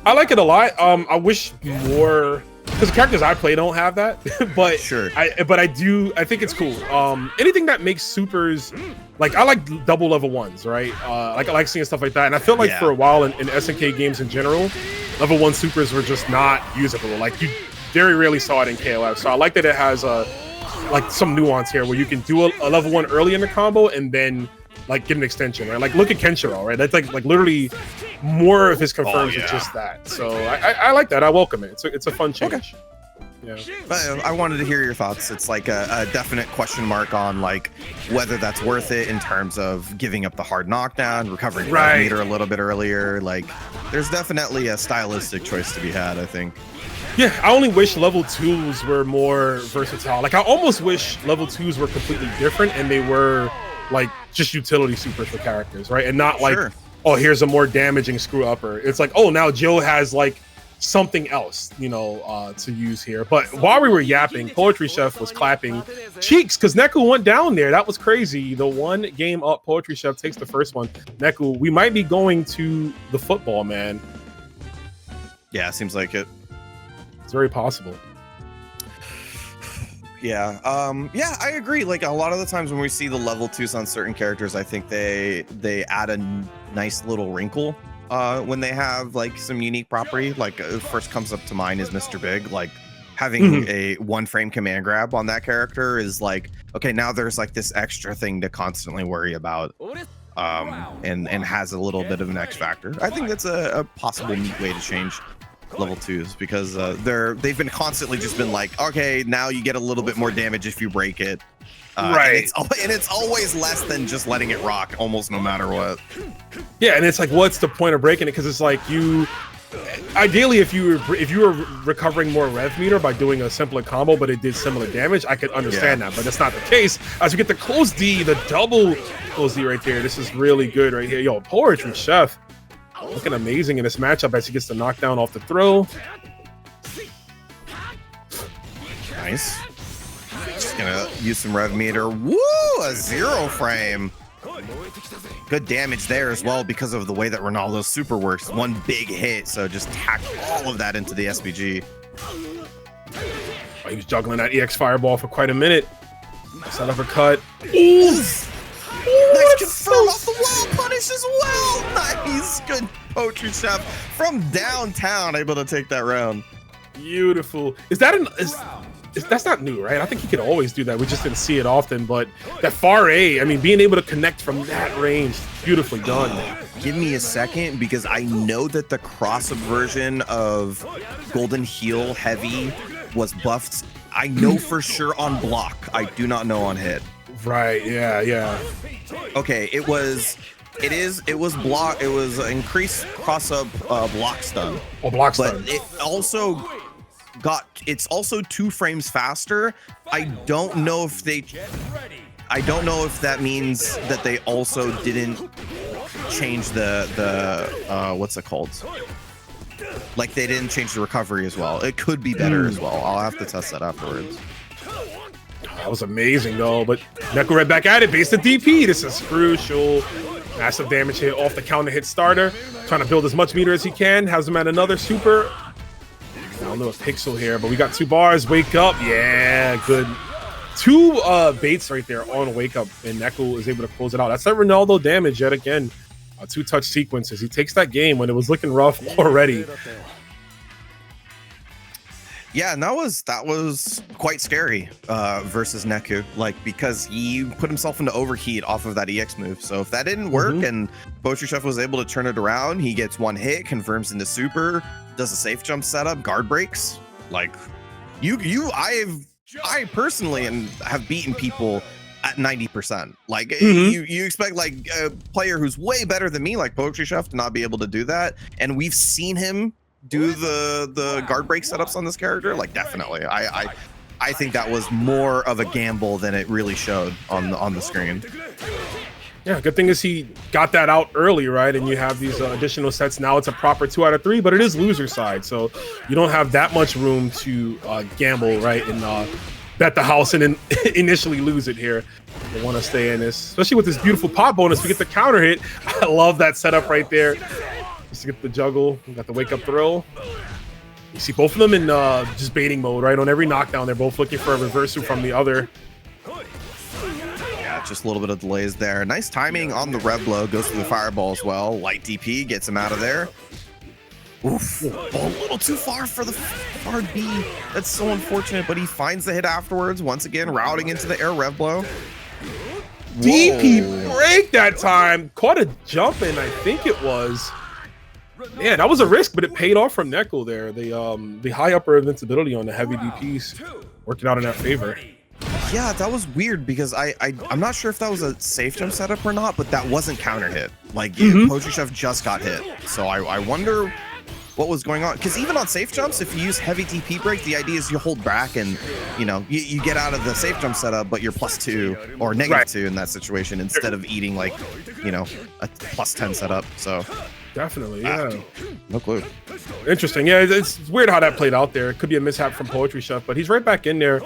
I like it a lot. I wish more, because the characters I play don't have that. But sure. I think it's cool. Anything that makes supers, like I like double level ones, right? Like I like seeing stuff like that. And I feel like for a while in SNK games in general, level 1 supers were just not usable. Like you very rarely saw it in KOF. So I like that it has like some nuance here where you can do a level 1 early in the combo and then like get an extension, right? Like look at Kenshiro, right? That's like literally more of his confirms is just that. So I like that. I welcome it. It's a fun change. Okay. Yeah. But I wanted to hear your thoughts. It's like a definite question mark on like whether that's worth it in terms of giving up the hard knockdown, recovering the meter a little bit earlier. Like, there's definitely a stylistic choice to be had, I think. Yeah, I only wish level 2s were more versatile. Like, I almost wish level 2s were completely different and they were like just utility supers for characters, right? And not like, oh, here's a more damaging screw upper. It's like, oh, now Joe has like something else, you know, to use here. But while we were yapping, PoetryChef was clapping cheeks because Neku went down there. That was crazy. The 1 game up, PoetryChef takes the first one. Neku, we might be going to the football, man. Yeah, seems like it. It's very possible. Yeah, yeah, I agree. Like, a lot of the times when we see the level 2s on certain characters, I think they add a nice little wrinkle when they have like some unique property. Like, first comes up to mind is Mr. Big. Like, having a 1-frame command grab on that character is like, okay, now there's like this extra thing to constantly worry about, and has a little bit of an X factor. I think that's a possible way to change level 2s because they've been constantly just been like, okay, now you get a little bit more damage if you break it, right? And it's always less than just letting it rock, almost no matter what. Yeah, and it's like, what's the point of breaking it? Because it's like, you ideally, if you were recovering more rev meter by doing a simpler combo, but it did similar damage, I could understand that. But that's not the case. As we get the close D, the double close D right there. This is really good right here. Yo, PoetryChef looking amazing in this matchup as he gets the knockdown off the throw. Nice. Just gonna use some rev meter. Woo! A 0-frame. Good damage there as well because of the way that Ronaldo's super works. 1 big hit, so just tack all of that into the SBG. Oh, he was juggling that EX Fireball for quite a minute. Set up a cut. Ooh! Nice confirm off the wall punish as well. Nice, good PoetryChef from downtown, able to take that round. Beautiful. Is that that's not new, right? I think he could always do that. We just didn't see it often. But that far A, I mean, being able to connect from that range, beautifully done. Give me a second because I know that the cross-up version of Golden Heel Heavy was buffed. I know for sure on block. I do not know on hit. Right, yeah. Okay, it was block. It was increased cross-up block stun. Oh, block stun. But it's also 2 frames faster. I don't know if that means that they also didn't change the what's it called? Like, they didn't change the recovery as well. It could be better as well. I'll have to test that afterwards. That was amazing though, but Neku right back at it, base the DP. This is crucial. Massive damage hit off the counter hit starter. Trying to build as much meter as he can. Has him at another super. Down to a pixel here, but we got 2 bars. Wake up. Yeah, good. 2 baits right there on wake up, and Neku is able to close it out. That's that Ronaldo damage yet again. 2 touch sequences. He takes that game when it was looking rough already. Yeah, and that was quite scary versus Neku, like, because he put himself into overheat off of that EX move. So if that didn't work and PoetryChef was able to turn it around, he gets 1 hit, confirms into super, does a safe jump setup, guard breaks. Like, I personally have beaten people at 90%. Like, you expect like a player who's way better than me, like PoetryChef, to not be able to do that, and we've seen him do the guard break setups on this character. Like, definitely, I think that was more of a gamble than it really showed on the screen. Yeah, good thing is he got that out early, right? And you have these additional sets. Now it's a proper 2 out of 3, but it is loser side, so you don't have that much room to gamble, right? And bet the house and then initially lose it here. They want to stay in this, especially with this beautiful pop bonus. We get the counter hit. I love that setup right there. Just to get the juggle. We got the wake up throw. You see both of them in just baiting mode, right? On every knockdown, they're both looking for a reversal from the other. Yeah, just a little bit of delays there. Nice timing on the rev blow. Goes through the fireball as well. Light DP gets him out of there. Oof. A little too far for the hard B. That's so unfortunate, but he finds the hit afterwards. Once again, routing into the air rev blow. DP break that time. Caught a jump in, I think it was. Yeah, that was a risk, but it paid off from Neku there. The high upper invincibility on the heavy DPs working out in that favor. Yeah, that was weird because I'm not sure if that was a safe jump setup or not, but that wasn't counter hit. Like PoetryChef just got hit, so I wonder what was going on. Because even on safe jumps, if you use heavy DP break, the idea is you hold back and you get out of the safe jump setup, but you're +2 or -2 in that situation instead of eating like a +10 setup. So definitely, yeah. No clue. Interesting. Yeah, it's weird how that played out there. It could be a mishap from PoetryChef, but he's right back in there.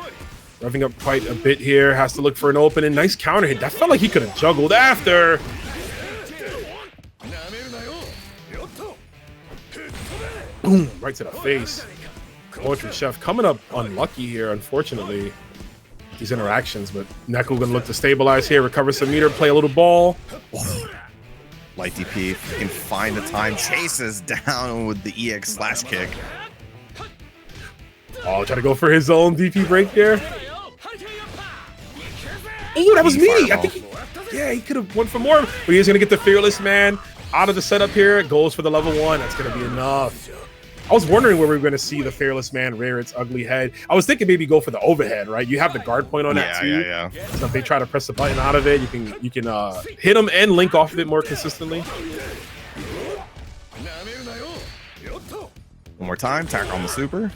Revving up quite a bit here. Has to look for an opening. Nice counter hit. That felt like he could have juggled after. Boom, right to the face. PoetryChef coming up unlucky here, unfortunately. These interactions, but Neku gonna look to stabilize here, recover some meter, play a little ball. Light DP can find the time, chases down with the EX slash kick. Oh, try to go for his own DP break there. Oh, that was me. I think he could have went for more, but he's gonna get the Fearless Man out of the setup here. Goes for the level 1. That's gonna be enough. I was wondering where we were going to see the Fearless Man rear its ugly head. I was thinking maybe go for the overhead, right? You have the guard point on that too. Yeah. So if they try to press the button out of it, you can hit them and link off of it more consistently. One more time, tack on the super.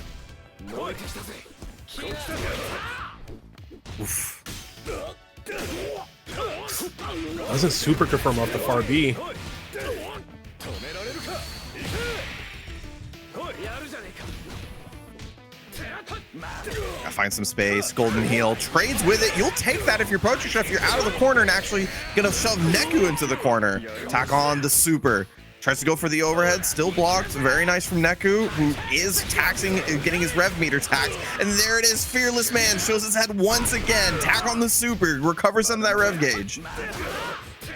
Oof. Doesn't super confirm off the far B. I find some space. Golden heel trades with it. You'll take that if you're PoetryChef. You're out of the corner and actually gonna shove Neku into the corner. Tack on the super. Tries to go for the overhead. Still blocked. Very nice from Neku, who is taxing, getting his rev meter taxed. And there it is. Fearless Man shows his head once again. Tack on the super. Recover some of that rev gauge.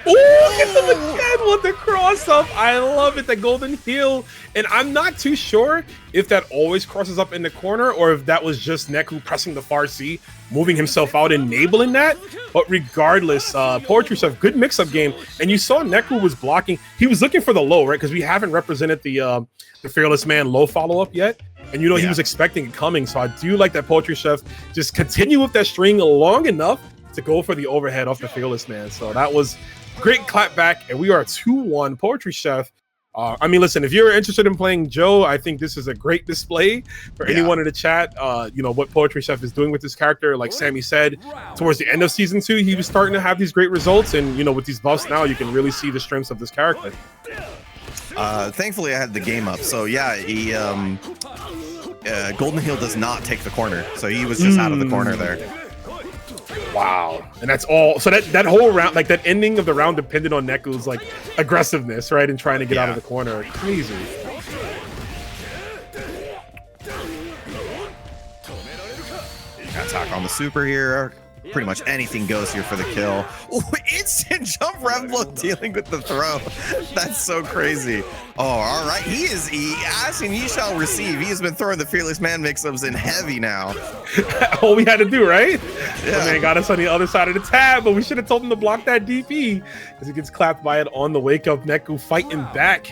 Oh, get them again with the cross up. I love it, the golden heel. And I'm not too sure if that always crosses up in the corner or if that was just Neku pressing the far C, moving himself out, enabling that. But regardless, PoetryChef, good mix-up game. And you saw Neku was blocking. He was looking for the low, right? Because we haven't represented the Fearless Man low follow-up yet. And he was expecting it coming. So I do like that PoetryChef just continue with that string long enough to go for the overhead off the Fearless Man. So that was great clap back, and we are 2-1. PoetryChef. I mean, listen, if you're interested in playing Joe, I think this is a great display for anyone in the chat. What PoetryChef is doing with this character. Like Sammy said, towards the end of season 2, he was starting to have these great results, and with these buffs now, you can really see the strengths of this character. Thankfully, I had the game up, so yeah, he Golden Heel does not take the corner, so he was just out of the corner there. Wow. And that's all. So that whole round, like that ending of the round depended on Neku's like aggressiveness, right? And trying to get out of the corner. Crazy. Attack on the super here. Pretty much anything goes here for the kill. Oh, instant jump rev blow dealing with the throw. That's so crazy. Oh, all right. He is asking, he shall receive. He has been throwing the Fearless Man mix-ups in heavy now. All we had to do, right? Yeah. Man got us on the other side of the tab, but we should have told him to block that DP because he gets clapped by it on the wake up. Neku fighting back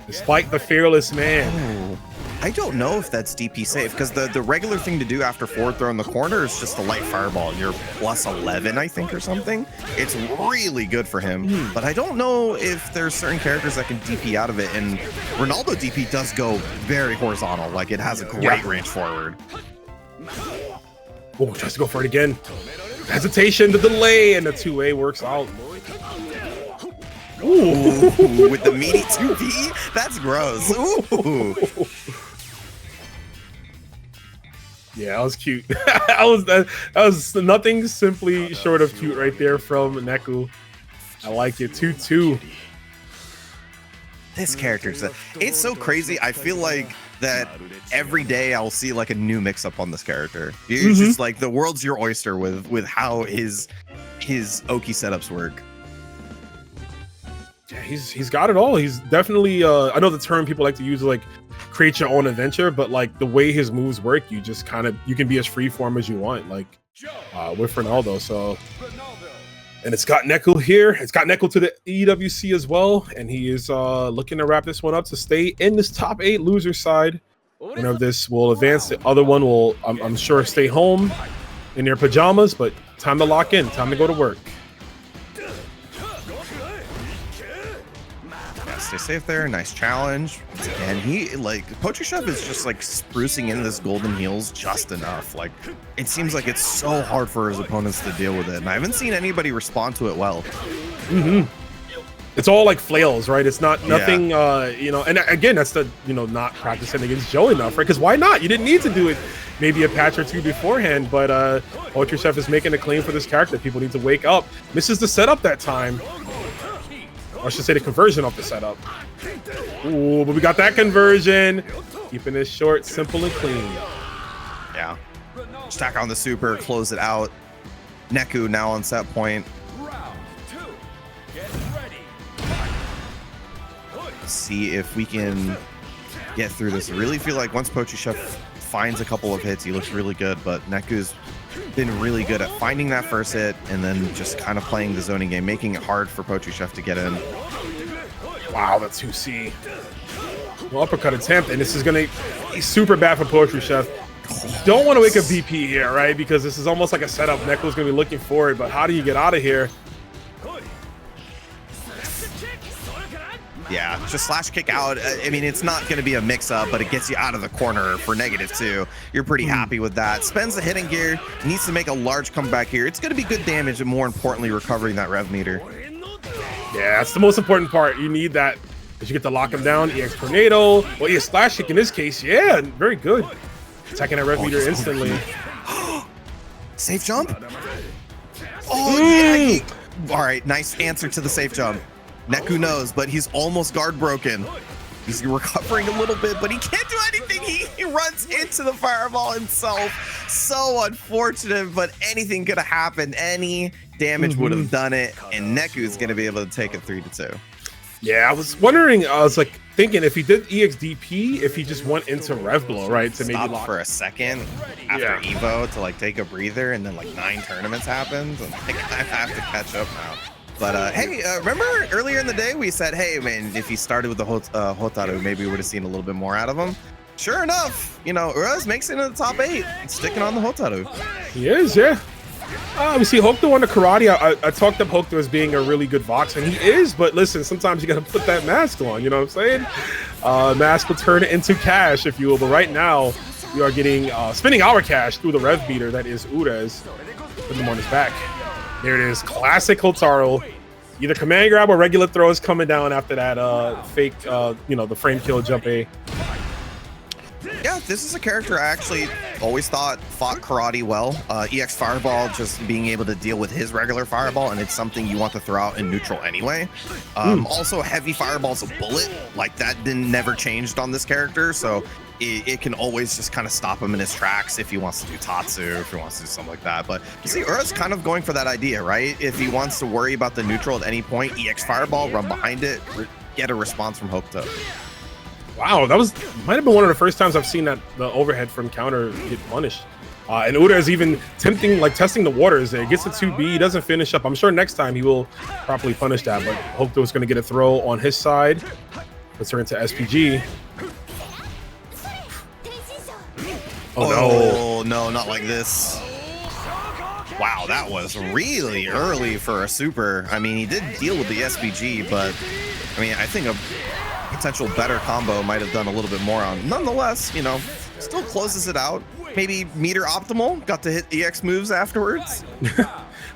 despite the Fearless Man. Oh. I don't know if that's DP safe because the regular thing to do after forward throw in the corner is just a light fireball. You're plus 11, I think, or something. It's really good for him, but I don't know if there's certain characters that can DP out of it. And Ronaldo DP does go very horizontal. Like it has a great range forward. Oh, tries to go for it again. Hesitation, the delay, and the 2A works out. Ooh, with the meaty 2P? That's gross. Ooh. Yeah, that was cute. that was nothing simply short of cute right there from Neku. I like it. 2-2. This character's it's so crazy. I feel like that every day I'll see like a new mix-up on this character. It's just like the world's your oyster with how his Oki setups work. Yeah, he's got it all. He's definitely I know the term people like to use like create your own adventure, but like the way his moves work, you just kind of you can be as freeform as you want, like with Ronaldo. So And it's got Neku here. It's got Neku to the EWC as well. And he is looking to wrap this one up to stay in this top 8 loser side. Winner of this will advance. The other one will, I'm sure, stay home in their pajamas. But time to lock in. Time to go to work. Yeah, stay safe there. Nice challenge. And he, like, PoetryChef is just, like, sprucing in this golden heels just enough. Like, it seems like it's so hard for his opponents to deal with it. And I haven't seen anybody respond to it well. It's all like flails, right? It's not nothing, you know, and again, that's the, you know, not practicing against Joe enough, right? Because why not? You didn't need to do it maybe a patch or two beforehand, but PoetryChef is making a claim for this character. People need to wake up. Misses the setup that time. Or I should say the conversion of the setup. Ooh, but we got that conversion. Keeping this short, simple, and clean. Yeah. Stack on the super, close it out. Neku now on set point. Round 2. Get ready. See if we can get through this. I really feel like once PoetryChef finds a couple of hits, he looks really good, but Neku's been really good at finding that first hit and then just kind of playing the zoning game, making it hard for PoetryChef to get in. Wow, that's 2C. Well, uppercut attempt, and this is going to be super bad for PoetryChef. Don't want to wake up DP here, right? Because this is almost like a setup. Neko's going to be looking for it, but how do you get out of here? Yeah, just slash kick out. I mean, it's not going to be a mix-up, but it gets you out of the corner for -2. You're pretty happy with that. Spends the hitting gear, needs to make a large comeback here. It's going to be good damage, and more importantly, recovering that rev meter. Yeah, that's the most important part. You need that because you get to lock him down. EX Tornado. Well, yeah, slash kick in this case. Yeah, very good. Attacking that rev meter instantly. Safe jump? Oh, yeah. All right, nice answer to the safe jump. Neku knows, but he's almost guard broken. He's recovering a little bit, but he can't do anything. He runs into the fireball himself. So unfortunate, but anything could have happened. Any damage would have done it, and Neku's going to be able to take it 3-2. Yeah, I was wondering, I was like thinking if he did EXDP, if he just went into Rev Blow, right? To maybe stop for a second after Evo to like take a breather, and then like 9 tournaments happened, and like, I have to catch up now. But hey, remember earlier in the day we said, hey man, if he started with the Hotaru, maybe we would have seen a little bit more out of him. Sure enough, you know, Urezs makes it into the top 8, sticking on the Hotaru. He is, yeah. We see Hokuto on the karate. I talked up Hokuto as being a really good Vox, and he is, but listen, sometimes you gotta put that mask on, you know what I'm saying? Mask will turn it into cash, if you will, but right now, we are getting, spinning our cash through the rev beater that is Urezs. Put him on his back. There it is, classic Hotaru. Either command grab or regular throws coming down after that fake, you know, the frame kill jump A. Yeah, this is a character I actually always thought fought karate well. EX Fireball, just being able to deal with his regular Fireball, and it's something you want to throw out in neutral anyway. Also, heavy Fireball's a bullet. Like, that never changed on this character, so it can always just kind of stop him in his tracks if he wants to do Tatsu, if he wants to do something like that. But you see, Urezs kind of going for that idea, right? If he wants to worry about the neutral at any point, EX Fireball, run behind it, get a response from Hokuto. Wow, that might have been one of the first times I've seen that the overhead from counter get punished. And Uda is even testing the waters there. He gets the 2B, he doesn't finish up. I'm sure next time he will properly punish that, but Hokuto is going to get a throw on his side. Puts her into SPG. Oh no, not like this. Wow, that was really early for a super. I mean, he did deal with the SPG, but I mean, I think a potential better combo might have done a little bit more on. Nonetheless, you know, still closes it out. Maybe meter optimal, got to hit EX moves afterwards.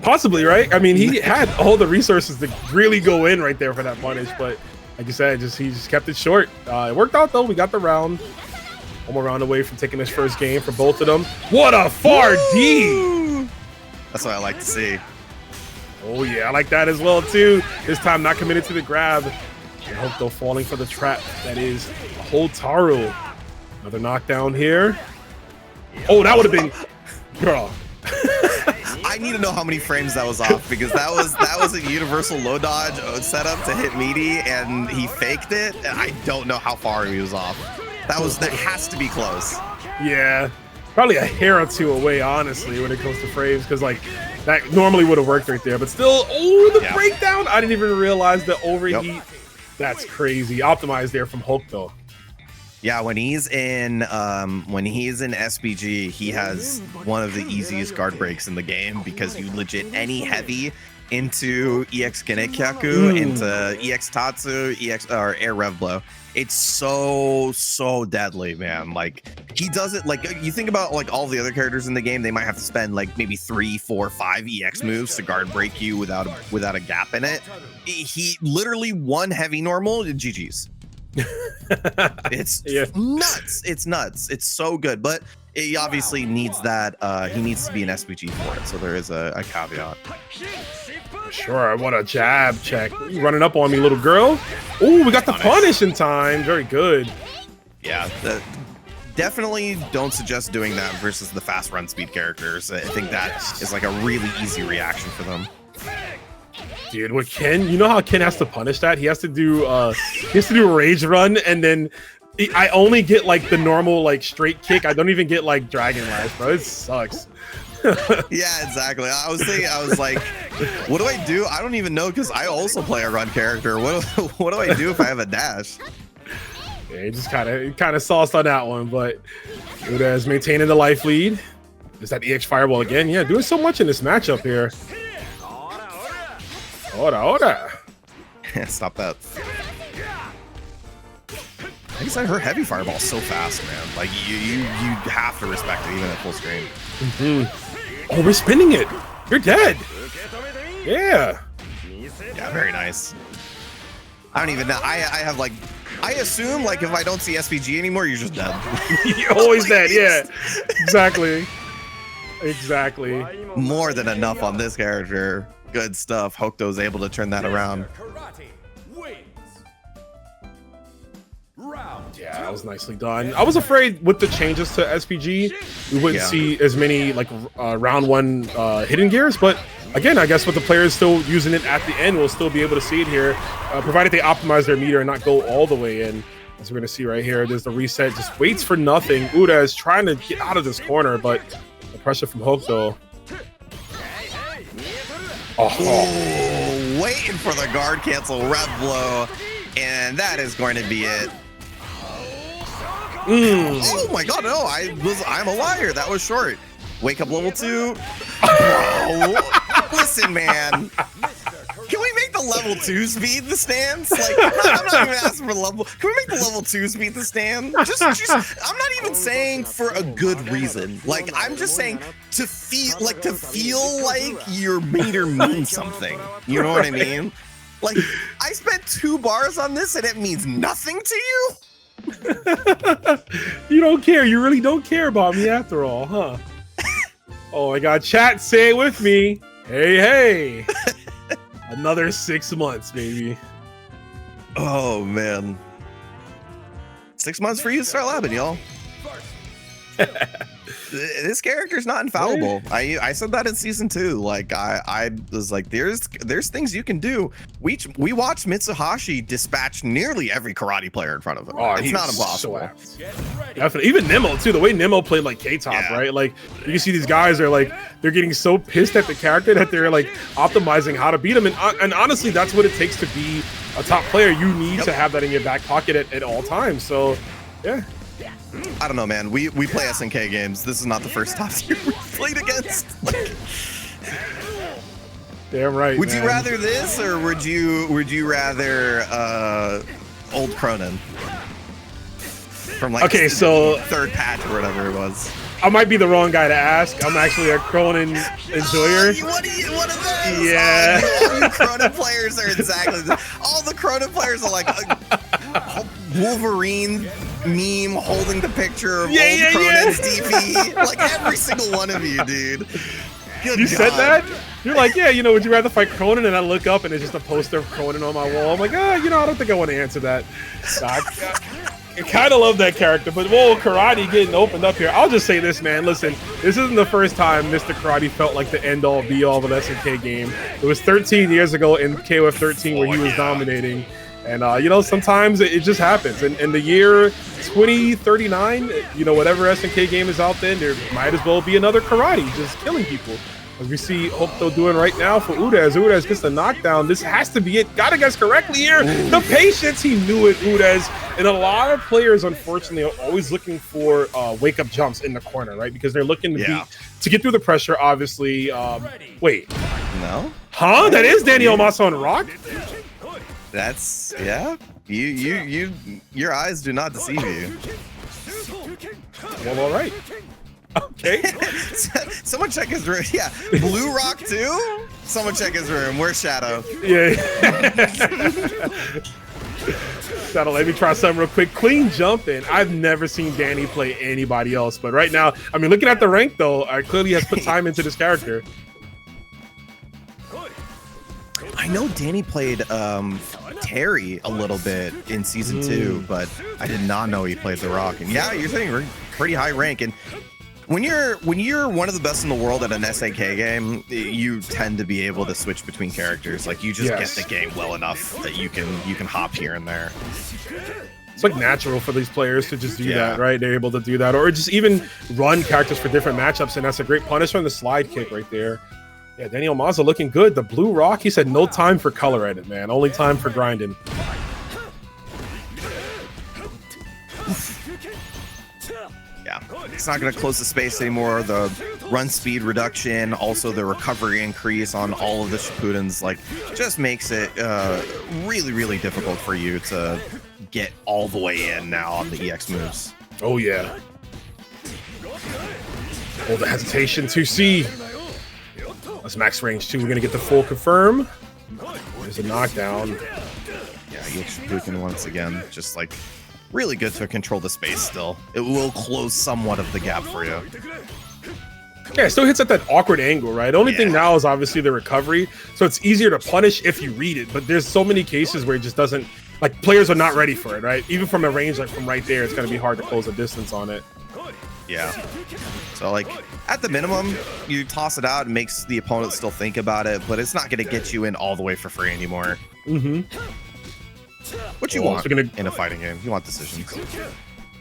Possibly, right? I mean, he had all the resources to really go in right there for that punish, but like you said, he just kept it short. It worked out though. We got the round. One more round away from taking this first game for both of them. What a far D! That's what I like to see. Oh yeah, I like that as well too. This time not committed to the grab. And Hokuto falling for the trap that is Hotaru. Another knockdown here. Oh, that would have been, girl. I need to know how many frames that was off, because that was a universal low dodge setup to hit meaty, and he faked it. And I don't know how far he was off. That has to be close. Yeah, probably a hair or two away, honestly, when it comes to frames, because like that normally would have worked right there. But still, oh, the breakdown! I didn't even realize the overheat. Yep. That's crazy. Optimized there from Hokuto. Yeah, when he's in SBG, he has one of the easiest guard breaks in the game because you legit any heavy into EX Genekyaku, into EX Tatsu, EX or Air Rev Blow. It's so deadly, man. Like he does it like you think about like all the other characters in the game, they might have to spend like maybe 3, 4, 5 EX moves to guard break you without a gap in it. He literally one heavy normal, GG's. It's nuts. It's nuts. It's so good, but he obviously needs that. He needs to be an SBG for it. So there is a caveat. Sure. What a jab check. You running up on me, little girl. Oh, we got the punish in time. Very good. Yeah. Definitely don't suggest doing that versus the fast run speed characters. I think that is like a really easy reaction for them. Dude, with Ken, you know how Ken has to punish that? He has to do rage run, and then I only get like the normal like straight kick. I don't even get like dragon lash, bro. It sucks. Yeah, exactly. I was like, what do I do? I don't even know because I also play a run character. What do I do if I have a dash? Yeah, he just kind of sauced on that one, but Urezs maintaining the life lead. Is that EX Fireball again? Yeah, doing so much in this matchup here. Ora. Stop that. I guess her heavy fireball so fast, man. Like you have to respect it even at full screen. Oh, we're spinning it. You're dead. Yeah. Yeah, very nice. I don't even know. I have like, I assume like if I don't see SPG anymore, you're just dead. You're always dead. Yeah. Exactly. More than enough on this character. Good stuff. Hokuto's able to turn that around. Yeah, that was nicely done. I was afraid with the changes to SPG, we wouldn't see as many like round one hidden gears, but again, I guess with the players still using it at the end, we'll still be able to see it here, provided they optimize their meter and not go all the way in. As we're gonna see right here, there's the reset, just waits for nothing. Urezs trying to get out of this corner, but the pressure from Hokuto. Oh, waiting for the guard cancel rev blow, and that is going to be it. Oh my god, no, I'm a liar. That was short. Wake up level 2. Oh, listen, man. Can we make the level 2 speed the stance? Like, I'm not even asking for level. Can we make the level 2 speed the stand? Just I'm not even saying for a good reason. Like, I'm just saying to feel like your meter means something. You know what I mean? Like, I spent 2 bars on this and it means nothing to you? You don't care. You really don't care about me after all, huh? Oh my god, chat, say it with me. Hey. Another 6 months, baby. Oh man. 6 months for you to start labbing, y'all. This character's not infallible. I said that in season 2. Like I was like, there's things you can do. We watched Mitsuhashi dispatch nearly every karate player in front of him. Oh, it's not impossible. Definitely. Even Nemo too. The way Nemo played like K-Top, right? Like you can see these guys are like they're getting so pissed at the character that they're like optimizing how to beat him. And honestly, that's what it takes to be a top player. You need to have that in your back pocket at all times. So yeah. I don't know, man. We play SNK games. This is not the first top tier we played against. Like, damn right. Would you rather this, or would you rather old Cronin from like so 3rd patch or whatever it was? I might be the wrong guy to ask. I'm actually a Cronin enjoyer. One of those? Yeah. All the Cronin players are exactly all the Cronin players are like Wolverine meme holding the picture of old Cronin's DP. Like every single one of you, dude. Good God. Said that? You're like, yeah, you know, would you rather fight Cronin? And I look up and it's just a poster of Cronin on my wall. I'm like, I don't think I want to answer that. I kind of love that character, but whoa, karate getting opened up here. I'll just say this, man. Listen, this isn't the first time Mr. Karate felt like the end-all, be-all of an SNK game. It was 13 years ago in KOF 13 where he was dominating. And, you know, sometimes it just happens. And in the year 2039, you know, whatever SNK game is out there might as well be another karate, just killing people. As we see Hokuto doing right now for Urezs. Urezs gets the knockdown. This has to be it. Gotta guess correctly here. The patience, he knew it, Urezs. And a lot of players, unfortunately, are always looking for wake-up jumps in the corner, right? Because they're looking to get through the pressure, obviously. Wait. No? Huh? That is Dany Maza on Rock? That's, yeah. Your eyes do not deceive you. Well, all right. Okay. Someone check his room. Yeah. Blue Rock too? Someone check his room. Where's Shadow? Yeah. Shadow, let me try something real quick. Clean jump in. I've never seen Dany play anybody else, but right now, I mean, looking at the rank though, I clearly has put time into this character. I know Dany played Terry a little bit in season 2, but I did not know he played the Rock. And yeah, you're saying we're pretty high rank. And when you're one of the best in the world at an SNK game, you tend to be able to switch between characters. Like you just get the game well enough that you can hop here and there. It's like natural for these players to just do that, right? They're able to do that, or just even run characters for different matchups, and that's a great punish on the slide kick right there. Yeah, Dany Maza looking good. The Blue Rock, he said no time for color edit, man. Only time for grinding. Yeah, it's not going to close the space anymore. The run speed reduction, also the recovery increase on all of the Shippudens, like, just makes it really, really difficult for you to get all the way in now on the EX moves. Oh, yeah. Oh, the hesitation to see. That's max range, too. We're going to get the full confirm. There's a knockdown. Yeah, EX Shippuden once again, just like, really good to control the space still. It will close somewhat of the gap for you. Yeah, it still hits at that awkward angle, right? The only thing now is obviously the recovery, so it's easier to punish if you read it, but there's so many cases where it just doesn't, like, players are not ready for it, right? Even from a range, like from right there, it's going to be hard to close a distance on it. Yeah. So, like, at the minimum, you toss it out, it makes the opponent still think about it, but it's not going to get you in all the way for free anymore. Mm-hmm. What you want in a fighting game? You want decisions.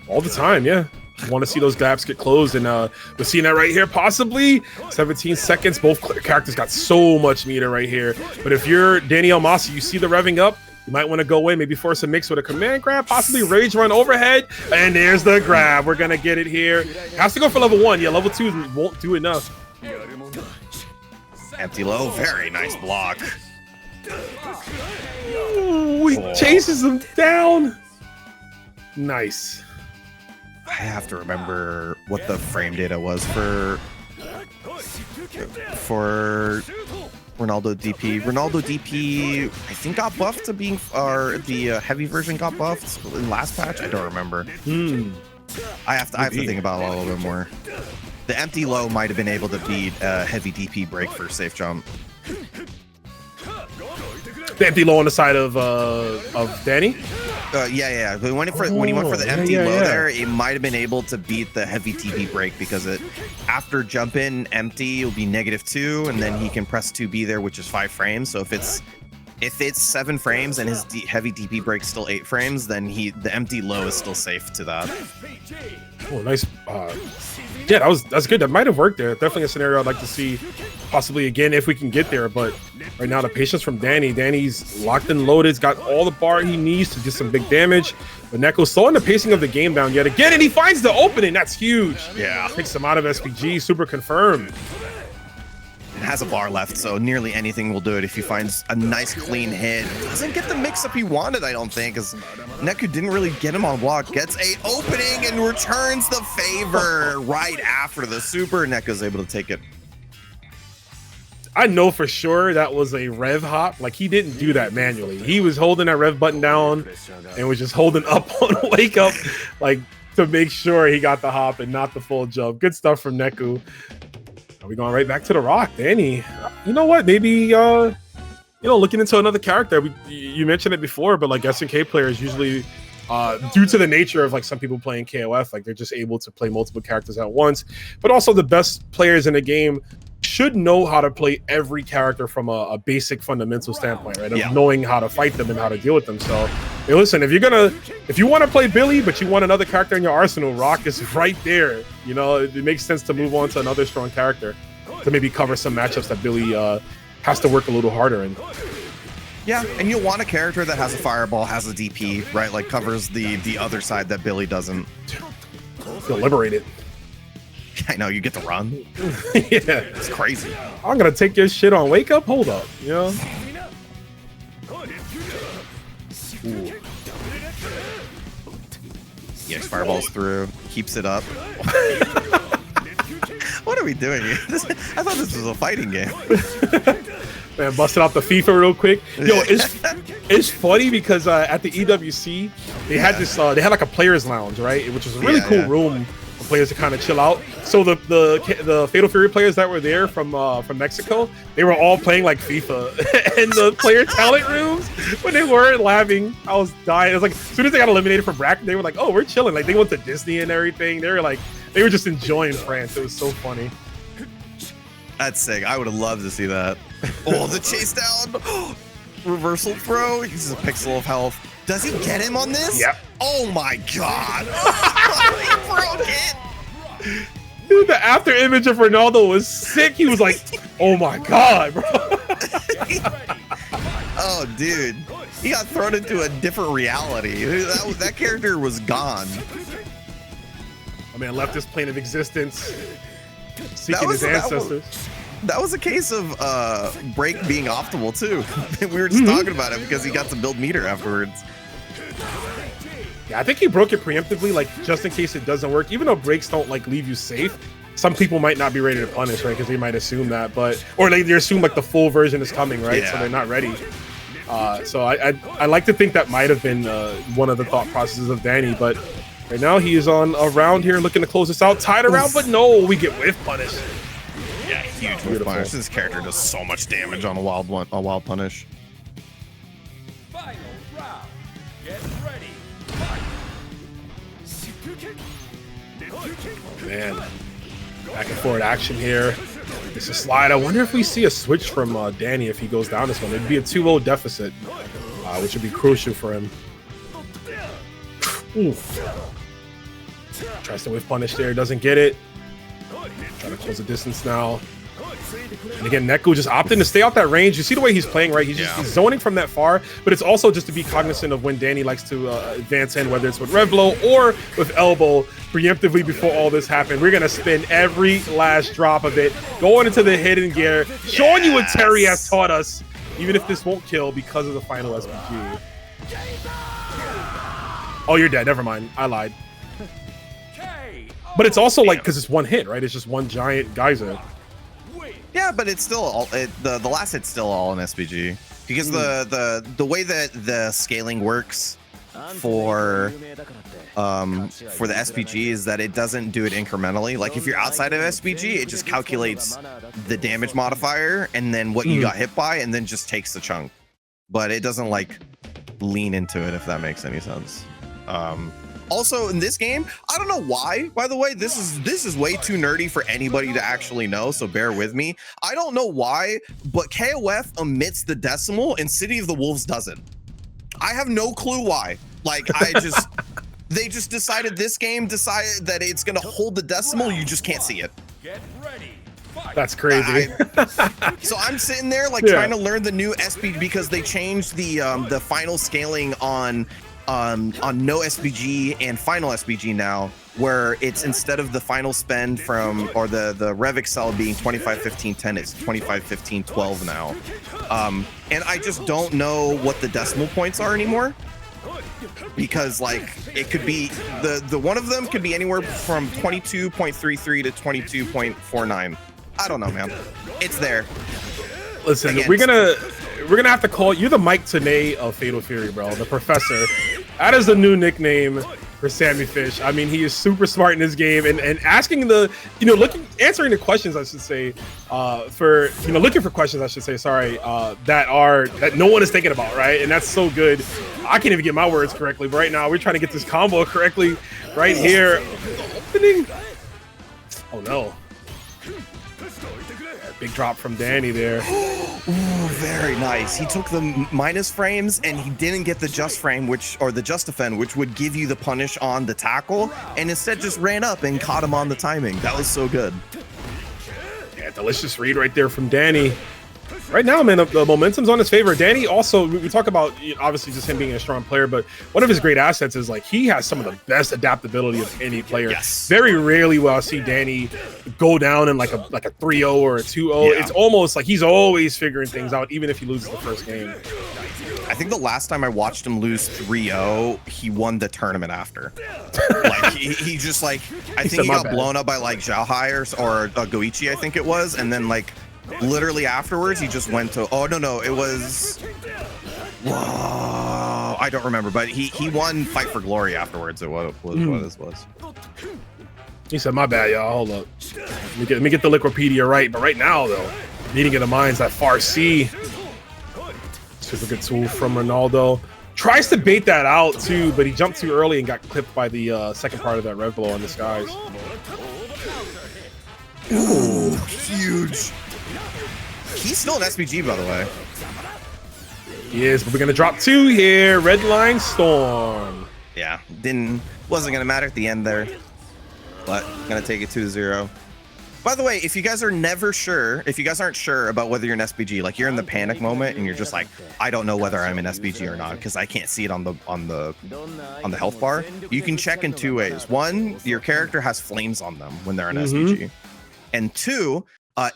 All the time, yeah. You want to see those gaps get closed, and we're seeing that right here, possibly. 17 seconds. Both characters got so much meter right here. But if you're Dany Maza, you see the revving up, you might want to go away, maybe force a mix with a command grab, possibly rage run overhead, and there's the grab. We're going to get it here. Has to go for level 1. Yeah, level 2 won't do enough. Empty low. Very nice block. Ooh, he chases him down. Nice. I have to remember what the frame data was for Ronaldo DP. Ronaldo DP, I think, got buffed to being, or the heavy version got buffed in last patch. I don't remember. I have to think about it a little bit more. The empty low might have been able to beat heavy DP break for safe jump. The empty low on the side of Dany? Yeah. When he went for the empty low there, it might have been able to beat the heavy TP break, because after jump in empty, it'll be -2, and then he can press 2B there, which is 5 frames. So if it's 7 frames and his heavy DP break's still 8 frames, then the empty low is still safe to that. Oh, nice. Yeah, that's good. That might have worked there. Definitely a scenario I'd like to see possibly again if we can get there. But right now, the patience from Dany. Dany's locked and loaded. He's got all the bar he needs to do some big damage. But Neku's slowing the pacing of the game down yet again, and he finds the opening. That's huge. Yeah. Takes him out of SPG. Super confirmed. It has a bar left, so nearly anything will do it if he finds a nice clean hit. Doesn't get the mix-up he wanted, I don't think, because Neku didn't really get him on block. Gets a opening and returns the favor right after the super. Neku's able to take it. I know for sure that was a rev hop. Like, he didn't do that manually. He was holding that rev button down and was just holding up on wake up, like, to make sure he got the hop and not the full jump. Good stuff from Neku. Are we going right back to the Rock? Dany, you know what? Maybe, looking into another character. You mentioned it before, but like SNK players usually, due to the nature of like some people playing KOF, like they're just able to play multiple characters at once. But also the best players in the game should know how to play every character from a basic fundamental standpoint, right? Of Yeah. knowing how to fight them and how to deal with them. So, hey, listen, if you want to play Billy, but you want another character in your arsenal, Rock is right there. You know, it makes sense to move on to another strong character to maybe cover some matchups that Billy has to work a little harder in. Yeah, and you'll want a character that has a fireball, has a DP, right? Like covers the other side that Billy doesn't. Feel liberated. I know, you get to run. Yeah. It's crazy. I'm gonna take your shit on wake up. Hold up, you know. Ooh. Yeah, fireballs through, keeps it up. What are we doing here? I thought this was a fighting game. Man, busted out the FIFA real quick. Yo, it's funny because at the EWC they had this they had like a players lounge, right? Which was a really cool room for players to kind of chill out. So the Fatal Fury players that were there from Mexico, they were all playing like FIFA. And the player talent rooms, when they weren't laughing, I was dying. It was like as soon as they got eliminated from bracket, they were like, "Oh, we're chilling." Like they went to Disney and everything. They were just enjoying France. It was so funny. That's sick. I would have loved to see that. Oh, the chase down. Reversal throw. He uses a pixel of health. Does he get him on this? Yep. Oh my god. He broke it. Dude, the after image of Ronaldo was sick. He was like, "Oh my god, bro." Oh, dude. He got thrown into a different reality. That character was gone. I mean, left this plane of existence, seeking his ancestors. That was a case of break being optimal too. We were just talking about it because he got to build meter afterwards. Yeah, I think he broke it preemptively, like just in case it doesn't work. Even though breaks don't like leave you safe, some people might not be ready to punish, right? Because they might assume that, or they assume like the full version is coming, right? Yeah. So they're not ready. So I like to think that might have been one of the thought processes of Dany, but right now he is on a round here, looking to close this out, tied around, but no, we get whiff punish. Yeah, huge whiff punish. This character does so much damage on a wild punish. Final round. Get ready. Man, back and forward action here. It's a slide. I wonder if we see a switch from Dany if he goes down this one. It'd be a 2-0 deficit, which would be crucial for him. Oof. Tries to whiff punish there, doesn't get it. Trying to close the distance now. And again, Neku just opting to stay out that range. You see the way he's playing, right? He's just he's zoning from that far, but it's also just to be cognizant of when Dany likes to advance in, whether it's with Rev Blow or with Elbow, preemptively before all this happened. We're going to spin every last drop of it, going into the hidden gear, showing you what Terry has taught us, even if this won't kill because of the final SPG. Oh, you're dead. Never mind. I lied. But it's also like, because it's one hit, right? It's just one giant geyser. Yeah, but it's still all the last hit's still all in SPG because the way that the scaling works for the SPG is that it doesn't do it incrementally. Like if you're outside of SPG, it just calculates the damage modifier and then what you got hit by, and then just takes the chunk. But it doesn't like lean into it, if that makes any sense. Also in this game, I don't know why, by the way, this is way too nerdy for anybody to actually know, so bear with me. I don't know why, but KOF omits the decimal and City of the Wolves doesn't. I have no clue why. Like they just decided this game decided that it's gonna hold the decimal, you just can't see it. Get ready. That's crazy. So I'm sitting there like trying to learn the new SPG because they changed the final scaling on no SPG and final SPG now, where it's instead of the final spend from or the Rev Excel being 25 15 10, it's 25 15 12 now. And I just don't know what the decimal points are anymore, because like it could be the one of them could be anywhere from 22.33 to 22.49. I don't know, man. It's there. Listen, again, we're gonna have to call you the Mike Tenay of Fatal Fury, bro. The Professor. That is the new nickname for Samifish. I mean, he is super smart in this game, and asking the, answering the questions, I should say, looking for questions, I should say, sorry, that no one is thinking about, right? And that's so good. I can't even get my words correctly, but right now we're trying to get this combo correctly right here. Opening. Oh no. Big drop from Dany there. Ooh, very nice. He took the minus frames and he didn't get the just frame, or the just defend, which would give you the punish on the tackle, and instead just ran up and caught him on the timing. That was so good. Yeah, delicious read right there from Dany. Right now, man, the momentum's on his favor. Dany also, we talk about obviously just him being a strong player, but one of his great assets is like he has some of the best adaptability of any player. Yes. Very rarely will I see Dany go down in like a 3-0 or a 2-0. Yeah. It's almost like he's always figuring things out, even if he loses the first game. I think the last time I watched him lose 3-0, he won the tournament after. Like he just like, I think he got blown up by like Xiaohai or Goichi, I think it was, and then like literally afterwards he just went to, oh no, it was, whoa, I don't remember, but he won Fight for Glory afterwards. It was what this was. He said, my bad, y'all, hold up, let me get the Liquipedia right. But right now though, meeting of the minds, that far C, super good tool from Ronaldo. Tries to bait that out too, but he jumped too early and got clipped by the second part of that rev blow on the skies. Ooh, huge. He's still an SPG, by the way. He is, but we're gonna drop 2 here. Red line storm. Yeah, wasn't gonna matter at the end there, but gonna take it 2-0. By the way, if you guys aren't sure about whether you're an SPG, like you're in the panic moment and you're just like, I don't know whether I'm an SPG or not because I can't see it on the health bar, you can check in 2 ways. 1, your character has flames on them when they're an SPG, and 2,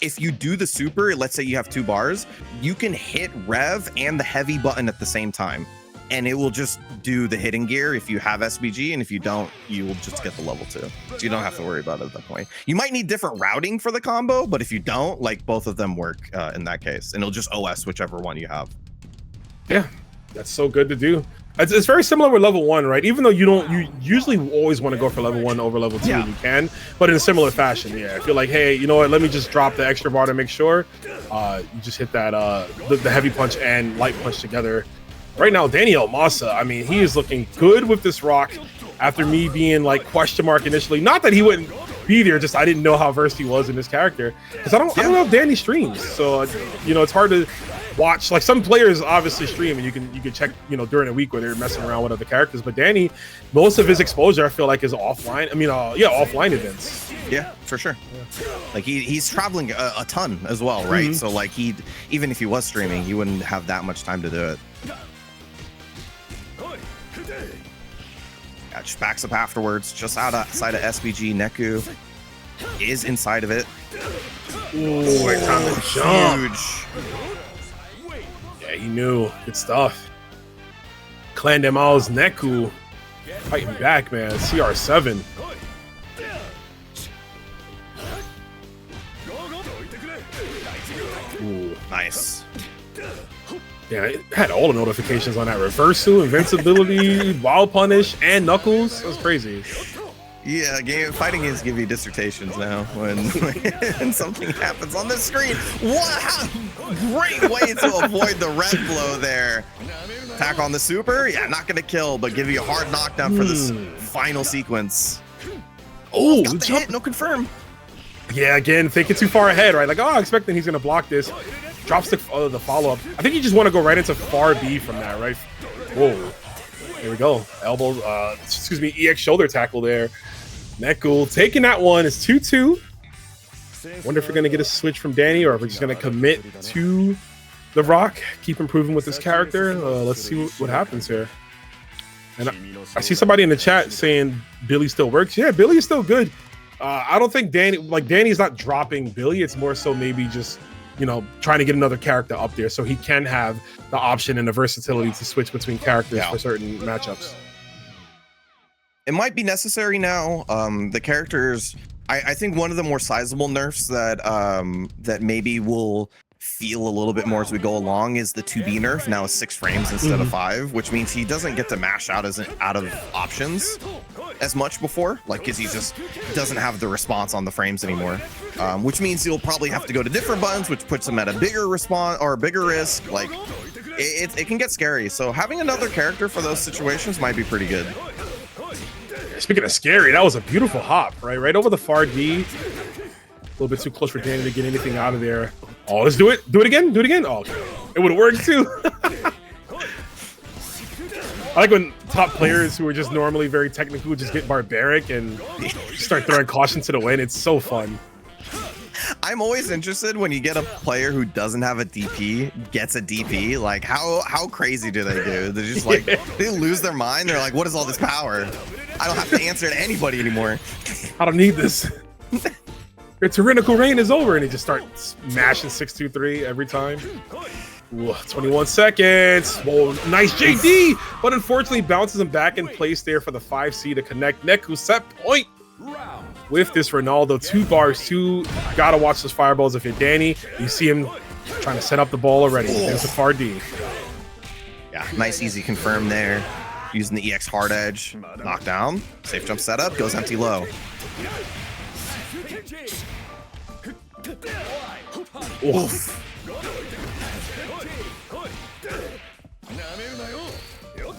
if you do the super, let's say you have 2 bars, you can hit rev and the heavy button at the same time, and it will just do the hitting gear if you have SBG, and if you don't, you will just get the level 2. So you don't have to worry about it at that point. You might need different routing for the combo, but if you don't, like both of them work in that case, and it'll just OS whichever one you have. Yeah, that's so good to do. It's very similar with level 1, right? Even though you usually always want to go for level 1 over level 2 when you can, but in a similar fashion. Yeah, I feel like, hey, you know what? Let me just drop the extra bar to make sure you just hit that the heavy punch and light punch together. Right now, Maza, I mean, he is looking good with this rock after me being like question mark initially. Not that he wouldn't be there, just I didn't know how versed he was in this character because I don't know if Dany streams, so you know it's hard to watch. Like some players obviously stream and you can check, you know, during a week where they're messing around with other characters, but Dany, most of his exposure I feel like is offline. I mean, offline events. Yeah, for sure. Like he's traveling a ton as well, right? So like even if he was streaming, he wouldn't have that much time to do it. Yeah, just backs up afterwards, just outside of SBG. Neku is inside of it. Ooh, right time to jump. Huge. Yeah, he knew. Good stuff. Clan Demal's Neku fighting back, man. CR7. Ooh, nice. Yeah, it had all the notifications on that. Reversal, invincibility, wild punish, and knuckles. That was crazy. Yeah, fighting games give you dissertations now when something happens on the screen. Wow, great way to avoid the red blow there. Attack on the super. Yeah, not gonna kill, but give you a hard knockdown for this final sequence. Oh, got the hit, no confirm. Yeah, again, thinking too far ahead, right? Like, oh, expecting he's gonna block this. Drops the follow-up. I think you just want to go right into far B from that, right? Whoa. Here we go. Elbow, EX shoulder tackle there. Neku taking that one. It's 2-2. Wonder if we're going to get a switch from Dany or if we're just going to commit to the rock. Keep improving with this character. Let's see what happens here. And I see somebody in the chat saying Billy still works. Yeah, Billy is still good. I don't think Dany's not dropping Billy. It's more so maybe just, you know, trying to get another character up there so he can have the option and the versatility to switch between characters for certain matchups. It might be necessary now. The characters, I think one of the more sizable nerfs that maybe will feel a little bit more as we go along is the 2B nerf. Now is 6 frames instead of 5, which means he doesn't get to mash out of options as much before, like because he just doesn't have the response on the frames anymore, which means he'll probably have to go to different buttons, which puts him at a bigger response or a bigger risk. Like it can get scary, so having another character for those situations might be pretty good. Speaking of scary, that was a beautiful hop, right over the far D. little bit too close for Dany to get anything out of there. Oh, let's do it. Do it again. Do it again. Oh, okay. It would have worked too. I like when top players who are just normally very technical just get barbaric and start throwing caution to the wind. It's so fun. I'm always interested when you get a player who doesn't have a DP gets a DP. Like how crazy do they do? They're just like they lose their mind. They're like, what is all this power? I don't have to answer to anybody anymore. I don't need this. Your tyrannical reign is over, and he just starts smashing 6-2-3 every time. Ooh, 21 seconds. Whoa, nice JD, but unfortunately bounces him back in place there for the 5C to connect. Neku set point with this Ronaldo. 2 bars, 2. Gotta watch those fireballs if you're Dany. You see him trying to set up the ball already. There's the far D. Yeah, nice easy confirm there. Using the EX hard edge. Knockdown. Safe jump setup. Goes empty low. Oof.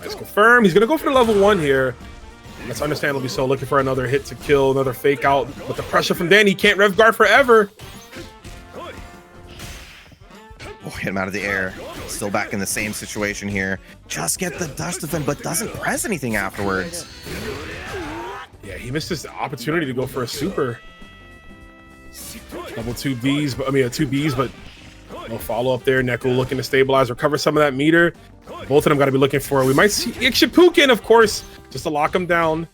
Nice confirm. He's gonna go for the level 1 here. That's understandably so. Looking for another hit to kill, another fake out. But the pressure from Dany, he can't rev guard forever. Oh, hit him out of the air. Still back in the same situation here. Just get the dust defend, but doesn't press anything afterwards. Yeah, he missed his opportunity to go for a super. Double 2Bs, but I mean 2Bs, but no follow up there. Neku looking to stabilize, recover some of that meter. Both of them got to be looking for. We might see Ikshipuken, of course, just to lock him down.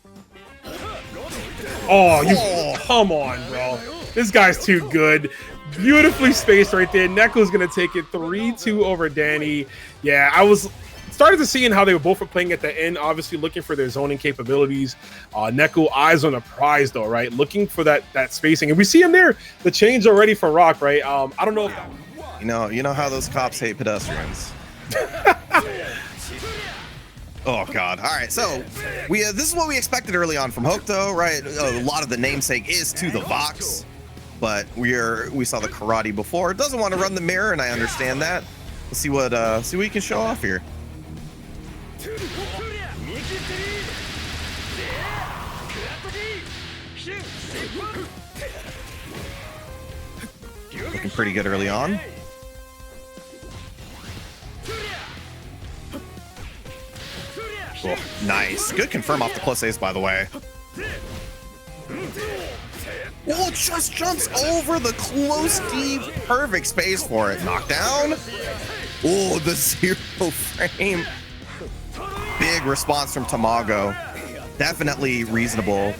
Oh, come on, bro. This guy's too good. Beautifully spaced right there. Neku's gonna take it 3-2 over Dany. Yeah, I was started to see how they were both playing at the end, obviously looking for their zoning capabilities. Neku eyes on the prize though, right? Looking for that spacing, and we see him there. The change already for Rock, right? I don't know if that... You know how those cops hate pedestrians. Oh God! All right, so this is what we expected early on from Hokuto, right? A lot of the namesake is to the Vox, but we saw the karate before. Doesn't want to run the mirror, and I understand that. Let's see what he can show off here. Looking pretty good early on. Oh, nice. Good confirm off the plus ace, by the way. Oh, just jumps over the close, deep, perfect space for it. Knockdown. Oh, the 0 frame. Big response from Tamago. Definitely reasonable.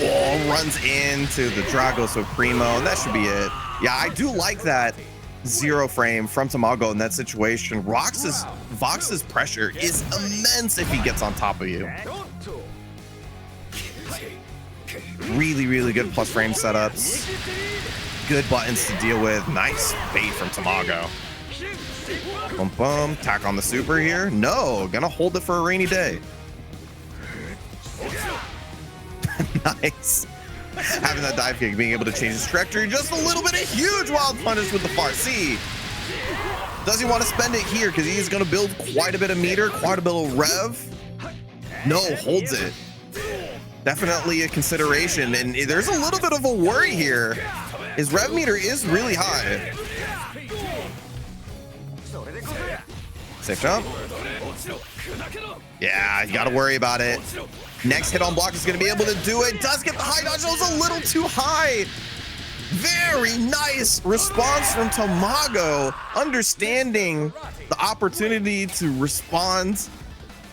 Oh, runs into the Drago Supremo, and that should be it. Yeah, I do like that 0 frame from Tamago in that situation. Vox's pressure is immense if he gets on top of you. Really, really good plus frame setups. Good buttons to deal with. Nice bait from Tamago. Boom, boom. Tack on the super here. No, gonna hold it for a rainy day. Nice. Having that dive kick, being able to change his trajectory just a little bit. A huge wild punish with the far C. Does he want to spend it here? Because he's going to build quite a bit of meter, quite a bit of rev. No, holds it. Definitely a consideration. And there's a little bit of a worry here. His rev meter is really high. Safe jump. Yeah, you got to worry about it. Next hit on block is going to be able to do it. Does get the high dodge. That was a little too high. Very nice response from Tamago, understanding the opportunity to respond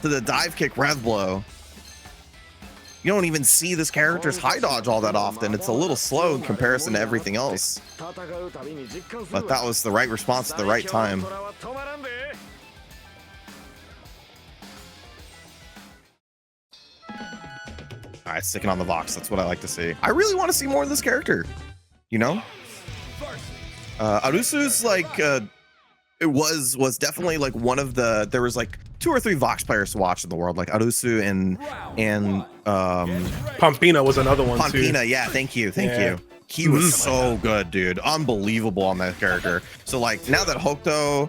to the dive kick rev blow. You don't even see this character's high dodge all that often. It's a little slow in comparison to everything else. But that was the right response at the right time. All right, sticking on the Vox. That's what I like to see. I really want to see more of this character. You know, Arusu's like it was definitely like one of the, there was like 2 or 3 Vox players to watch in the world, like Arusu and Pampina was another one too. Pampina, yeah, thank you. He was so good, dude. Unbelievable on that character. So like now that Hokuto,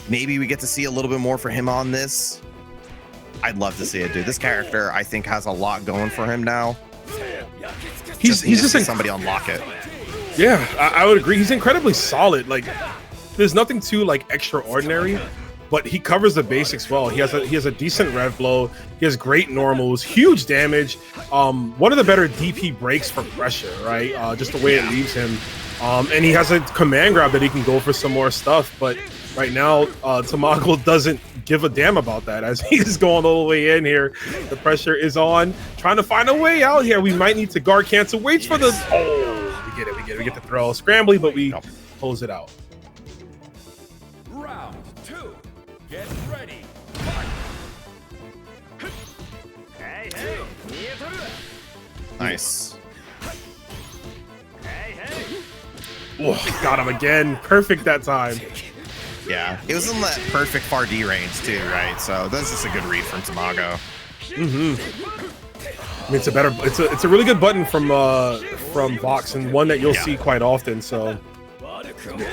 maybe we get to see a little bit more for him on this. I'd love to see it, dude. This character, I think, has a lot going for him now. He's just somebody unlock it. Yeah, I would agree. He's incredibly solid. Like, there's nothing too like extraordinary, but he covers the basics well. He has a decent rev blow. He has great normals, huge damage. One of the better DP breaks for pressure, right? Just the way it leaves him. And he has a command grab that he can go for some more stuff. But right now, Tamago doesn't give a damn about that as he's going all the way in here. The pressure is on, trying to find a way out here. We might need to guard cancel. Waits for the... Oh, we get it. We get the throw. Scrambly, but we close it out. Round 2. Get ready. Fight. Nice. Oh, got him again. Perfect that time. Yeah, it was in that perfect far D range too, right? So that's just a good read from Tamago. I mean, it's a really good button from Vox, and one that you'll see quite often. So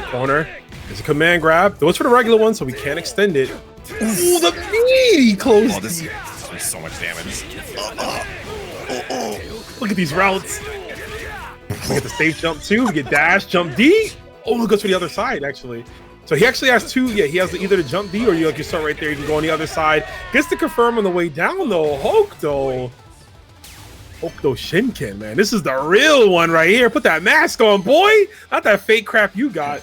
corner. There's a command grab. Those for the regular one, so we can't extend it. Ooh, the meaty close. Oh, this is so much damage. Look at these routes. We get the safe jump too. We get dash, jump D. Oh, it goes to the other side actually. So he actually has two. Yeah, he has either the jump D or you start right there. You can go on the other side. Gets to confirm on the way down though. Hokuto Shinken, man. This is the real one right here. Put that mask on, boy. Not that fake crap you got.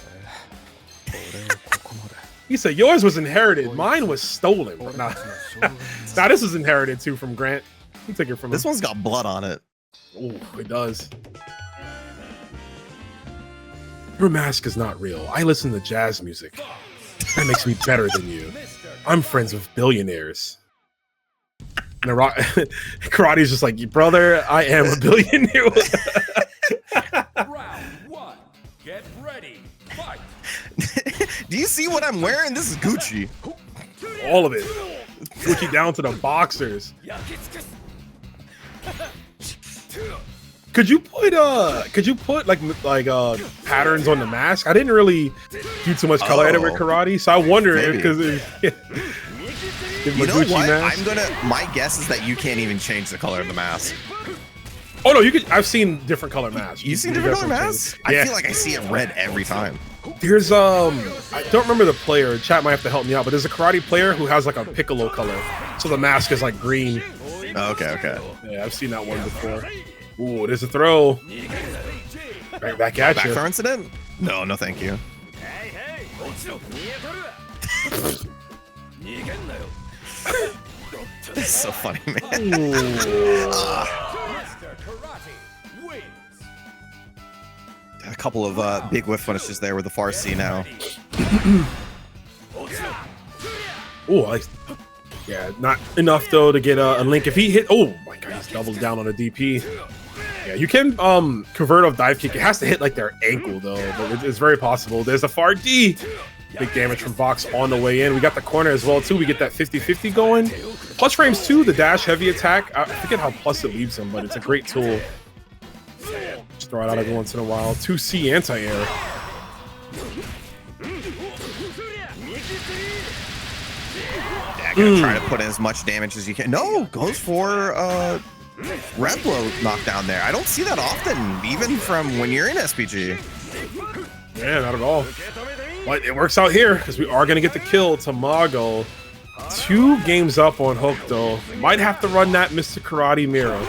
He said yours was inherited. Mine was stolen. Nah, this was inherited too from Grant. He took it from This him. one's got blood on it. Oh, it does. Your mask is not real. I listen to jazz music. That makes me better than you. I'm friends with billionaires. And Karate's just like, brother, I am a billionaire. Round 1. Get ready. Fight. Do you see what I'm wearing? This is Gucci. All of it. Gucci down to the boxers. Could you put like patterns on the mask? I didn't really do too much color edit with Karate, so I wonder if because you know what? My guess is that you can't even change the color of the mask. Oh no, you could. I've seen different color masks. You've seen different color masks? Yeah. I feel like I see it red every time. There's I don't remember the player. Chat might have to help me out, but there's a Karate player who has like a piccolo color, so the mask is like green. Oh, okay. Yeah, I've seen that one before. Ooh, there's a throw. Right back at you. Back throw incident? No, thank you. It's so funny, man. A couple of big whiff finishes there with the far C now. Ooh, yeah, not enough though to get a link. If he hit, oh my god, he's doubled down on a DP. Yeah, you can convert off dive kick. It has to hit like their ankle though, but it's very possible. There's a far D. Big damage from Vox on the way in. We got the corner as well too. We get that 50-50 going. Plus frames too, the dash heavy attack. I forget how plus it leaves him, but it's a great tool. Just throw it out every once in a while. 2C anti-air. Gonna try to put in as much damage as you can. No, goes for red blow knockdown there. I don't see that often, even from when you're in SPG. Yeah, not at all. But it works out here because we are gonna get the kill. Tamago, 2 games up on Hokuto. Might have to run that Mr. Karate mirror.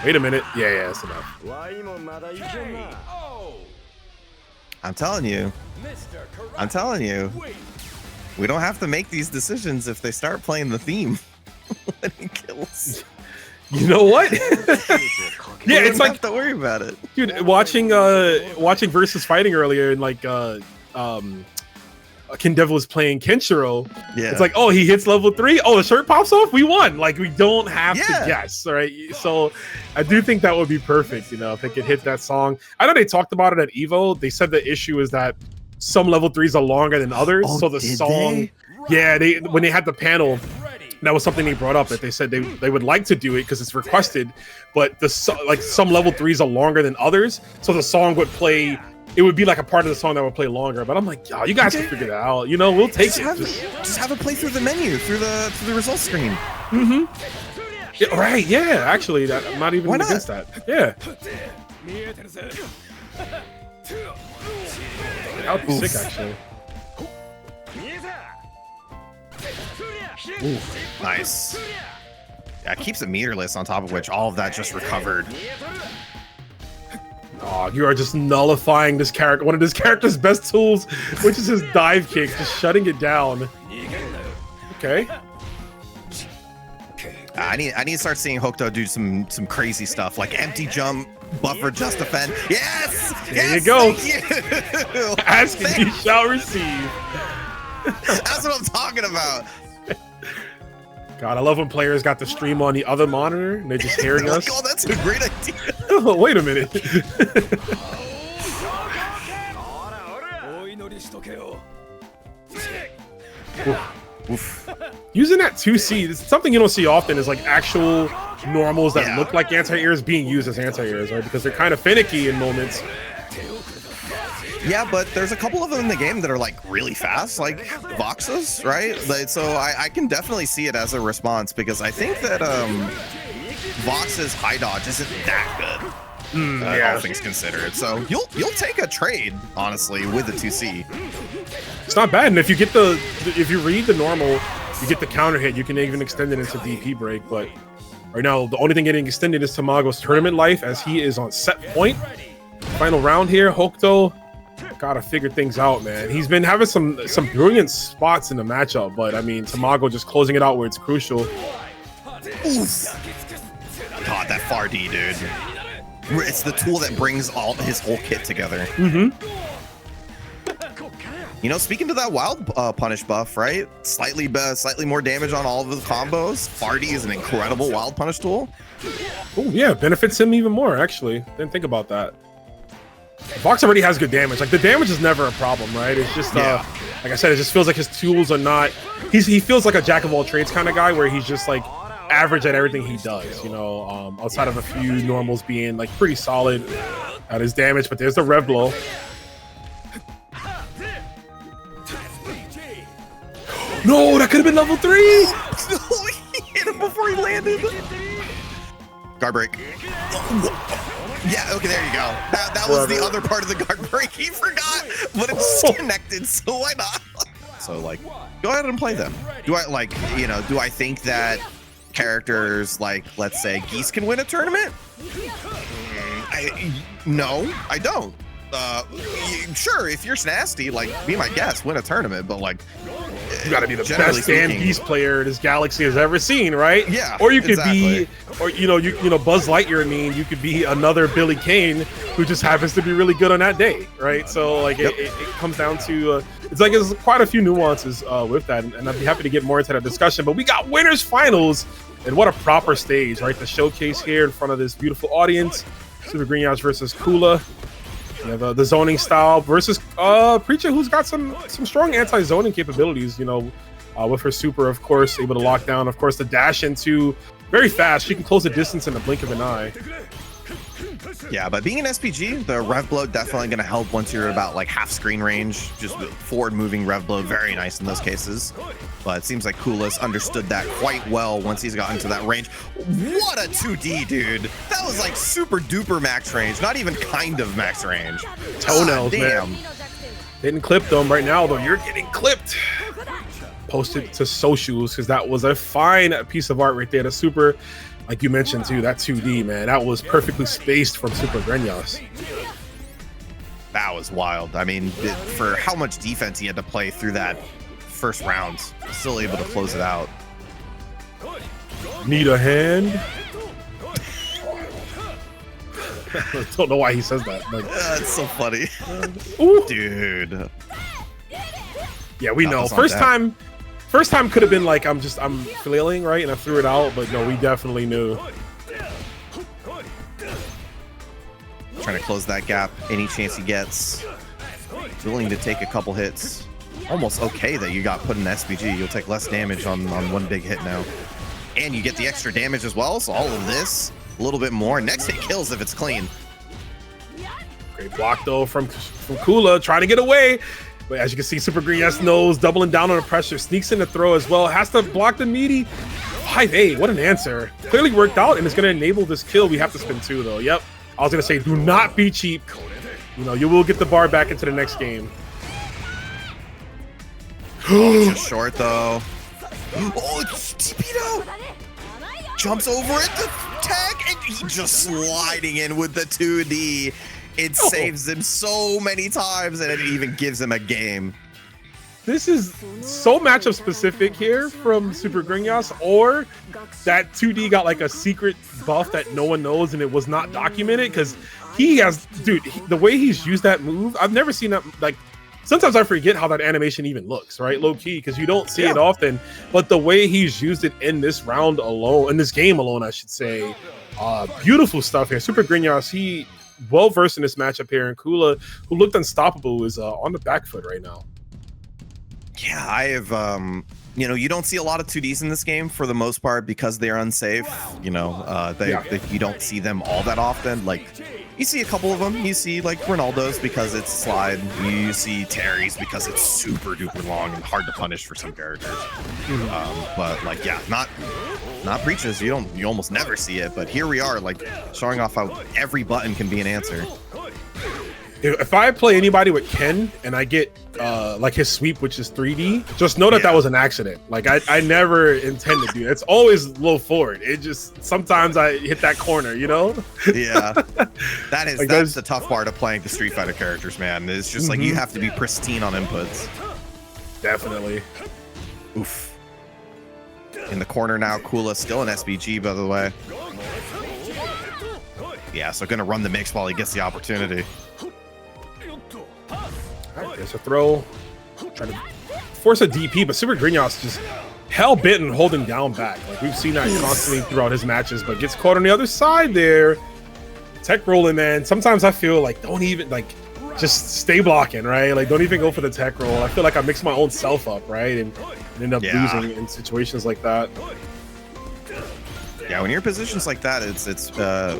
Wait a minute. Yeah, that's enough. I'm telling you. We don't have to make these decisions if they start playing the theme when he kills. You know what? Yeah, it's like have to worry about it, dude. Watching versus fighting earlier, and like Ken Devil was playing Kenshiro. Yeah, it's like, oh, he hits level 3. Oh, the shirt pops off. We won. Like, we don't have to guess, right? So, I do think that would be perfect. You know, if they could hit that song. I know they talked about it at Evo. They said the issue is that some level 3s are longer than others. So the song, yeah, when they had the panel. That was something they brought up, that they said they would like to do it because it's requested, but some level 3s are longer than others, so the song would play. It would be like a part of the song that would play longer. But I'm like, you guys can figure that out. You know, we'll take it. Just have it play through the menu, through the results screen. Yeah, right, yeah, actually, I'm not even against that. Yeah. That would be sick, actually. Ooh, nice. Yeah, it keeps it meterless, on top of which all of that just recovered. Oh, you are just nullifying this character, one of this character's best tools, which is his dive kick, just shutting it down. Okay. I need to start seeing Hokuto do some crazy stuff, like empty jump, buffer, just defend. Yes! There yes, you go. Thank you. Ask and you shall receive. That's what I'm talking about. God, I love when players got the stream on the other monitor and they're just hearing us. Oh, that's a great idea. Oh, wait a minute. Oof. Using that 2C, it's something you don't see often, is like actual normals that look like anti-airs being used as anti-airs, right? Because they're kind of finicky in moments. Yeah, but there's a couple of them in the game that are like really fast, like Voxes, right? Like, so I can definitely see it as a response, because I think that Vox's high dodge isn't that good, all things considered. So you'll take a trade, honestly, with the 2C. It's not bad, and if you get if you read the normal, you get the counter hit, you can even extend it into DP break. But right now, the only thing getting extended is Tamago's tournament life, as he is on set point. Final round here, Hokuto gotta figure things out, man. He's been having some brilliant spots in the matchup, but I mean, Tamago just closing it out where it's crucial. Oof. God, that far D, dude. It's the tool that brings his whole kit together. You know, speaking to that wild punish buff, right? Slightly more damage on all of the combos. Farty is an incredible wild punish tool. Oh yeah, benefits him even more, actually. Didn't think about that. Vox already has good damage. Like, the damage is never a problem, right? It's just, like I said, it just feels like his tools are not... He feels like a jack of all trades kind of guy, where he's just, like, average at everything he does, you know? Outside of a few normals being, like, pretty solid at his damage. But there's the rev blow. No, that could have been level 3! He hit him before he landed. Guard break. Yeah, okay, there you go. That was the other part of the guard break. He forgot, but it's connected, so why not? So, like, go ahead and play them. Do I think that characters like, let's say, Geese can win a tournament? No, I don't. Sure, if you're Snasty, like, be my guest, win a tournament, but like, you gotta be the best Dan Geese player this galaxy has ever seen, right? Yeah. Or you could be, or you know, Buzz Lightyear. I mean, you could be another Billy Kane who just happens to be really good on that day, right? So like, it comes down to it's like there's quite a few nuances with that, and I'd be happy to get more into that discussion. But we got winners finals, and what a proper stage, right? The showcase here in front of this beautiful audience. Supergrenas versus Kula. You have the zoning style versus Preecha, who's got some strong anti-zoning capabilities, you know, with her super, of course, able to lock down, of course, the dash into very fast. She can close the distance in the blink of an eye. Yeah, but being an SPG, the rev blow definitely going to help once you're about like half screen range. Just forward moving rev blow, very nice in those cases. But it seems like Kula's understood that quite well once he's gotten to that range. What a 2D, dude. That was like super duper max range, not even kind of max range. Toenails, man. Didn't clip them right now, though. You're getting clipped. Posted to socials, because that was a fine piece of art right there. The super, like you mentioned too, that 2D, man, that was perfectly spaced from Supergrenas. That was wild. I mean, for how much defense he had to play through that first round, still able to close it out. Need a hand? I don't know why he says that. Like, it's so funny. Dude. Yeah, we know. First time could have been like, I'm flailing, right? And I threw it out, but no, we definitely knew. Trying to close that gap any chance he gets. Willing to take a couple hits. Almost okay that you got put in SPG. You'll take less damage on one big hit now. And you get the extra damage as well, so all of this, a little bit more. Next hit kills if it's clean. Great block though from Kula, trying to get away. But as you can see, Supergrenas knows, doubling down on the pressure, sneaks in the throw as well, has to block the meaty. 5A, what an answer. Clearly worked out, and it's going to enable this kill. We have to spin 2, though. Yep. I was going to say, do not be cheap. You know, you will get the bar back into the next game. Oh, just short, though. Oh, it's Speedo! Jumps over it, the tag, and he just sliding in with the 2D. It saves him so many times, and it even gives him a game. This is so matchup specific here from Supergrenas, or that 2D got like a secret buff that no one knows and it was not documented, because he has, dude, the way he's used that move, I've never seen that. Like, sometimes I forget how that animation even looks, right? Low key, because you don't see it often, but the way he's used it in this round alone, in this game alone, I should say, beautiful stuff here. Supergrenas, he well versed in this matchup here, and Kula, who looked unstoppable, is on the back foot right now. Yeah, I have, you know, you don't see a lot of 2Ds in this game for the most part because they're unsafe. You know, you don't see them all that often. Like, you see a couple of them. You see, like, Ronaldo's because it's slide. You see Terry's because it's super duper long and hard to punish for some characters. But, like, yeah, not Preecha's. You almost never see it. But here we are, like, showing off how every button can be an answer. If I play anybody with Ken and I get like his sweep, which is 3D, just know that that was an accident. Like I never intend to do that. It's always low forward. It just sometimes I hit that corner, you know? Yeah, that's the tough part of playing the Street Fighter characters, man. It's just like you have to be pristine on inputs. Definitely. Oof. In the corner now, Kula still an SBG, by the way. Yeah, so gonna run the mix while he gets the opportunity. There's a throw. Trying to force a DP, but Supergrenas just hell-bent and holding down back. Like, we've seen that constantly throughout his matches, but gets caught on the other side there. Tech rolling, man. Sometimes I feel like don't even, like, just stay blocking, right? Like, don't even go for the tech roll. I feel like I mix my own self up, right? And end up losing in situations like that. Yeah, when you're in positions like that, it's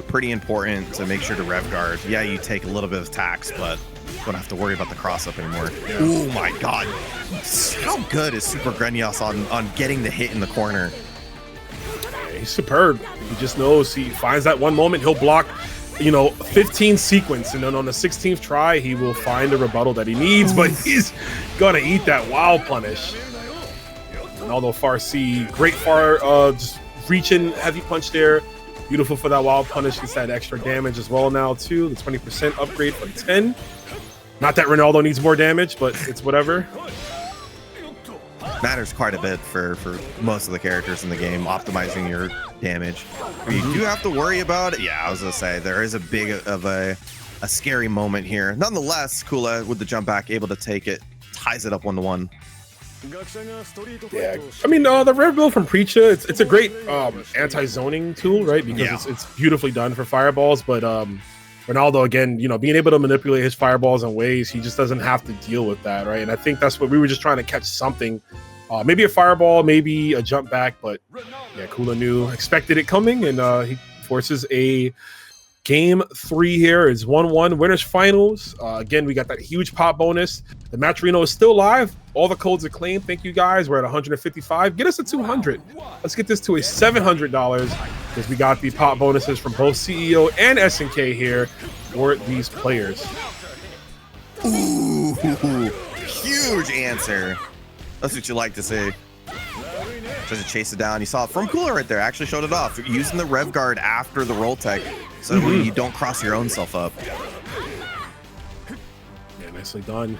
pretty important to make sure to rev guard. Yeah, you take a little bit of tax, but don't have to worry about the cross up anymore. Yeah. Oh my god, how good is Supergrenas on getting the hit in the corner? He's superb. He just knows, he finds that one moment, he'll block, you know, 15 sequence, and then on the 16th try he will find the rebuttal that he needs. But he's gonna eat that wow punish. Ronaldo far C, great far just reaching heavy punch there. Beautiful for that wild punish. Gets that extra damage as well now too. The 20% upgrade from 10. Not that Ronaldo needs more damage, but it's whatever. Matters quite a bit for most of the characters in the game, optimizing your damage. You do have to worry about it. Yeah, I was gonna say there is a big of a scary moment here. Nonetheless, Kula with the jump back, able to take it, ties it up 1-1. Yeah, I mean, the rare build from Preecha, it's a great anti-zoning tool, right? Because it's beautifully done for fireballs, but Ronaldo, again, you know, being able to manipulate his fireballs in ways he just doesn't have to deal with that, right? And I think that's what we were just trying to catch something, maybe a fireball, maybe a jump back, but yeah, Kula expected it coming, and he forces a Game 3 here. Is 1-1 winners finals. Again, we got that huge pop bonus. The match Reno is still live. All the codes are claimed. Thank you guys. We're at 155. Get us to 200. Let's get this to a $700 because we got the pop bonuses from both CEO and SNK here for these players. Ooh, huge answer. That's what you like to see. Tries to chase it down. You saw it from Kula right there. Actually showed it off. Using the rev guard after the roll tech so you don't cross your own self up. Yeah, nicely done.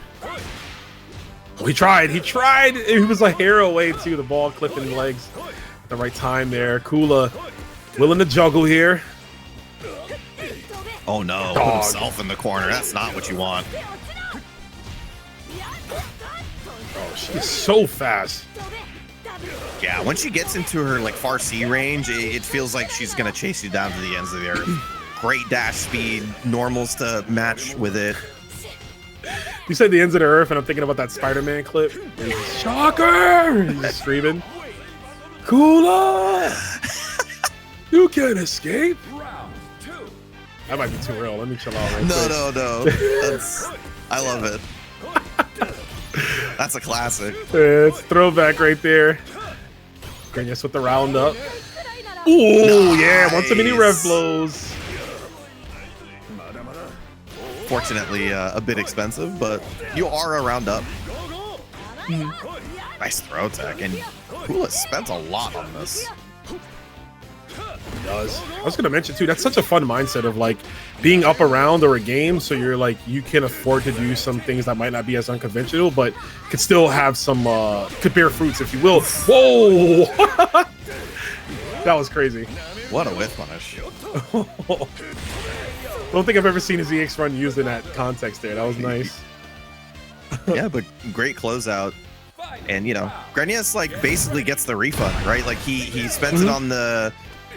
Oh, he tried. He was a hair away too. The ball clipping the legs at the right time there. Kula willing to juggle here. Oh no, put himself in the corner. That's not what you want. Oh, she's so fast. Yeah, when she gets into her like far C range, it feels like she's gonna chase you down to the ends of the earth. Great dash speed, normals to match with it. You said the ends of the earth, and I'm thinking about that Spider-Man clip. Shocker! He's just screaming. Kula! You can't escape. That might be too real. Let me chill out right quick. No. I love it. That's a classic. It's throwback right there. Grenyas with the round up. Ooh, Nice. yeah, want some mini rev blows. Fortunately, a bit expensive, but you are a round up. Nice throw tech, and Kula spent a lot on this. Does. I was gonna mention too, that's such a fun mindset of like being up a round or a game, so you're like you can afford to do some things that might not be as unconventional, but could still have some could bear fruits, if you will. Whoa! That was crazy. What a whiff punish. Don't think I've ever seen a ZX run used in that context there. That was nice. Yeah, but great closeout. And you know, Grenyas like basically gets the refund, right? Like he spends it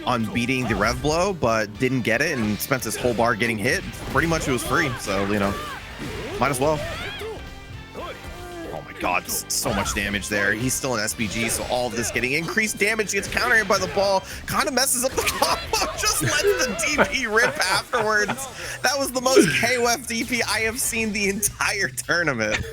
on beating the rev blow, but didn't get it and spent his whole bar getting hit. Pretty much it was free, so you know, might as well. Oh my god, so much damage there. He's still an SPG, so all of this getting increased damage gets countered by the ball, kind of messes up the combo, just lets the DP rip afterwards. That was the most KOF DP I have seen the entire tournament.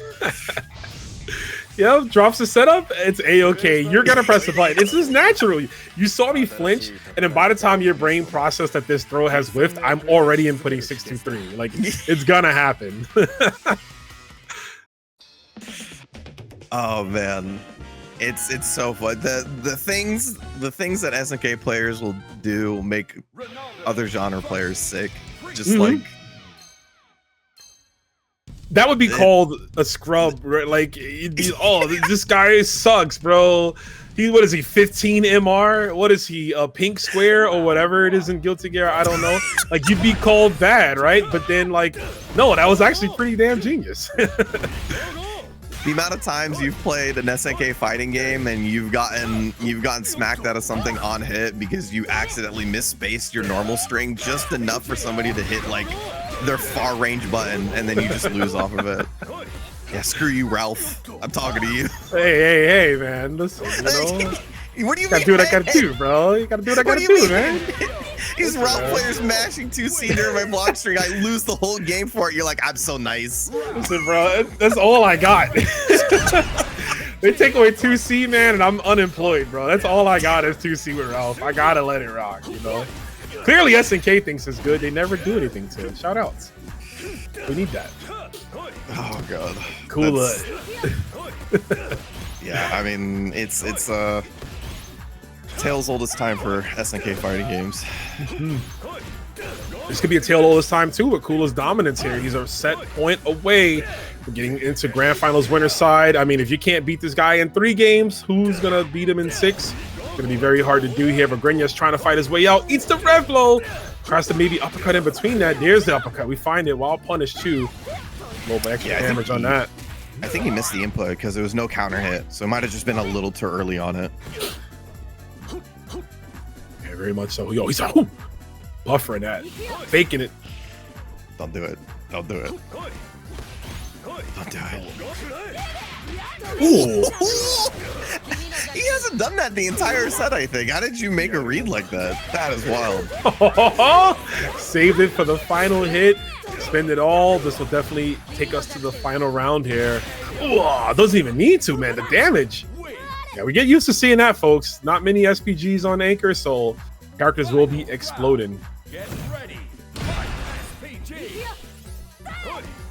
Yep, drops the setup. It's a-okay. You're gonna press the button. It's just natural. You saw me flinch, and then by the time your brain processed that this throw has whiffed, I'm already inputting 6-2-3. Like it's gonna happen. Oh man, it's so fun. The things that SNK players will do will make other genre players sick. Just like. That would be called a scrub, right? Like, you'd be, oh, this guy sucks, bro. What is he, 15 MR? What is he, a pink square or whatever it is in Guilty Gear? I don't know. Like, you'd be called bad, right? But then, like, no, that was actually pretty damn genius. The amount of times you've played an SNK fighting game and you've gotten smacked out of something on hit because you accidentally misspaced your normal string just enough for somebody to hit like their far range button and then you just lose off of it. Yeah, screw you, Ralph. I'm talking to you. Hey, man. Listen, you know. What do you gotta mean? Do what I gotta do, bro. You gotta do what I gotta do, man. These Ralph players mashing 2C during my block string. I lose the whole game for it. You're like, I'm so nice. Listen, bro, that's all I got. They take away 2C, man, and I'm unemployed, bro. That's all I got is 2C with Ralph. I gotta let it rock, you know. Clearly, SNK thinks it's good. They never do anything to it. Shout outs. We need that. Oh god. Kula. Yeah, I mean, it's tale's oldest time for SNK fighting games. This could be a tale all this time too with Kula's dominance here. He's a set point away from getting into grand finals winner side. I mean, if you can't beat this guy in 3 games, who's gonna beat him in 6? It's gonna be very hard to do here. But Grenyas trying to fight his way out, eats the rev blow, tries to maybe uppercut in between that. There's the uppercut. We find it while punished too. A little bit extra damage on that. I think he missed the input because there was no counter hit, so it might have just been a little too early on it. Yeah, very much so. Yo, he's buffering that, faking it. Don't do it. Don't do it. Don't do it. Ooh. He hasn't done that the entire set, I think. How did you make a read like that? That is wild. Saved it for the final hit. Spend it all. This will definitely take us to the final round here. Ooh, doesn't even need to, man. The damage. Yeah, we get used to seeing that, folks. Not many SPGs on Anchor, so characters will be exploding. Get ready.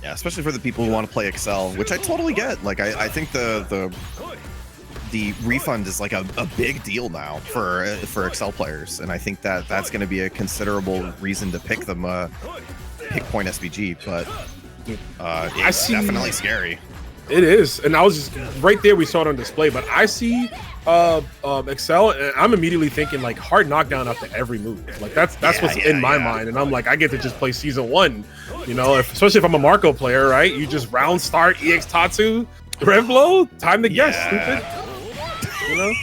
Yeah, especially for the people who want to play Excel, which I totally get. Like, I think the refund is like a big deal now for Excel players, and I think that that's going to be a considerable reason to pick them pick point SPG. But it's definitely scary. It is, and I was just right there. We saw it on display, but I see Excel, and I'm immediately thinking like hard knockdown after every move. Like that's what's in my mind, and I'm like, I get to just play season 1, you know. Especially if I'm a Marco player, right? You just round start EX Tatsu, rev blow, time to guess, stupid. You know?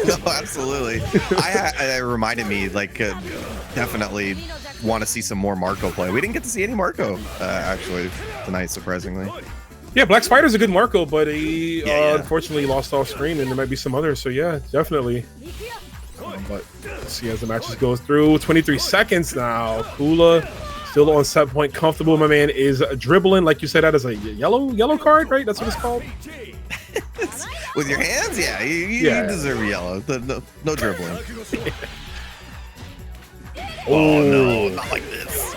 No, absolutely. It reminded me, like, definitely want to see some more Marco play. We didn't get to see any Marco actually tonight, surprisingly. Yeah, Black Spider's a good Marco, but he unfortunately lost off screen, and there might be some others. So yeah, definitely. But let's see as the matches go through. 23 seconds now. Kula still on set point, comfortable. My man is dribbling, like you said, that is a yellow card, right? That's what it's called. With your hands? Yeah, you deserve yellow. No dribbling. Oh no, not like this.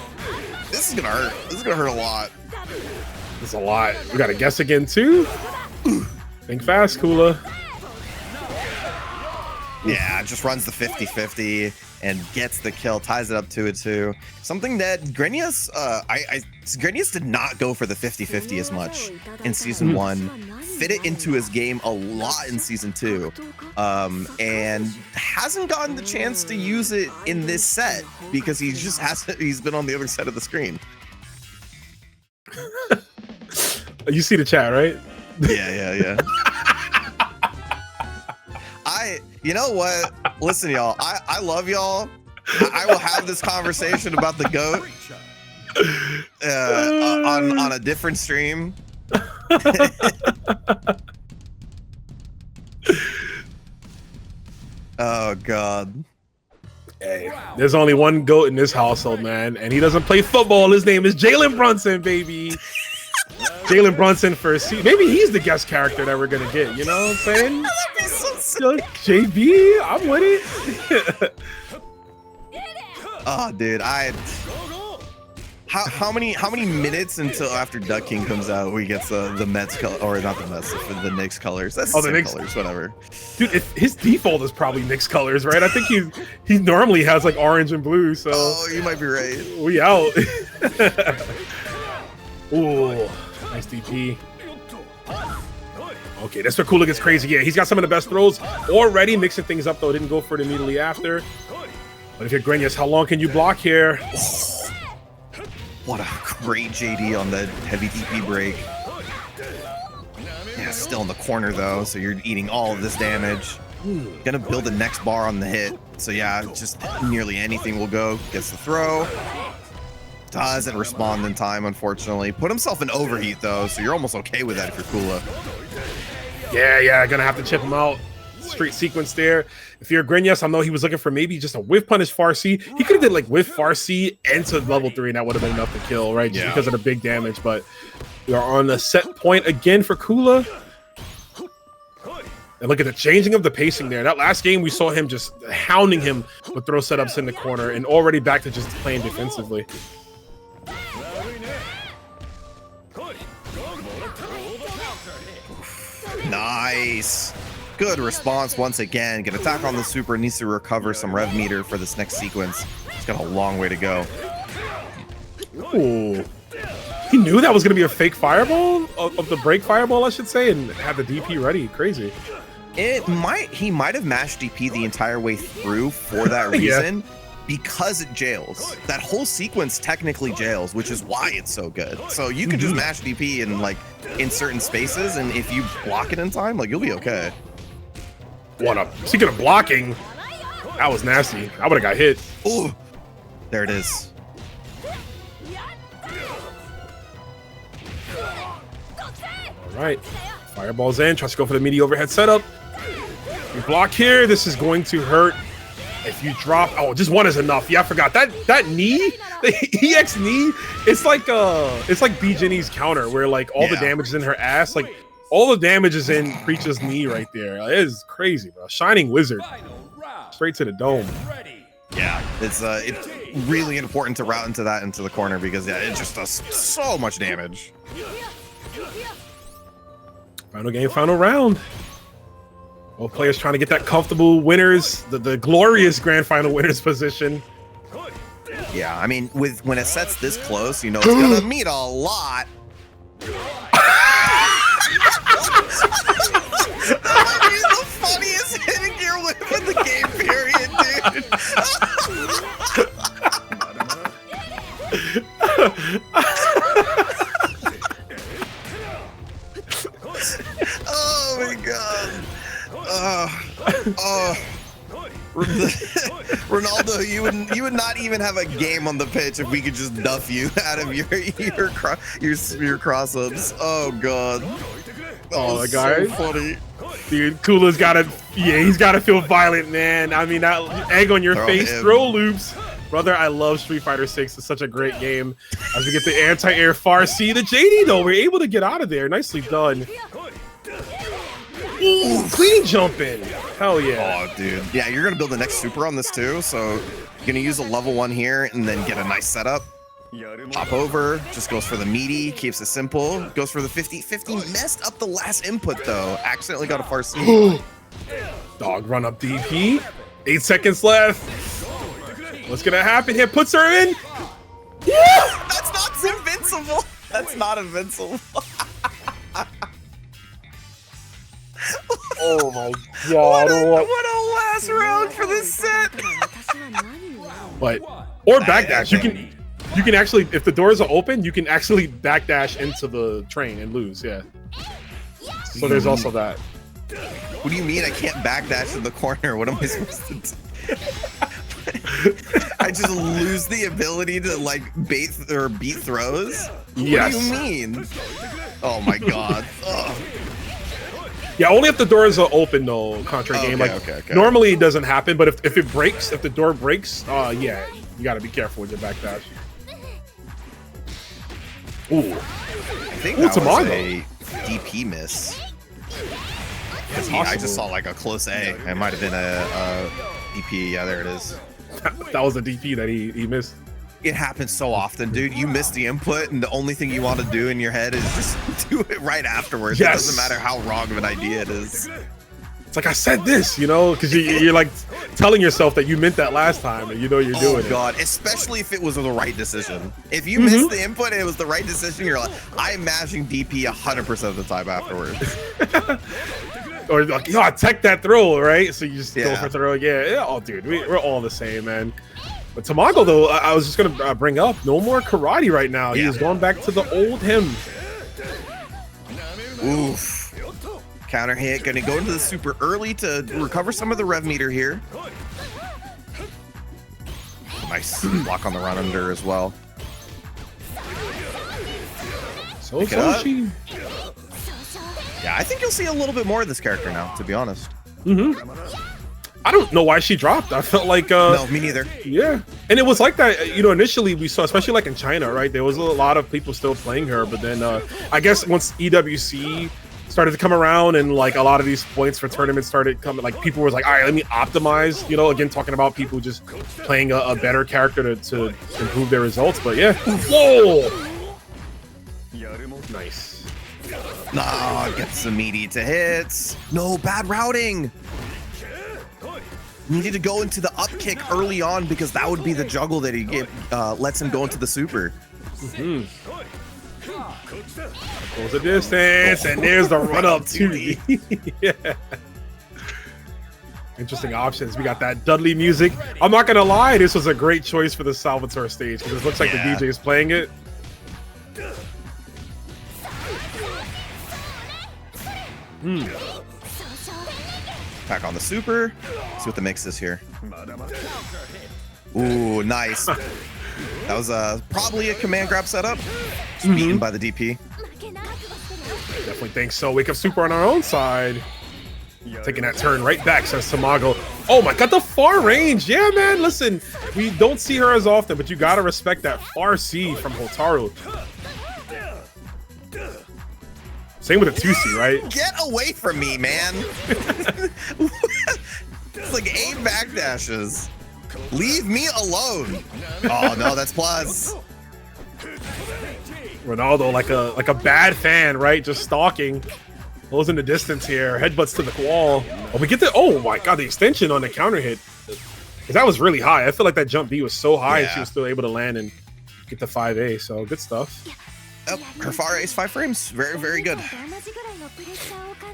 This is gonna hurt. This is gonna hurt a lot. It's a lot. We got to guess again too. Think fast, Kula. Yeah, just runs the 50-50 and gets the kill, ties it up 2-2. Something that Grenas, Grenas did not go for the 50-50 as much in season 1. Fit it into his game a lot in season 2, and hasn't gotten the chance to use it in this set because he just hasn't. He's been on the other side of the screen. You see the chat, right? Yeah. You know what? Listen, y'all. I love y'all. I will have this conversation about the GOAT on a different stream. Oh God. Hey, there's only one GOAT in this household, man, and he doesn't play football. His name is Jalen Brunson, baby. Jalen Brunson for maybe he's the guest character that we're gonna get. You know what I'm saying? That'd be so sick. JB, I'm with it. Oh, dude, how many minutes until after Duck King comes out we get the Mets color, or not the Mets, the Knicks colors? That's the Knicks colors, whatever. Dude, his default is probably Knicks colors, right? I think he normally has like orange and blue. So you might be right. We out. Ooh, nice DP. Okay, that's where Kula gets crazy. Yeah, he's got some of the best throws already, mixing things up though. Didn't go for it immediately after. But if you're Grenas, how long can you block here? What a great JD on the heavy DP break. Yeah, still in the corner though, so you're eating all of this damage. Gonna build the next bar on the hit. So yeah, just nearly anything will go. Gets the throw. Doesn't respond in time, unfortunately. Put himself in overheat though, so you're almost okay with that if you're Kula. Yeah, gonna have to chip him out. Straight sequence there. If you're Grenas, I know he was looking for maybe just a whiff punish Farsi. He could have did like whiff Farsi into level 3, and that would have been enough to kill, right? Just because of the big damage. But we are on the set point again for Kula. And look at the changing of the pacing there. That last game, we saw him just hounding him with throw setups in the corner, and already back to just playing defensively. Nice. Good response once again. Get attack on the super. Needs to recover some rev meter for this next sequence. He's got a long way to go. Ooh. He knew that was going to be a fake fireball, of the break fireball, I should say, and had the DP ready. Crazy. He might have mashed DP the entire way through for that reason. Because it jails. That whole sequence technically jails, which is why it's so good. So you can just mash DP in certain spaces, and if you block it in time, like, you'll be okay. Speaking of blocking, that was nasty. I would have got hit. Ooh, there it is. All right, fireball's in. Tries to go for the meaty overhead setup. You block here. This is going to hurt. If you drop, just one is enough. Yeah, I forgot that knee, the EX knee. It's like B.Jenet's counter, where like all the damage is in her ass. Like all the damage is in Preecha's knee right there. It is crazy, bro. Shining Wizard, straight to the dome. Yeah, it's really important to route into the corner because it just does so much damage. Final game, final round. Both players trying to get that comfortable winners, the glorious grand final winners position. Yeah, I mean, when it sets this close, you know it's gonna mean a lot. That might be the funniest hitting gear whip in the game period, dude. Oh my god. Ronaldo, you would not even have a game on the pitch if we could just duff you out of your cross-ups. Oh god. Oh, the guy. So funny. Dude, Kula's he's gotta feel violent, man. I mean, that egg on your face, throw loops. Brother, I love Street Fighter 6. It's such a great game. As we get the anti-air Farsi, the JD though, we're able to get out of there. Nicely done. Ooh, clean jumping. Hell yeah. Oh, dude. Yeah, you're going to build the next super on this too. So you're going to use a level 1 here and then get a nice setup. Hop over, just goes for the meaty, keeps it simple. Goes for the 50. 50 messed up the last input though. Accidentally got a far C. Dog run up DP. 8 seconds left. What's going to happen here? Puts her in. Yeah! That's not invincible. That's not invincible. Oh my god. What a last round for this set. But or backdash. You can actually, if the doors are open, you can actually backdash into the train and lose. Yeah. So there's also that. What do you mean I can't backdash in the corner? What am I supposed to do? I just lose the ability to like bait or beat throws? Yes. What do you mean? Oh my god. Ugh. Yeah, only if the doors are open though, Contra game. Like normally it doesn't happen, but if it breaks, if the door breaks, yeah, you gotta be careful with your backdash. Ooh. I think that was a DP miss. I just saw like a close A. It might have been a DP. Yeah, there it is. That was a DP that he missed. It happens so often, dude. You miss the input, and the only thing you want to do in your head is just do it right afterwards. Yes. It doesn't matter how wrong of an idea it is. It's like I said this, you know, because you're like telling yourself that you meant that last time, and you know you're doing it. Oh god, especially if it was the right decision. If you missed the input and it was the right decision, you're like, I imagine DP 100% of the time afterwards. Or like, yo, I tech that throw, right? So you just go for throw. Yeah. Oh, dude, we're all the same, man. But Tamago, though, I was just gonna bring up, no more karate right now. He is going back to the old him. Oof. Counter hit, gonna go into the super early to recover some of the rev meter here. Nice block on the run under as well. So yeah, I think you'll see a little bit more of this character now, to be honest. I don't know why she dropped. I felt like no, me neither. Yeah, and it was like that, you know, initially we saw, especially like in China, right? There was a lot of people still playing her, but then I guess once EWC started to come around and like a lot of these points for tournaments started coming, like people was like, all right, let me optimize, you know, again, talking about people just playing a better character to improve their results. But yeah, whoa, nice. Nah, gets the meaty to hits. No, bad routing. Needed to go into the up kick early on because that would be the juggle that he lets him go into the super. Goes the distance, and there's the run up too. Yeah. Interesting options. We got that Dudley music. I'm not gonna lie, this was a great choice for the Salvatore stage because it looks like the DJ is playing it. Back on the super. See what the mix is here. Ooh, nice. That was probably a command grab setup. Beaten by the DP. Definitely think so. Wake up super on our own side. Taking that turn right back, says Tamago. Oh my god, the far range. Yeah, man, listen. We don't see her as often, but you gotta respect that far C from Hotaru. Same with a 2C, right? Get away from me, man. It's like 8 backdashes. Leave me alone. Oh no, that's plus. Ronaldo, like a bad fan, right? Just stalking. Goes in the distance here. Headbutts to the wall. Oh, we get the, oh my god, the extension on the counter hit. That was really high. I feel like that jump B was so high and she was still able to land and get the 5A. So good stuff. Oh, her far ace 5 frames. Very, very good.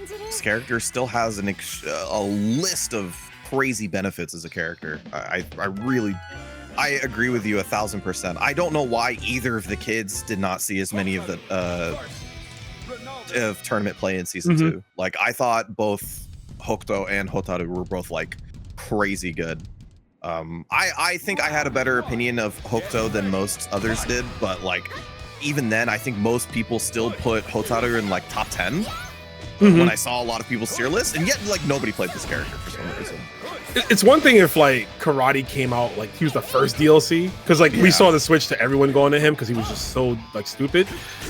This character still has a list of crazy benefits as a character. I agree with you 1000%. I don't know why either of the kids did not see as many of the of tournament play in season 2. Like I thought both Hokuto and Hotaru were both like crazy good. I think I had a better opinion of Hokuto than most others did, but like even then I think most people still put Hotaru in like top 10 when I saw a lot of people's tier list, and yet like nobody played this character for some reason. It's one thing if like Karate came out, like he was the first DLC, because like we saw the switch to everyone going to him because he was just so like stupid.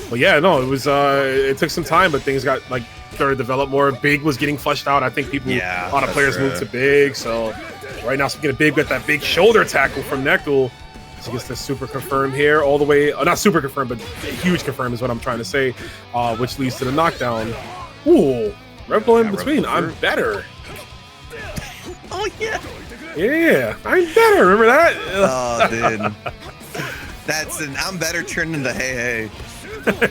But yeah, no, it was it took some time, but things got like started to develop more. Big was getting flushed out. I think people, a lot of players moved to Big. So right now, speaking of Big, with that big shoulder tackle from Neku. So he gets the super confirm here all the way. Not super confirm, but huge confirm is what I'm trying to say, which leads to the knockdown. Ooh, Red Bull in between. I'm better. Oh, yeah. Yeah, I'm better. Remember that? Oh, dude. That's an I'm better turned into hey.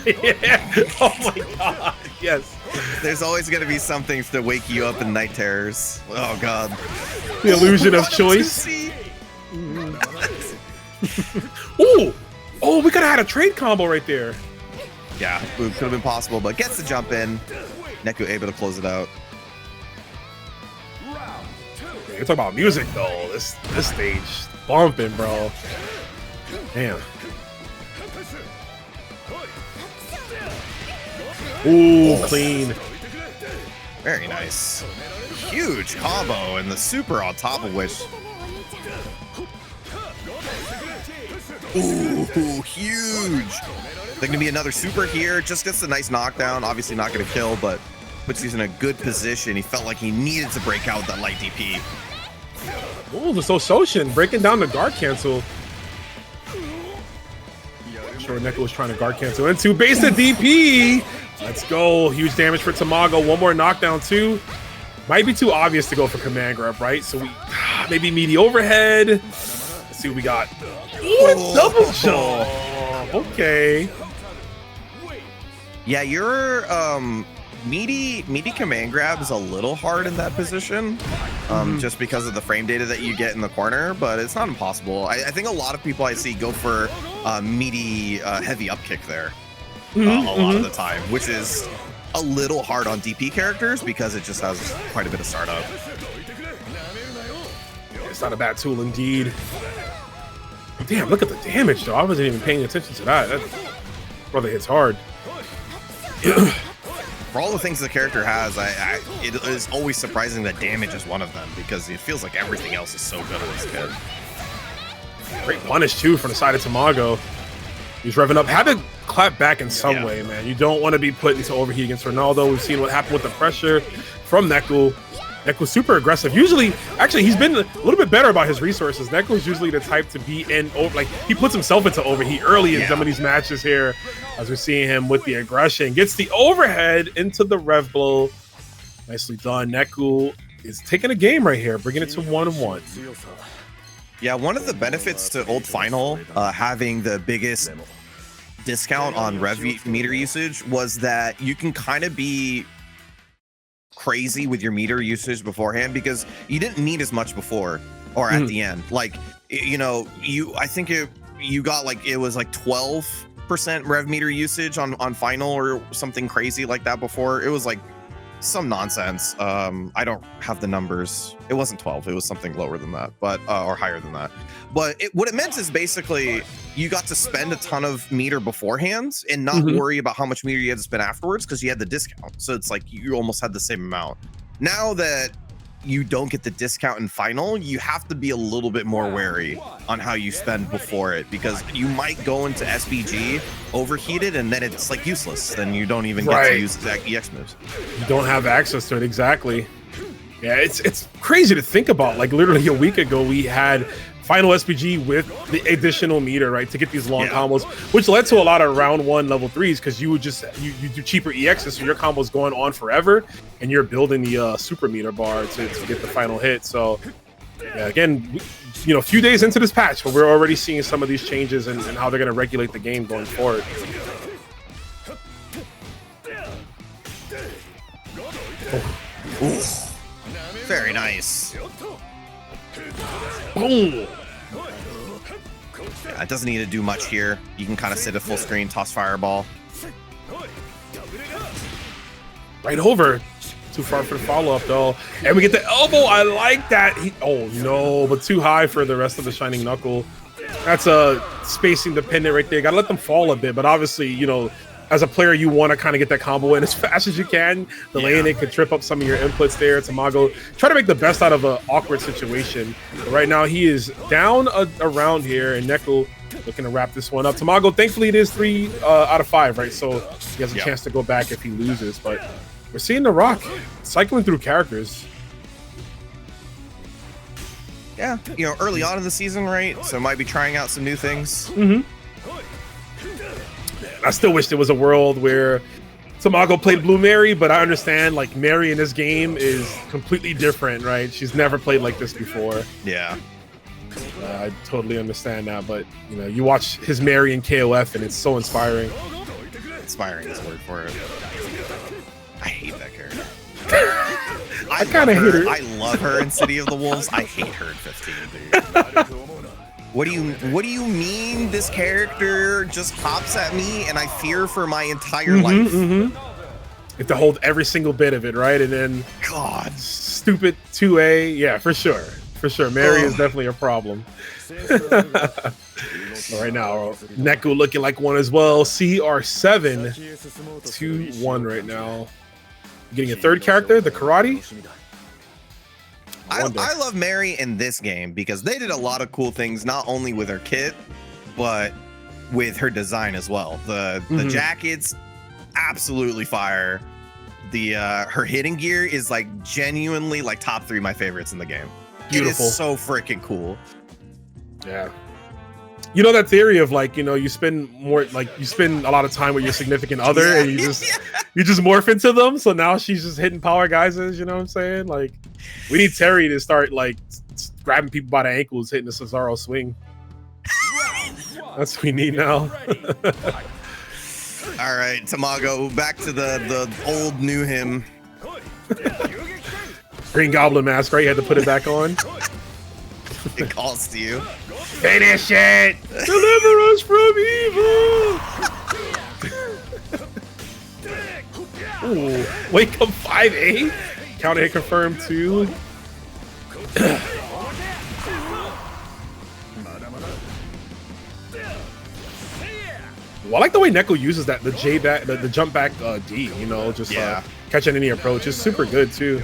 Yeah. Oh, my God. Yes. There's always going to be something to wake you up in night terrors. Oh, God. The illusion of choice. Ooh. Oh, we could have had a trade combo right there. Yeah, it could have been possible, but gets the jump in. Neku able to close it out. You're talking about music, though. This stage bumping, bro. Damn. Ooh, clean. Very nice. Huge combo and the super on top of which. Ooh, huge. There can be another super here. Just gets a nice knockdown. Obviously not going to kill, but puts you in a good position. He felt like he needed to break out with that light DP. Ooh, the Soshin breaking down the guard cancel. I'm sure Neku was trying to guard cancel into base the DP. Let's go. Huge damage for Tamago. One more knockdown too. Might be too obvious to go for command grab, right? So we maybe meaty overhead. Let's see what we got. Ooh, double jump. Okay. Yeah, your meaty command grab is a little hard in that position, just because of the frame data that you get in the corner, but it's not impossible. I think a lot of people I see go for meaty heavy up kick there a lot of the time, which is a little hard on DP characters because it just has quite a bit of startup. It's not a bad tool indeed. Damn, look at the damage though. I wasn't even paying attention to that. That brother hits hard. For all the things the character has, it is always surprising that damage is one of them because it feels like everything else is so good on this kid. Great punish too from the side of Tamago. He's revving up. Had to clap back in some way, man. You don't want to be put into overheat against Ronaldo. We've seen what happened with the pressure from Neku. Neku's super aggressive. Usually, actually, he's been a little bit better about his resources. Neku's usually the type to be in, like, he puts himself into overheat early in some of these matches here, as we're seeing him with the aggression. Gets the overhead into the rev blow. Nicely done. Neku is taking a game right here, bringing it to 1-1. Yeah, one of the benefits to Old Final having the biggest discount on rev meter usage was that you can kind of be crazy with your meter usage beforehand because you didn't need as much before or at the end. Like, you know, I think you got like, it was like 12% rev meter usage on final or something crazy like that before. It was like some nonsense. I don't have the numbers. It wasn't 12. It was something lower than that, but or higher than that. But what it meant is basically you got to spend a ton of meter beforehand and not worry about how much meter you had to spend afterwards because you had the discount. So it's like you almost had the same amount. Now that you don't get the discount in final, you have to be a little bit more wary on how you spend before it because you might go into SBG overheated and then it's like useless. Then you don't even get to use the EX moves. You don't have access to it, exactly. Yeah, it's crazy to think about. Like literally a week ago, we had final SPG with the additional meter, right, to get these long combos, which led to a lot of round 1 level 3s because you would just you do cheaper EXs, so your combo's going on forever, and you're building the super meter bar to get the final hit. So yeah, again, you know, a few days into this patch, but we're already seeing some of these changes and how they're going to regulate the game going forward. Ooh. Very nice. Boom. Yeah, it doesn't need to do much here. You can kind of sit at full screen, toss fireball. Right over. Too far for the follow-up, though. And we get the elbow. I like that. Oh, no, but too high for the rest of the Shining Knuckle. That's a spacing dependent right there. Got to let them fall a bit, but obviously, you know, as a player, you want to kind of get that combo in as fast as you can. Delaying it could trip up some of your inputs there. Tamago try to make the best out of an awkward situation. But right now, he is down a round here, and Neku looking to wrap this one up. Tamago, thankfully, it is 3 out of 5, right? So he has a chance to go back if he loses. But We're seeing The Rock cycling through characters. Yeah, you know, early on in the season, right? So might be trying out some new things. I still wish there was a world where Tamago played Blue Mary, but I understand like Mary in this game is completely different, right? She's never played like this before. Yeah. I totally understand that, but you know, you watch his Mary in KOF and it's so inspiring. Inspiring is the word for it. I hate that character. I kind of hate her. I love her in City of the Wolves. I hate her in 15, dude. What do you mean this character just pops at me and I fear for my entire life? You have to hold every single bit of it, right? And then God, stupid 2A. Yeah, for sure. For sure. Mary is definitely a problem. Right now, Neku looking like one as well. CR7 2-1 right now. Getting a third character, the karate. I love Mary in this game because they did a lot of cool things, not only with her kit, but with her design as well. The jackets, absolutely fire. The her hitting gear is like genuinely like top 3 my favorites in the game. Beautiful. It is so freaking cool. Yeah. You know that theory of like, you know, you spend a lot of time with your significant other and you just morph into them. So now she's just hitting power geysers, you know what I'm saying? Like we need Terry to start like grabbing people by the ankles, hitting the Cesaro swing. That's what we need now. All right, Tamago, back to the old new him. Green Goblin mask, right? You had to put it back on. It calls to you. Finish it! Deliver us from evil! Ooh, wake up 5A. Counter hit confirmed too. Well, I like the way Neku uses that, the jump back D, you know, just catching any approach is super good too.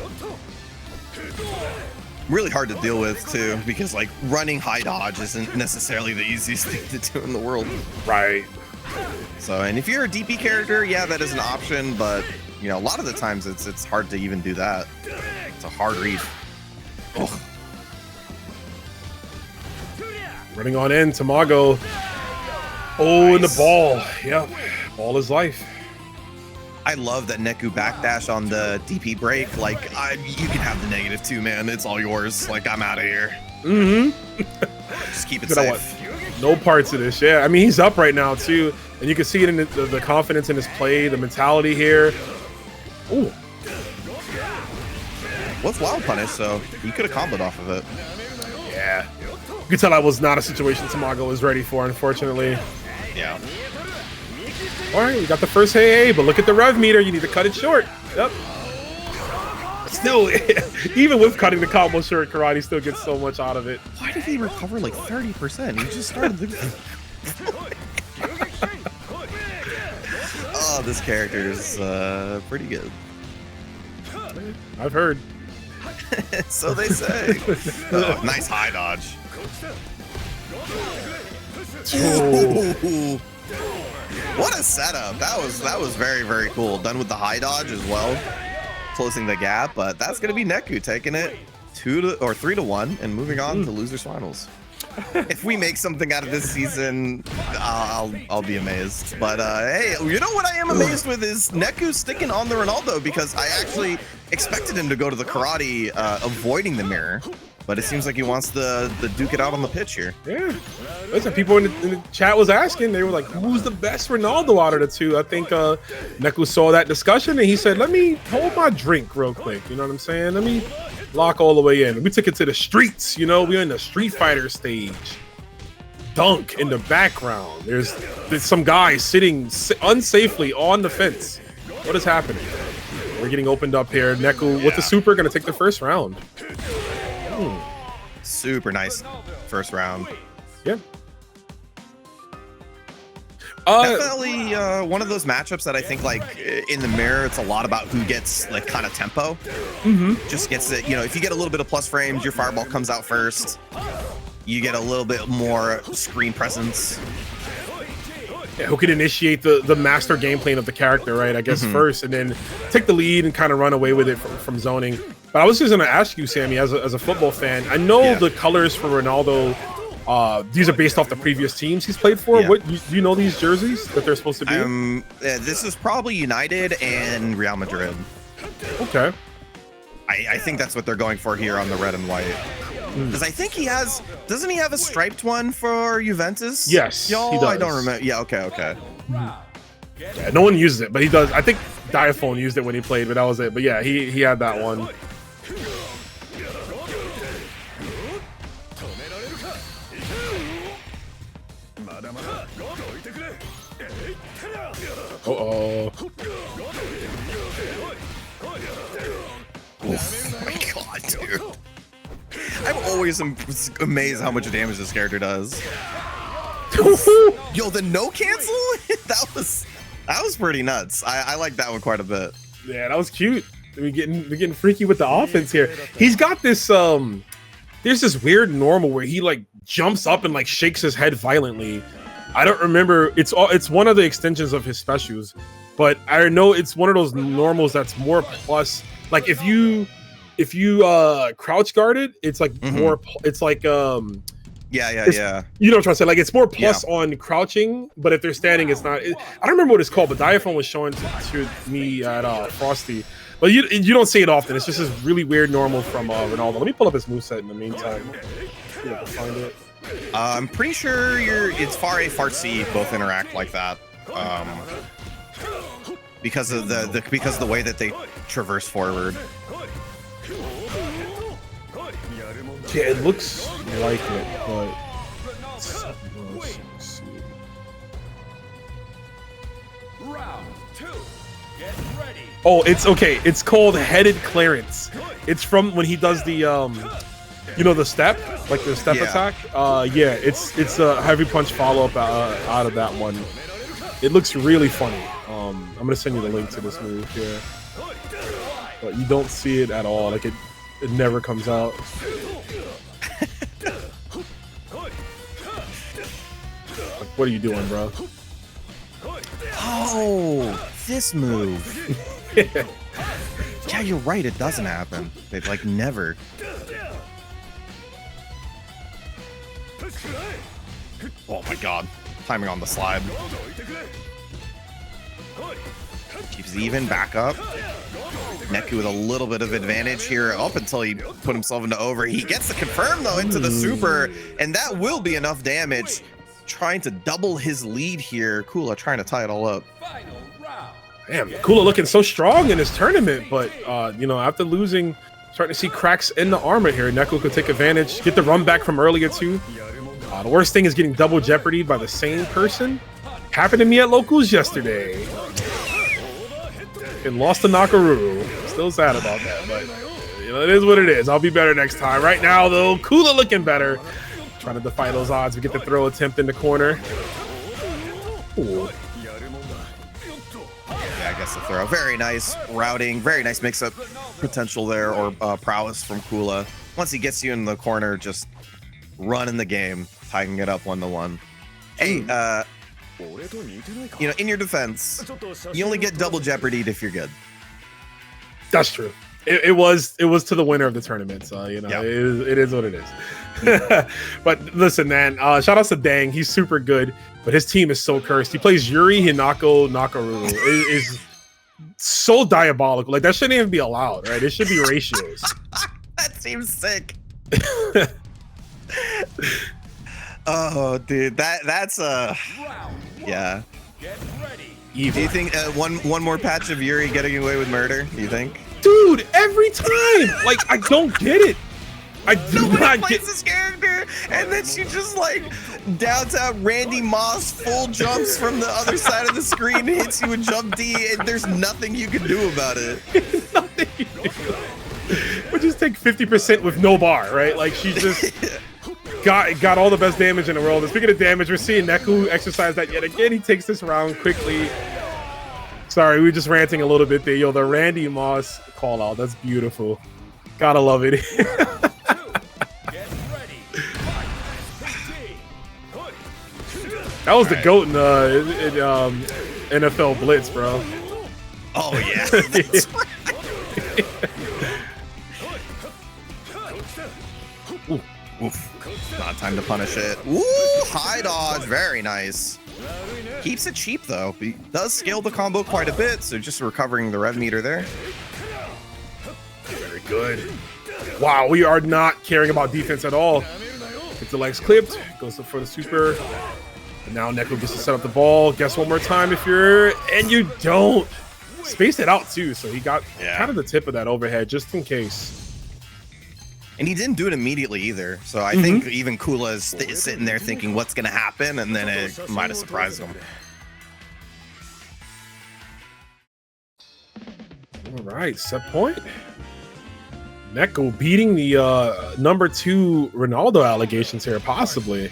Really hard to deal with too, because like running high dodge isn't necessarily the easiest thing to do in the world. Right. So, and if you're a DP character, yeah, that is an option, but you know, a lot of the times it's hard to even do that. It's a hard read. Oh. Running on in, Tamago. Oh, nice. And the ball. Yep. Ball is life. I love that Neku backdash on the DP break. Like, you can have the -2, man. It's all yours. Like, I'm out of here. Just keep it safe. No parts of this. Yeah, I mean, he's up right now, too. And you can see it in the confidence in his play, the mentality here. Ooh. What's Wild Punish, so he could have comboed off of it. Yeah. You could tell that was not a situation Tamago was ready for, unfortunately. Yeah. All right, we got the first hey, but look at the rev meter. You need to cut it short. Yep. Still, even with cutting the combo short, karate still gets so much out of it. Why did he recover like 30%? He just started the... Oh, this character is pretty good. I've heard. So they say. Oh, nice high dodge. Ooh. What a setup. That was very, very cool. Done with the high dodge as well, closing the gap, but that's going to be Neku taking it 3-1 and moving on to losers finals. If we make something out of this season, I'll be amazed. But hey, you know what I am amazed with is Neku sticking on the Ronaldo, because I actually expected him to go to the karate, avoiding the mirror. But it seems like he wants to duke it out on the pitch here. Yeah. Listen, people in the chat was asking. They were like, who's the best Ronaldo out of the two? I think Neku saw that discussion and he said, let me hold my drink real quick. You know what I'm saying? Let me lock all the way in. We took it to the streets. You know, we're in the Street Fighter stage. Dunk in the background. There's some guy sitting unsafely on the fence. What is happening? We're getting opened up here. Neku with the super going to take the first round. Super nice first round. Yeah. Definitely one of those matchups that I think, like, in the mirror, it's a lot about who gets, like, kind of tempo. Just gets it, you know, if you get a little bit of plus frames, your fireball comes out first. You get a little bit more screen presence. Yeah, who could initiate the master game plan of the character, right? I guess first, and then take the lead and kind of run away with it from zoning. But I was just going to ask you, Sammy, as a football fan, I know the colors for Ronaldo, these are based off the previous teams he's played for. What do you know these jerseys that they're supposed to be? This is probably United and Real Madrid. Okay. I think that's what they're going for here on the red and white. Because I think he has, doesn't he have a striped one for Juventus? Yes, he does. I don't remember. Yeah, okay. Yeah, no one uses it, but he does. I think Diaphone used it when he played, but that was it. But yeah, he had that one. Uh-oh. Oh my god, dude. I'm always amazed how much damage this character does. Yo, the no cancel? that was pretty nuts. I like that one quite a bit. Yeah, that was cute. We're getting freaky with the offense here. He's got this there's this weird normal where he like jumps up and like shakes his head violently. I don't remember. It's one of the extensions of his specials, but I know it's one of those normals that's more plus. Like if you crouch guarded, it's like more. It's like yeah. You know what I'm trying to say? Like it's more plus on crouching, but if they're standing, it's not. I don't remember what it's called, but Diaphone was showing to me at Frosty. But you don't see it often. It's just this really weird normal from Ronaldo. Let me pull up his moveset in the meantime. Yeah, find it. I'm pretty sure it's far A, far C both interact like that. Because of the way that they traverse forward. Yeah, it looks like it, but Round 2. Get ready. oh, it's okay. It's called headed clearance. It's from when he does the you know, the step, like the step attack. Yeah, it's a heavy punch follow up out of that one. It looks really funny. I'm gonna send you the link to this move here, but you don't see it at all. Like it never comes out. Like, what are you doing, bro? Oh, this move. Yeah, you're right. It doesn't happen. It like never. Oh my god. Timing on the slide. Keeps it even, back up. Neku with a little bit of advantage here up until he put himself into over. He gets the confirm though into the super, and that will be enough damage. Trying to double his lead here. Kula trying to tie it all up. Damn, Kula looking so strong in this tournament, but you know, after losing, starting to see cracks in the armor here. Neku could take advantage, get the run back from earlier too. The worst thing is getting double jeopardy by the same person. Happened to me at locals yesterday. And lost to Nakaruru. Still sad about that, but you know, it is what it is. I'll be better next time. Right now, though, Kula looking better. Trying to defy those odds. We get the throw attempt in the corner. Ooh. Yeah, I guess the throw. Very nice routing. Very nice mix-up potential there, or prowess from Kula. Once he gets you in the corner, just running the game, tying it up 1-1. Hey, you know, in your defense, you only get double jeopardy if you're good. That's true. It was to the winner of the tournament, so you know, it is what it is. But listen, man, shout outs to Dang. He's super good, but his team is so cursed. He plays Yuri, Hinako, Nakaruru. It is so diabolical. Like that shouldn't even be allowed, right? It should be ratios. That seems sick. Oh, dude, that's yeah. Evil. Do you think one more patch of Yuri getting away with murder? Do you think? Dude, every time, like I don't get it. I do not get this character, and then she just like downtown Randy Moss full jumps from the other side of the screen and hits you with jump D, and there's nothing you can do about it. Nothing you can do. We'll just take 50% with no bar, right? Like she just got all the best damage in the world. And speaking of damage, we're seeing Neku exercise that yet again. He takes this round quickly. Sorry, we were just ranting a little bit there. Yo, the Randy Moss call out. That's beautiful. Gotta love it. That was the GOAT in NFL Blitz, bro. Oh yeah. That's right. Oof. Not time to punish it. Ooh, high dodge, very nice. Keeps it cheap though. He does scale the combo quite a bit, so just recovering the rev meter there. Very good. Wow, we are not caring about defense at all. Gets the legs clipped, goes for the super. And now Neku gets to set up the ball. Guess one more time if you're, and you don't. Space it out too, so he got kind of the tip of that overhead just in case. And he didn't do it immediately either. So I think even Kula is sitting there thinking what's going to happen, and then it might have surprised him. All right, set point. Neku beating the #2 Ronaldo allegations here, possibly.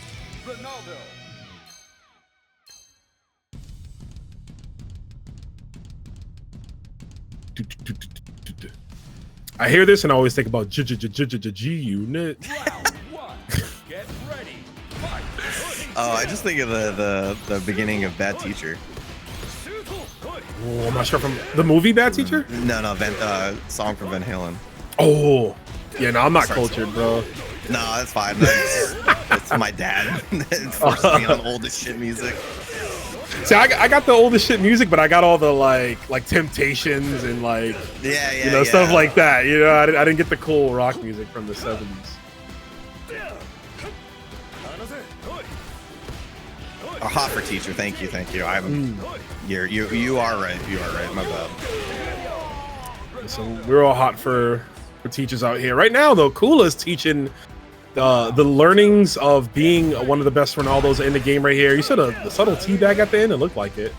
I hear this and I always think about G-Unit. Oh, I just think of the beginning of Bad Teacher. Oh, I'm not sure from the movie Bad Teacher? No, song from Van Halen. Oh, yeah, no, I'm not cultured, bro. No, that's fine. It's my dad. It forced me on oldest shit music. See, I got the oldest shit music, but I got all the like Temptations and stuff like that. You know, I didn't get the cool rock music from the 70s. A hot for teacher. Thank you. You are right. My bad. So we're all hot for teachers out here right now. Though Kula is teaching the learnings of being one of the best Ronaldos in the game right here. You said the subtle teabag at the end. It looked like it.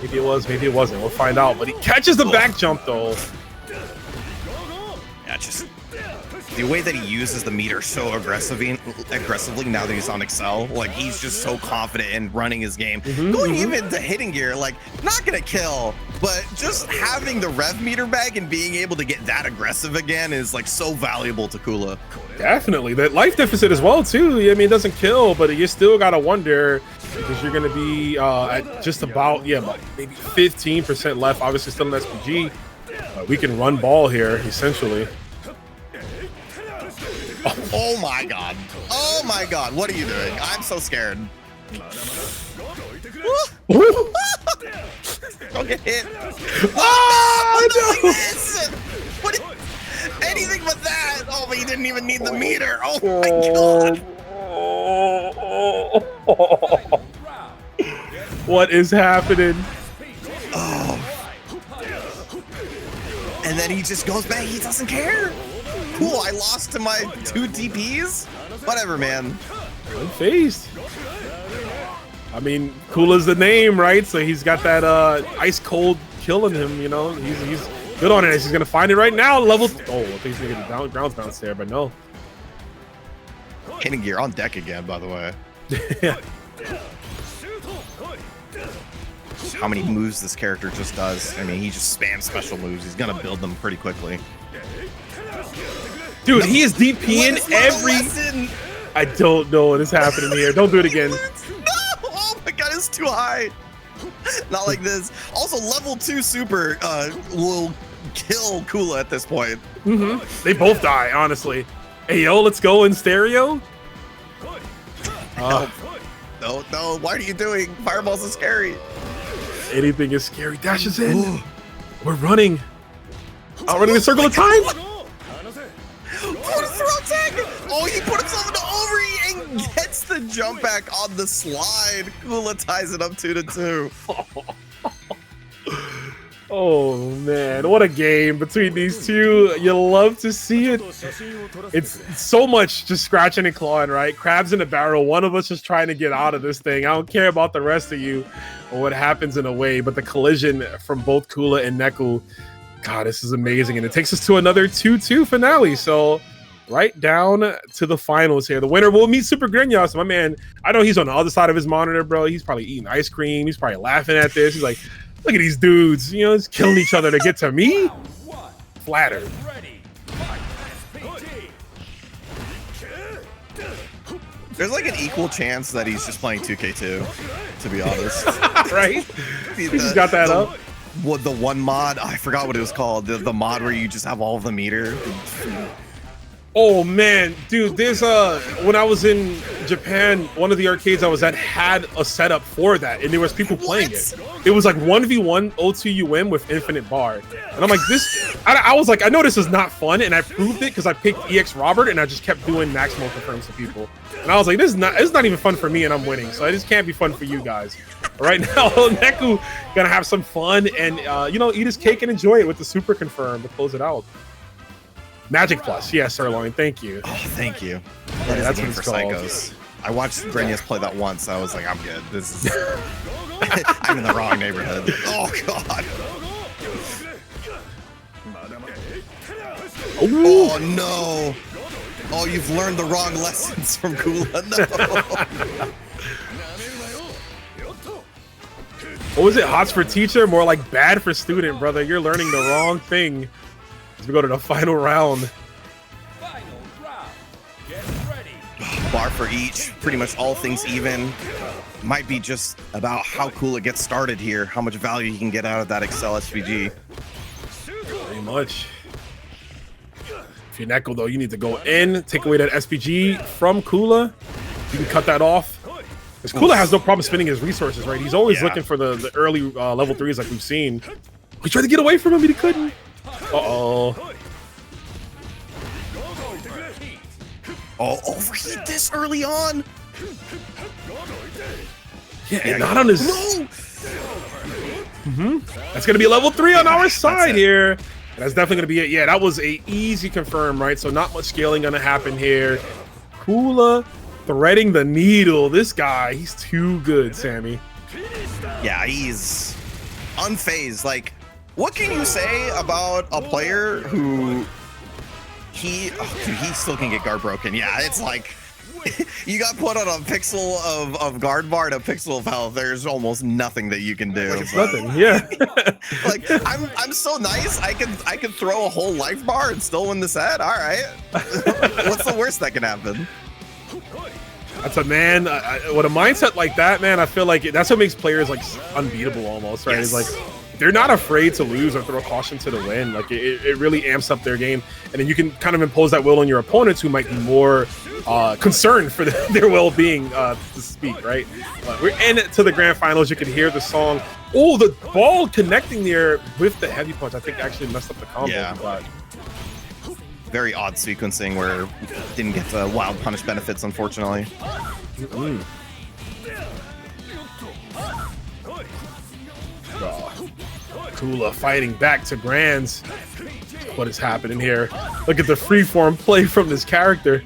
Maybe it was. Maybe it wasn't. We'll find out. But he catches the back jump though. Yeah, just the way that he uses the meter so aggressively now that he's on Excel, like he's just so confident in running his game. Going even to hitting gear, like not gonna kill, but just having the rev meter back and being able to get that aggressive again is like so valuable to Kula. Definitely. That life deficit as well too. I mean, it doesn't kill, but you still gotta wonder because you're gonna be at just about maybe 15% left. Obviously still an SPG. We can run ball here essentially. Oh my god. Oh my god. What are you doing? I'm so scared. Don't get hit. Oh, no. What? Anything but that. Oh, but you didn't even need the meter. Oh my god. What is happening? Oh. And then he just goes back. He doesn't care. Cool, I lost to my 2 DPs? Whatever, man. Unfazed. I mean, Kula's the name, right? So he's got that ice cold killing him, you know? He's good on it. He's going to find it right now. Level... Oh, I think he's going to get the ground bounce there, but no. Hitting gear on deck again, by the way. Yeah. How many moves this character just does. I mean, he just spams special moves. He's going to build them pretty quickly. Dude, he is DPing every... I don't know what is happening here. Don't do it again. No! Oh my god, it's too high. Not like this. Also, level 2 super will kill Kula at this point. They both die, honestly. Hey, yo, let's go in stereo. No, what are you doing? Fireballs are scary. Anything is scary. Dashes in. We're running. Running a circle of time. What a throw tag! Oh, he put himself into over and gets the jump back on the slide. Kula ties it up 2-2. Oh man, what a game between these two. You love to see it. It's so much just scratching and clawing, right? Crabs in a barrel. One of us just trying to get out of this thing. I don't care about the rest of you or what happens in a way, but the collision from both Kula and Neku, God, this is amazing. And it takes us to another 2-2 finale. So right down to the finals here. The winner will meet Supergrenas. My man, I know he's on the other side of his monitor, bro. He's probably eating ice cream. He's probably laughing at this. He's like, look at these dudes, you know, just killing each other to get to me. Flattered. There's like an equal chance that he's just playing 2K2, to be honest. Right? He's got that up. What the one mod? I forgot what it was called. The mod where you just have all of the meter. Oh man, dude, there's when I was in Japan, one of the arcades I was at had a setup for that, and there was people playing it. It was like 1v1 O2UM with infinite bar. And I'm like, this, I was like, I know this is not fun, and I proved it because I picked EX Robert and I just kept doing maximal confirms to people. And I was like, this is not even fun for me, and I'm winning, so this can't be fun for you guys. Right now, Neku gonna have some fun and you know, eat his cake and enjoy it with the super confirm to close it out. Magic Plus, yes, Sirloin, thank you. Oh, thank you. That's what it's for psychos. I watched Grenas play that once. I was like, I'm good. This is. I'm in the wrong neighborhood. Oh God. Oh no. Oh, you've learned the wrong lessons from Kula. No. What was it? Hots for teacher? More like bad for student, brother. You're learning the wrong thing. As we go to the final round. Final round. Get ready. Bar for each. Pretty much all things even. Might be just about how Kula gets started here. How much value he can get out of that Excel SVG. Pretty much. If you're Neku, though, you need to go in, take away that SPG from Kula. You can cut that off. Because Kula has no problem spending his resources, right? He's always looking for the early level 3s like we've seen. We tried to get away from him, but he couldn't. Uh-oh. Oh, overheat this early on? Yeah, not on his... No! That's going to be a level 3 on our side here. That's definitely going to be it. Yeah, that was a easy confirm, right? So not much scaling going to happen here. Kula threading the needle. This guy, he's too good, Sammy. Yeah, he's unfazed. Like, what can you say about a player who he still can get guard broken? Yeah, it's like you got put on a pixel of guard bar and a pixel of health. There's almost nothing that you can do. It's nothing, yeah. Like I'm so nice. I can throw a whole life bar and still win the set. All right. What's the worst that can happen? That's a man. With a mindset like that, man, I feel like that's what makes players like unbeatable almost, right? Yes. It's like they're not afraid to lose or throw caution to the win. Like it really amps up their game, and then you can kind of impose that will on your opponents who might be more concerned for their well-being, to speak, right? We're in it to the grand finals. You can hear the song. Oh, the ball connecting there with the heavy punch, I think actually messed up the combo. Yeah. Very odd sequencing where didn't get the wild punish benefits, unfortunately. Kula fighting back to grands. What is happening here? Look at the freeform play from this character.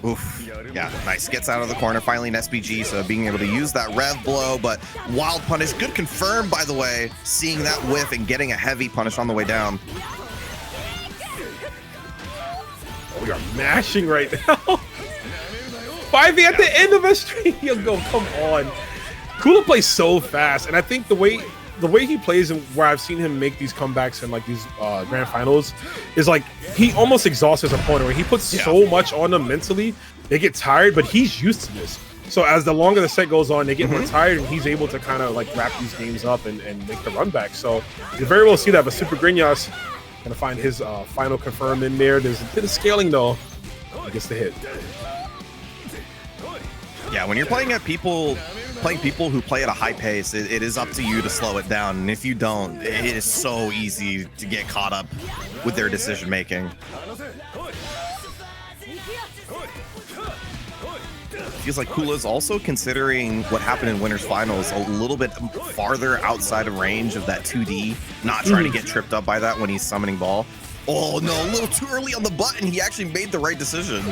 Oof. Yeah, nice. Gets out of the corner. Finally an SPG, so being able to use that rev blow, but wild punish. Good confirm, by the way. Seeing that whiff and getting a heavy punish on the way down. We are mashing right now. 5v at the end of a stream. Yo, go, come on. Kula plays so fast, and I think the way he plays and where I've seen him make these comebacks in like these grand finals is like he almost exhausts his opponent. Where he puts so much on them mentally, they get tired, but he's used to this. So as the longer the set goes on, they get more tired, and he's able to kind of like wrap these games up and make the run back. So you very well see that. But Supergrenas gonna find his final confirm in there. There's a bit of scaling though. He gets the hit. Yeah, when you're playing people who play at a high pace, it is up to you to slow it down. And if you don't, it is so easy to get caught up with their decision making. Feels like Kula's also considering what happened in Winners Finals a little bit farther outside of range of that 2D, not trying to get tripped up by that when he's summoning ball. Oh no, a little too early on the button. He actually made the right decision.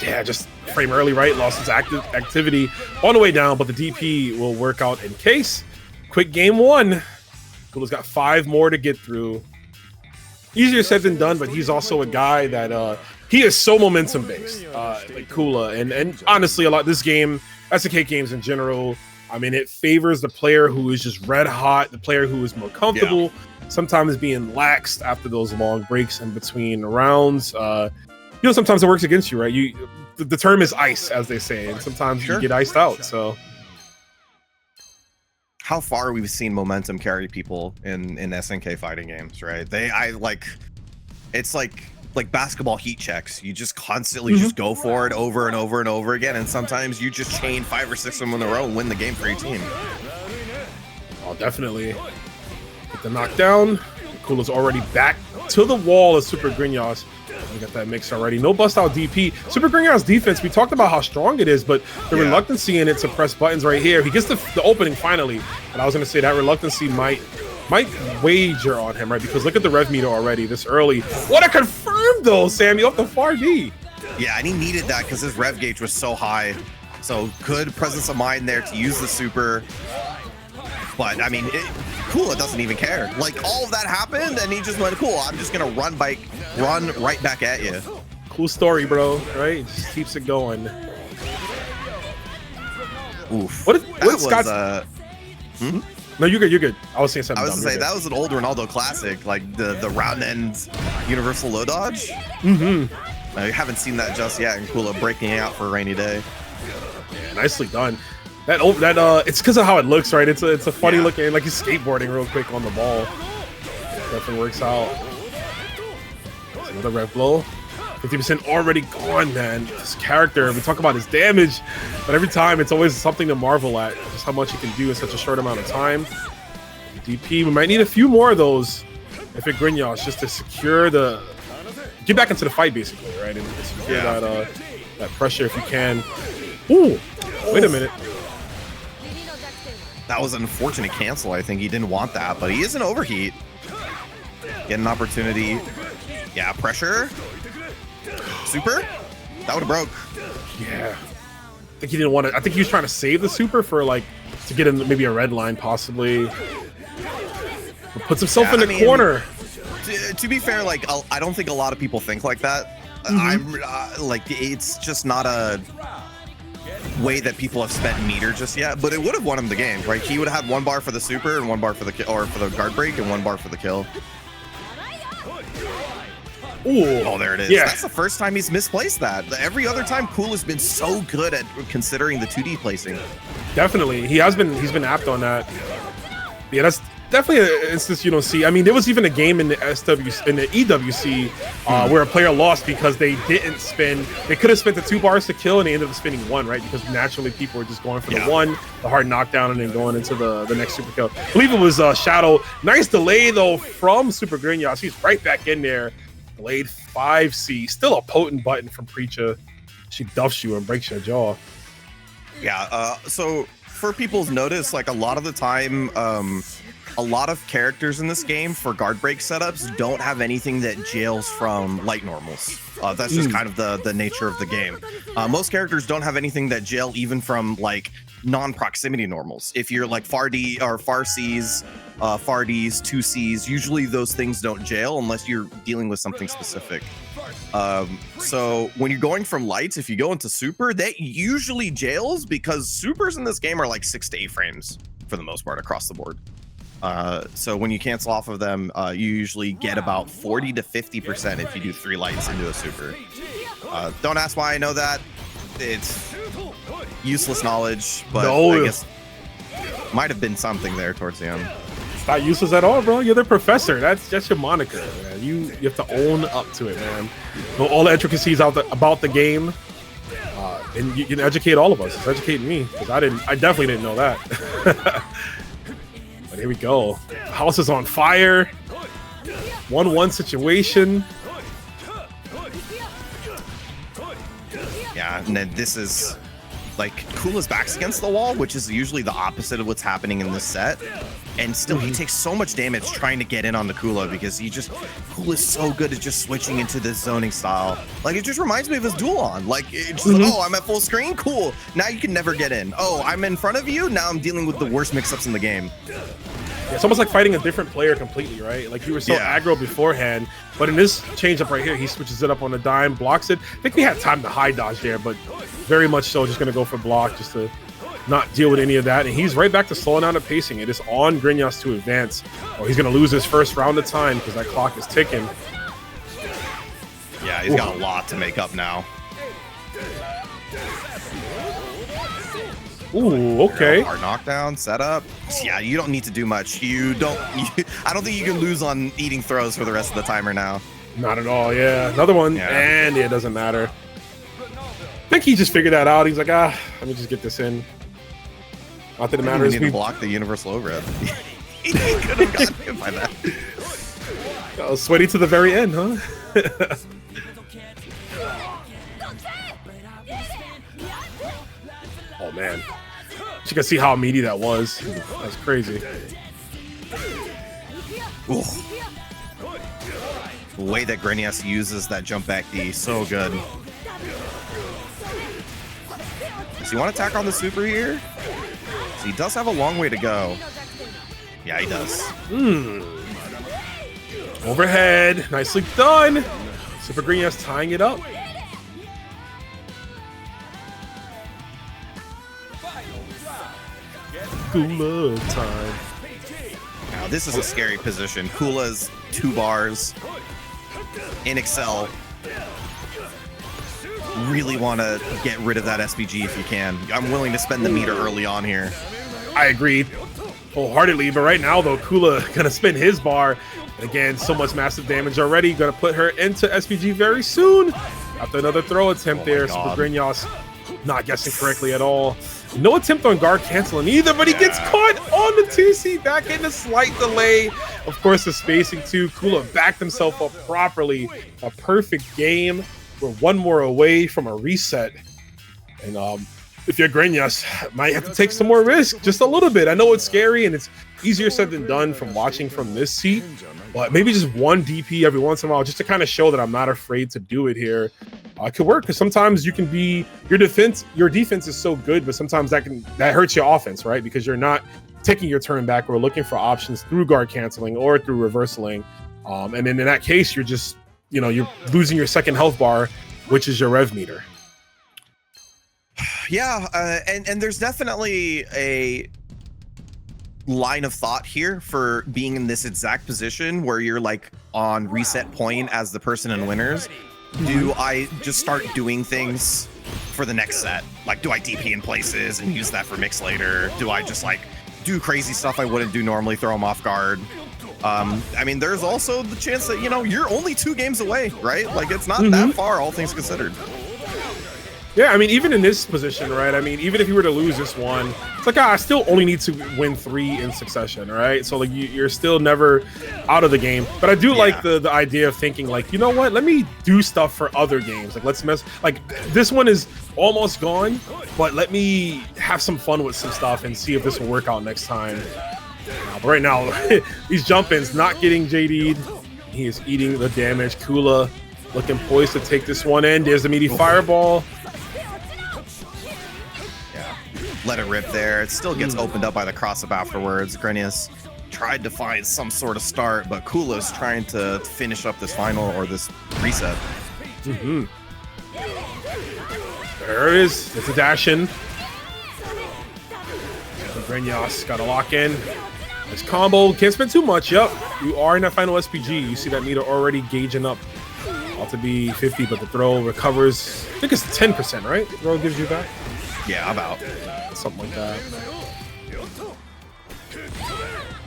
Yeah, just frame early, right? Lost his activity on the way down, but the DP will work out in case. Quick game one. Kula's got 5 more to get through. Easier said than done, but he's also a guy that he is so momentum based, like Kula, and honestly, a lot this game, SNK games in general, I mean, it favors the player who is just red hot, the player who is more comfortable, sometimes being laxed after those long breaks in between rounds. you know, sometimes it works against you, right? The term is ice, as they say, and sometimes you get iced out. So how far we've seen momentum carry people in SNK fighting games, right? It's like basketball heat checks. You just constantly just go for it over and over and over again, and sometimes you just chain 5 or 6 of them in a row and win the game for your team. Oh, definitely. Get the knockdown. Kula's already back to the wall of Supergrenas. We got that mix already. No bust out DP. Supergrenas defense, we talked about how strong it is, but the reluctancy in it to press buttons right here. He gets the opening finally, but I was going to say that reluctancy might wager on him, right? Because look at the rev meter already this early. What a confirm though, Sammy, off the far D. Yeah, and he needed that because his rev gauge was so high. So good presence of mind there to use the super. But I mean, Kula doesn't even care. Like, all of that happened, and he just went, cool, I'm just gonna run right back at you. Cool story, bro, right? Just keeps it going. Oof. What Scott's... No, you're good. I was saying something. I was gonna say, that was an old Ronaldo classic, like the round end universal low dodge. I haven't seen that just yet, and Kula breaking out for a rainy day. Yeah, nicely done. That it's because of how it looks, right? It's a funny looking, like he's skateboarding real quick on the ball. Definitely works out. That's another rev blow. 50% already gone, man. This character, we talk about his damage, but every time it's always something to marvel at, just how much he can do in such a short amount of time. DP, we might need a few more of those if it Grenas, just to secure get back into the fight, basically, right? And secure that pressure if you can. Ooh, wait a minute. That was an unfortunate cancel. I think he didn't want that, but he is an overheat. Get an opportunity. Yeah, pressure. Super? That would have broke. Yeah. I think he didn't want to. I think he was trying to save the super for, like, to get in maybe a red line, possibly. But puts himself in the corner. To be fair, like, I don't think a lot of people think like that. I'm like, it's just not a way that people have spent meter just yet, but it would have won him the game, right? He would have had 1 bar for the super and 1 bar for the kill, or for the guard break, and 1 bar for the kill. Ooh. Oh, there it is. Yeah. That's the first time he's misplaced that. Every other time, Kula's been so good at considering the 2D placing. Definitely, he's been apt on that. Yeah, that's definitely an instance you don't see. I mean, there was even a game in the EWC where a player lost because they didn't spin. They could have spent the 2 bars to kill, and they ended up spinning 1, right? Because naturally people were just going for the 1, the hard knockdown, and then going into the next super kill. I believe it was Shadow. Nice delay though from Supergrenas. He's right back in there. Delayed 5C. Still a potent button from Preecha. She duffs you and breaks your jaw. Yeah. So for people's notice, like, a lot of the time, a lot of characters in this game for guard break setups don't have anything that jails from light normals. That's just kind of the nature of the game. Most characters don't have anything that jail even from, like, non-proximity normals. If you're like far D or far C's, far D's, 2C's, usually those things don't jail unless you're dealing with something specific. So when you're going from lights, if you go into super, that usually jails because supers in this game are like 6 to 8 frames for the most part across the board. So when you cancel off of them, you usually get about 40 to 50% if you do 3 lights into a super. Don't ask why I know that. It's useless knowledge, but I guess might have been something there towards the end. It's not useless at all, bro. You're the professor. That's your moniker, man. You have to own up to it, man. Know all the intricacies about the game, and you can educate all of us. It's educating me because I definitely didn't know that. But here we go. House is on fire. 1-1 situation. Yeah, and then this is like Kula's back's against the wall, which is usually the opposite of what's happening in this set. And still, he takes so much damage trying to get in on the Kula because Kula's so good at just switching into this zoning style. Like, it just reminds me of his duel on. Like, it's just, oh, I'm at full screen? Cool. Now you can never get in. Oh, I'm in front of you? Now I'm dealing with the worst mix-ups in the game. It's almost like fighting a different player completely, right? Like, you were so aggro beforehand, but in this change-up right here, he switches it up on a dime, blocks it. I think we had time to high dodge there, but very much so just going to go for block just to not deal with any of that. And he's right back to slowing down the pacing. It is on Grenas to advance. Oh, he's going to lose his first round of time because that clock is ticking. Yeah, he's got a lot to make up now. Ooh, okay. Hard knockdown, setup. Yeah, you don't need to do much. I don't think you can lose on eating throws for the rest of the timer now. Not at all, yeah. Another one, and it doesn't matter. I think he just figured that out. He's like, let me just get this in. Not that it matters. We need to block the universal overhead. He could have gotten hit by that. I was sweaty to the very end, huh? Oh, man. You can see how meaty that was. That's crazy. Ooh. The way that Grenas uses that jump back D, so good. Does he want to attack on the super here? So he does have a long way to go. Yeah, he does. Overhead. Nicely done. Supergrenas tying it up. Kula time. Now, this is a scary position. Kula's 2 bars in Excel. Really want to get rid of that SPG if you can. I'm willing to spend the meter early on here. I agree wholeheartedly, but right now though, Kula gonna spin his bar. And again, so much massive damage already. Gonna put her into SPG very soon. After another throw attempt there, Supergrenas not guessing correctly at all. No attempt on guard canceling either, but he gets caught on the 2C back in a slight delay. Of course, the spacing too. Kula backed himself up properly. A perfect game. We're one more away from a reset. And if you're Grenas, might have to take some more risk, just a little bit. I know it's scary and it's easier said than done from watching from this seat, but maybe just one DP every once in a while, just to kind of show that I'm not afraid to do it here. It could work because sometimes you can be your defense is so good, but sometimes that hurts your offense, right? Because you're not taking your turn back or looking for options through guard canceling or through reversaling. And then in that case, you're just, you're losing your second health bar, which is your rev meter. Yeah, and there's definitely a line of thought here for being in this exact position where you're like on reset point as the person in winners. Do I just start doing things for the next set? Like, do I DP in places and use that for mix later? Do I just like do crazy stuff I wouldn't do normally, throw them off guard? I mean, there's also the chance that, you're only 2 games away, right? Like, it's not that far, all things considered. Yeah, I mean, even in this position, right? I mean, even if you were to lose this one, it's like, I still only need to win 3 in succession, right? So, like, you're still never out of the game. But I do like the idea of thinking, like, you know what? Let me do stuff for other games. Like, let's like, this one is almost gone, but let me have some fun with some stuff and see if this will work out next time. But right now, these jump-ins not getting JD'd. He is eating the damage. Kula looking poised to take this one in. There's the meaty fireball. Let it rip there. It still gets opened up by the cross-up afterwards. Grenas tried to find some sort of start, but Kula's trying to finish up this final or this reset. There it is. It's a dash in. Grenas got to lock in. This combo can't spend too much. Yep, you are in that final SPG. You see that meter already gauging up. Ought to be 50, but the throw recovers. I think it's 10%, right? The throw gives you back. Yeah, about something like that.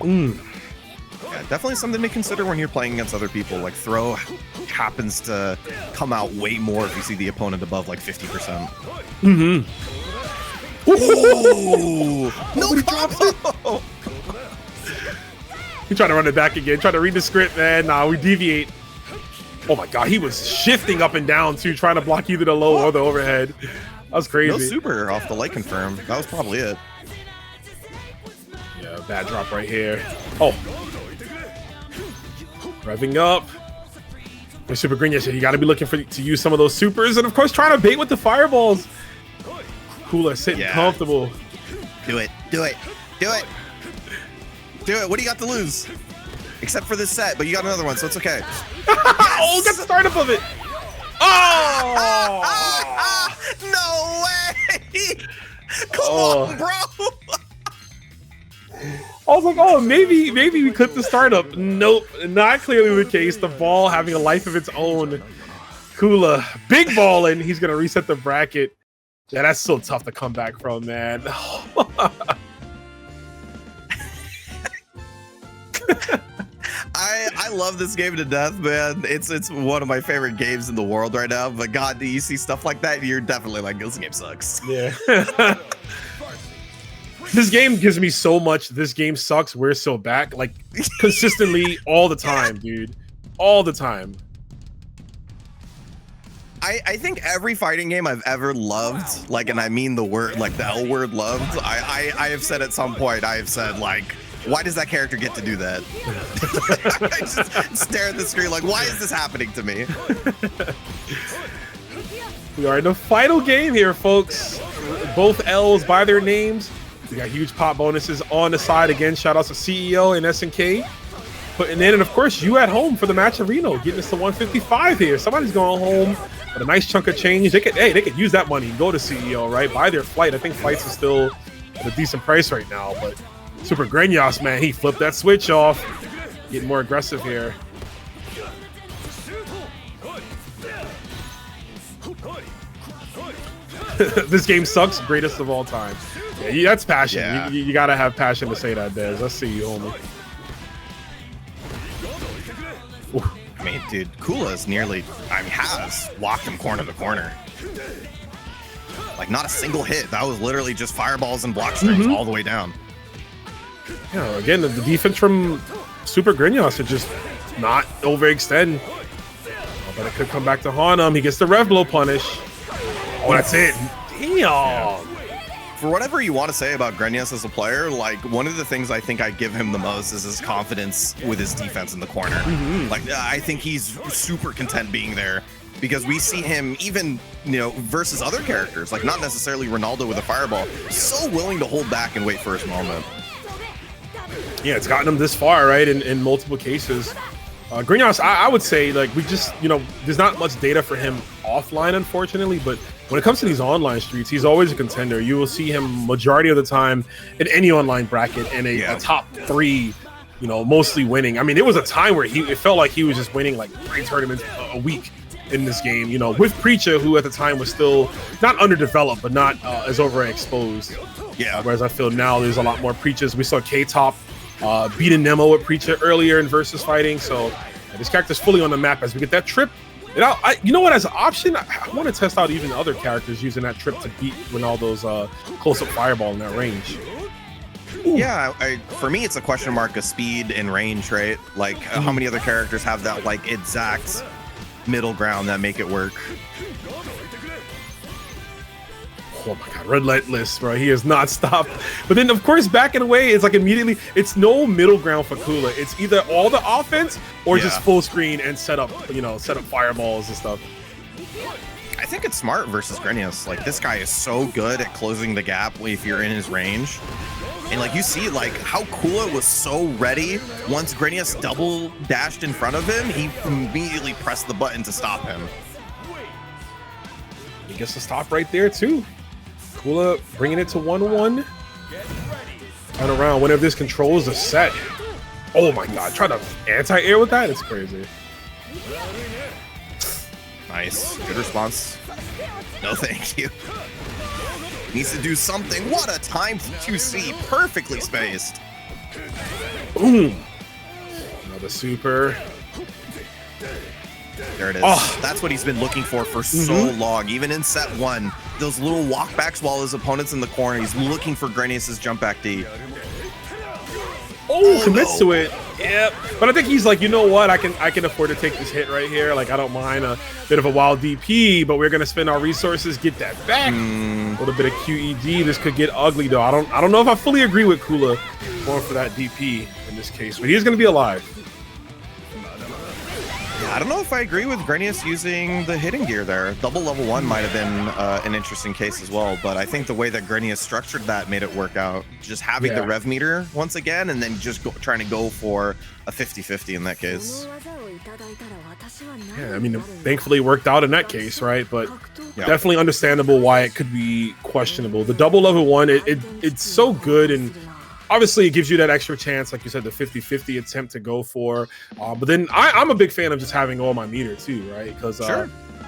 Yeah, definitely something to consider when you're playing against other people. Like, throw happens to come out way more if you see the opponent above like 50%. Ooh, no combo. He tried to run it back again. Tried to read the script, man. Nah, we deviate. Oh my god, he was shifting up and down too, trying to block either the low or the overhead. That was crazy. No super off the light confirm. That was probably it. Yeah, bad drop right here. Oh. Revving up. The Supergrenas, you got to be looking to use some of those supers. And of course, trying to bait with the fireballs. Kula sitting comfortable. Do it. Do it. Do it. Do it. What do you got to lose? Except for this set, but you got another one, so it's okay. Oh, got the startup of it. Oh! No way! Come on, bro! I was like, oh, maybe we clipped the startup. Nope, not clearly the case. The ball having a life of its own. Kula, big ballin'. He's gonna reset the bracket. Yeah, that's so tough to come back from, man. I love this game to death, man. It's one of my favorite games in the world right now. But God, do you see stuff like that? You're definitely like, this game sucks. Yeah. This game gives me so much. This game sucks. We're so back, like consistently all the time, dude. All the time. I think every fighting game I've ever loved, like, and I mean the word, like the L word, loved. I have said at some point, I have said like, why does that character get to do that? I just stare at the screen like, why is this happening to me? We are in the final game here, folks. Both L's by their names. We got huge pop bonuses on the side. Again, shout outs to CEO and SNK putting in, and of course you at home for the match of Reno, getting us to 155 here. Somebody's going home with a nice chunk of change. They could use that money and go to CEO, right? Buy their flight. I think flights are still at a decent price right now, but Supergrenas, man, he flipped that switch off. Getting more aggressive here. This game sucks. Greatest of all time. Yeah, that's passion. Yeah. You gotta have passion to say that, Dez. Let's see you, homie. I mean, dude, Kula's nearly, has walked him corner to corner. Like, not a single hit. That was literally just fireballs and block strings all the way down. Yeah, again, the defense from Supergrenas to just not overextend. Oh, but it could come back to haunt him. He gets the rev blow punish. Oh, that's it. Damn. For whatever you want to say about Grenas as a player, like, one of the things I think I give him the most is his confidence with his defense in the corner. Like, I think he's super content being there because we see him even, versus other characters, like not necessarily Ronaldo with a fireball, so willing to hold back and wait for his moment. Yeah, it's gotten him this far, right? In multiple cases. Grenas, I would say, like, we just, there's not much data for him offline, unfortunately, but when it comes to these online streets, he's always a contender. You will see him majority of the time in any online bracket in a top 3, mostly winning. I mean, there was a time where it felt like he was just winning like 3 tournaments a week in this game, with Preecha, who at the time was still not underdeveloped, but not as overexposed. Yeah. Whereas I feel now there's a lot more Preechas. We saw K-Top beat a Nemo with Preecha earlier in versus fighting. So this character's fully on the map as we get that trip. And you know what? As an option, I want to test out even other characters using that trip to beat Ronaldo's close-up fireball in that range. Ooh. Yeah, for me, it's a question mark of speed and range, right? Like, how many other characters have that, like, exact middle ground that make it work? Oh my god, relentless, bro. He has not stopped. But then, of course, backing away is like immediately, it's no middle ground for Kula. It's either all the offense or just full screen and set up fireballs and stuff. I think it's smart versus Grenas. Like, this guy is so good at closing the gap if you're in his range. And like, you see like how Kula was so ready. Once Grenas double dashed in front of him, he immediately pressed the button to stop him. He gets to stop right there too. Kula bringing it to 1-1. Turn around whenever this controls a set. Oh my god, try to anti-air with that? It's crazy. Nice. Good response. No thank you. Needs to do something. What a time to see. Perfectly spaced. Boom. Another super. There it is. Oh. That's what he's been looking for so long. Even in set 1, those little walkbacks while his opponent's in the corner. He's looking for Grenas' jump back D. Oh, commits to it. Yep. But I think he's like, you know what? I can afford to take this hit right here. Like, I don't mind a bit of a wild DP, but we're gonna spend our resources, get that back. A little bit of QED. This could get ugly though. I don't know if I fully agree with Kula going for that DP in this case, but he's gonna be alive. I don't know if I agree with Grenas using the hitting gear there. Double level 1 might have been an interesting case as well, but I think the way that Grenas structured that made it work out. Just having the rev meter once again, and then just trying to go for a 50-50 in that case. Yeah, I mean, thankfully it worked out in that case, right? But definitely understandable why it could be questionable. The double level 1, it's so good, and obviously it gives you that extra chance, like you said, the 50-50 attempt to go for. But then I'm a big fan of just having all my meter too, right? Because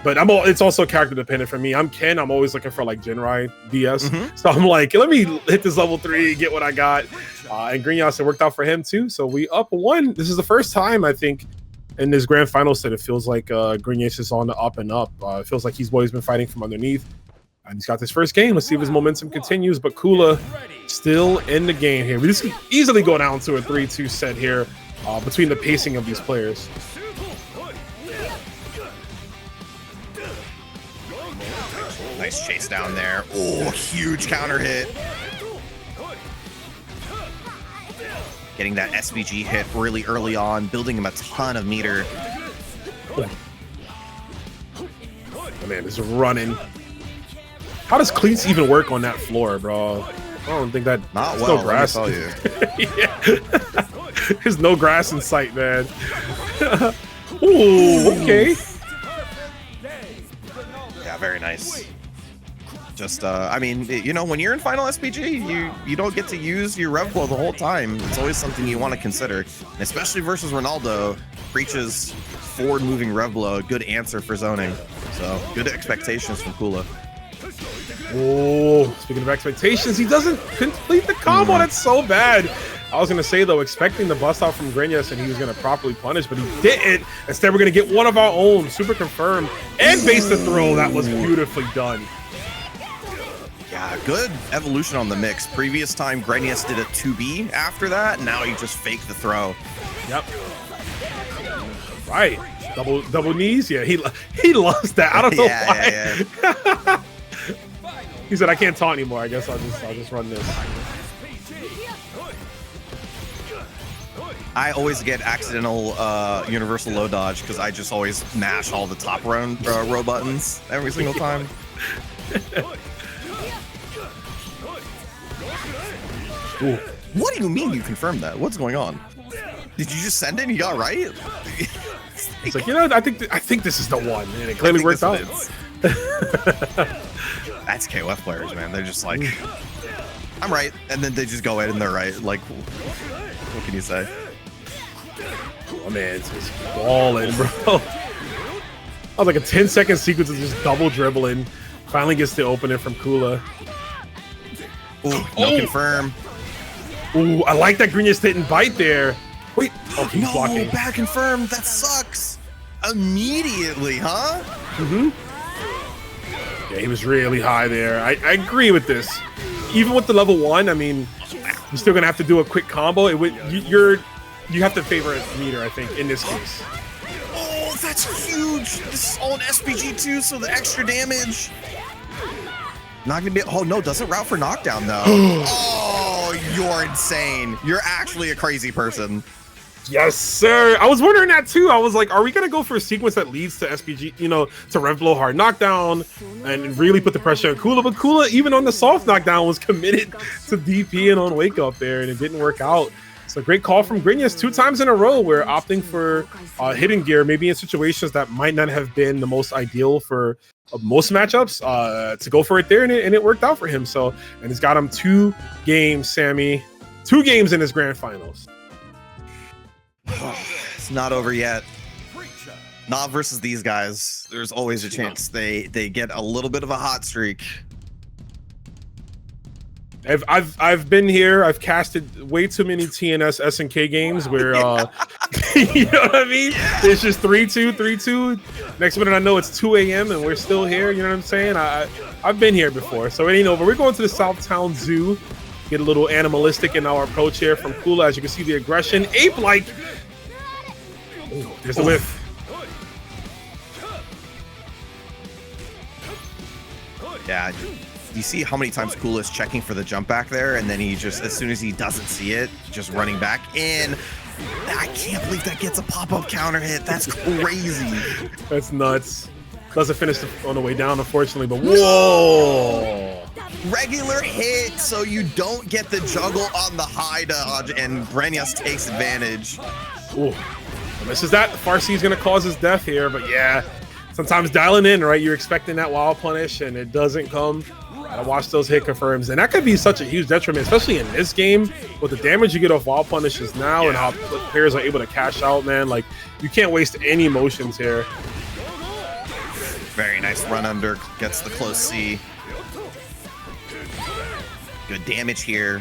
But it's also character dependent for me. I'm Ken. I'm always looking for like Jinrai DS. So I'm like, let me hit this level 3, get what I got. And Grenas, it worked out for him too. So we up 1. This is the first time I think in this grand final set it feels like Grenas is on the up and up. It feels like he's always been fighting from underneath. And he's got this first game. Let's see if his momentum continues. But Kula still in the game here. We just can easily go down to a 3-2 set here between the pacing of these players. Nice chase down there. Oh, huge counter hit. Getting that SVG hit really early on, building him a ton of meter. Oh, man, is running. How does cleats even work on that floor, bro? I don't think that. Not well, no grass. let me tell you. Yeah. There's no grass in sight, man. Ooh, okay. Yeah, very nice. Just, I mean, you know, when you're in Final SPG, you don't get to use your rev blow the whole time. It's always something you want to consider, and especially versus Ronaldo. Preecha's forward-moving rev blow, a good answer for zoning. So, good expectations from Kula. Oh, speaking of expectations, he doesn't complete the combo. That's so bad. I was going to say, though, expecting the bust out from Grenas and he was going to properly punish, but he didn't. Instead, we're going to get one of our own, super confirmed, and base the throw. That was beautifully done. Yeah, good evolution on the mix. Previous time, Grenas did a 2B after that. Now he just faked the throw. Yep. Right. Double knees. Yeah, he loves that. I don't know why. Yeah. He said, "I can't taunt anymore. I guess I'll just run this." I always get accidental universal low dodge because I just always mash all the top row buttons every single time. Ooh. What do you mean you confirmed that? What's going on? Did you just send it and you got right? It's like, you know, I think this is the one, and it clearly worked out. That's KOF players, man. They're just like, I'm right, and then they just go in and they're right. Like, what can you say? Oh man, it's balling, bro. I was like a 10-second sequence of just double dribbling. Finally gets the opener from Kula. Ooh, no confirm. Ooh, I like that Grenas didn't bite there. Wait, oh, he's no, blocking. Bad confirm. That sucks. Immediately, huh? Yeah, he was really high there. I agree with this. Even with the level 1, I mean, you're still gonna have to do a quick combo. You have to favor a meter, I think, in this case. Oh, that's huge. This is all an SPG too, so the extra damage. Not gonna be. Oh no, doesn't route for knockdown though. Oh, you're insane. You're actually a crazy person. Yes, sir. I was wondering that too. I was like, are we gonna go for a sequence that leads to SPG, you know, to rev blow hard knockdown and really put the pressure on Kula? But Kula, even on the soft knockdown, was committed to DP and on wake up there, and it didn't work out. So great call from Grenas 2 times in a row. We're opting for hidden gear, maybe in situations that might not have been the most ideal for most matchups, to go for it there, and it worked out for him. So, and it's got him 2 games, Sammy, 2 games in his grand finals. It's not over yet. Not versus these guys. There's always a chance they get a little bit of a hot streak. I've been here. I've casted way too many TNS SNK games where you know what I mean? It's just 3-2, 3-2. Next minute I know it's 2 a.m. and we're still here. You know what I'm saying? I've been here before, so it ain't over. We're going to the Southtown Zoo. Get a little animalistic in our approach here from Kula. As you can see, the aggression, ape-like. Oh, there's the whiff. Yeah. You see how many times Kula is checking for the jump back there, and then he just, as soon as he doesn't see it, just running back in. I can't believe that gets a pop-up counter hit. That's crazy. That's nuts. Doesn't finish on the way down, unfortunately, but whoa. Regular hit, so you don't get the juggle on the high dodge, and Grenas takes advantage. Ooh. This is that. Farsi is going to cause his death here, but yeah, sometimes dialing in, right? You're expecting that wild punish, and it doesn't come. Gotta watch those hit confirms, and that could be such a huge detriment, especially in this game with the damage you get off wild punishes now and how players are able to cash out, man. Like, you can't waste any motions here. Very nice run under, gets the close C. Good damage here.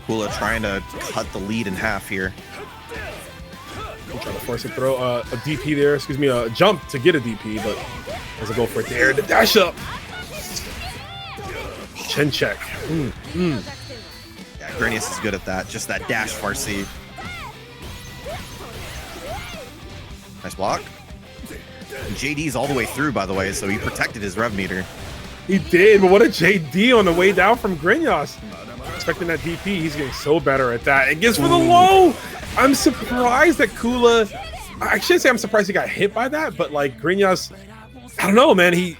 Kula trying to cut the lead in half here. I'm trying to force a throw, a DP there, excuse me, a jump to get a DP, but doesn't go for it there. The dash up. Chin check. Yeah, Granius is good at that. Just that dash Farsi. Nice block. And JD's all the way through, by the way, so he protected his rev meter. He did, but what a JD on the way down from Grenas. Expecting that DP, he's getting so better at that. It gets for the low. I'm surprised that Kula, I shouldn't say I'm surprised he got hit by that, but like Grenas, I don't know, man, he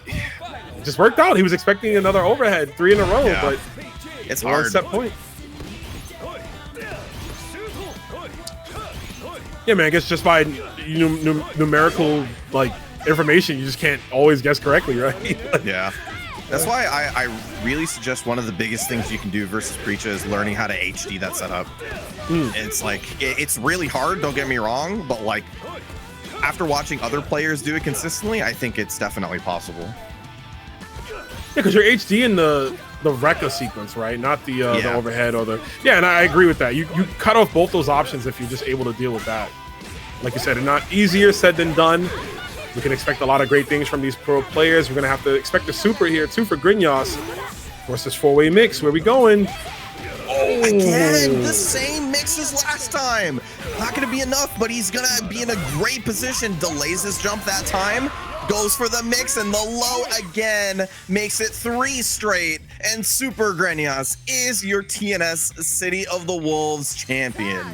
just worked out. He was expecting another overhead 3 in a row, but it's hard. Set point. Yeah, man, I guess just by numerical like information, you just can't always guess correctly, right? Yeah. That's why I really suggest one of the biggest things you can do versus Preecha is learning how to HD that setup. It's like, it's really hard, don't get me wrong, but like, after watching other players do it consistently, I think it's definitely possible. Yeah, because you're HD in the Rekka sequence, right? Not the overhead or the... Yeah, and I agree with that. You cut off both those options if you're just able to deal with that. Like you said, it's not easier said than done. We can expect a lot of great things from these pro players. We're going to have to expect a super here, too, for Grenas. Versus 4-way mix. Where we going? Oh. Again, the same mix as last time. Not going to be enough, but he's going to be in a great position. Delays his jump that time. Goes for the mix, and the low again. Makes it 3 straight. And Supergrenas is your TNS City of the Wolves champion.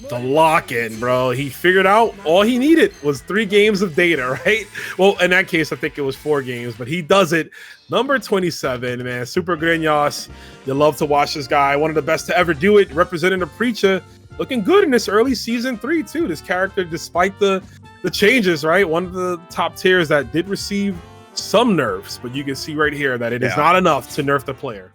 The lock-in, bro. He figured out all he needed was 3 games of data, right? Well, in that case, I think it was 4 games, but he does it. Number 27, man. Supergrenas. You love to watch this guy. One of the best to ever do it. Representing the Preecha. Looking good in this early season 3, too. This character, despite the changes, right? One of the top tiers that did receive some nerfs, but you can see right here that it is not enough to nerf the player.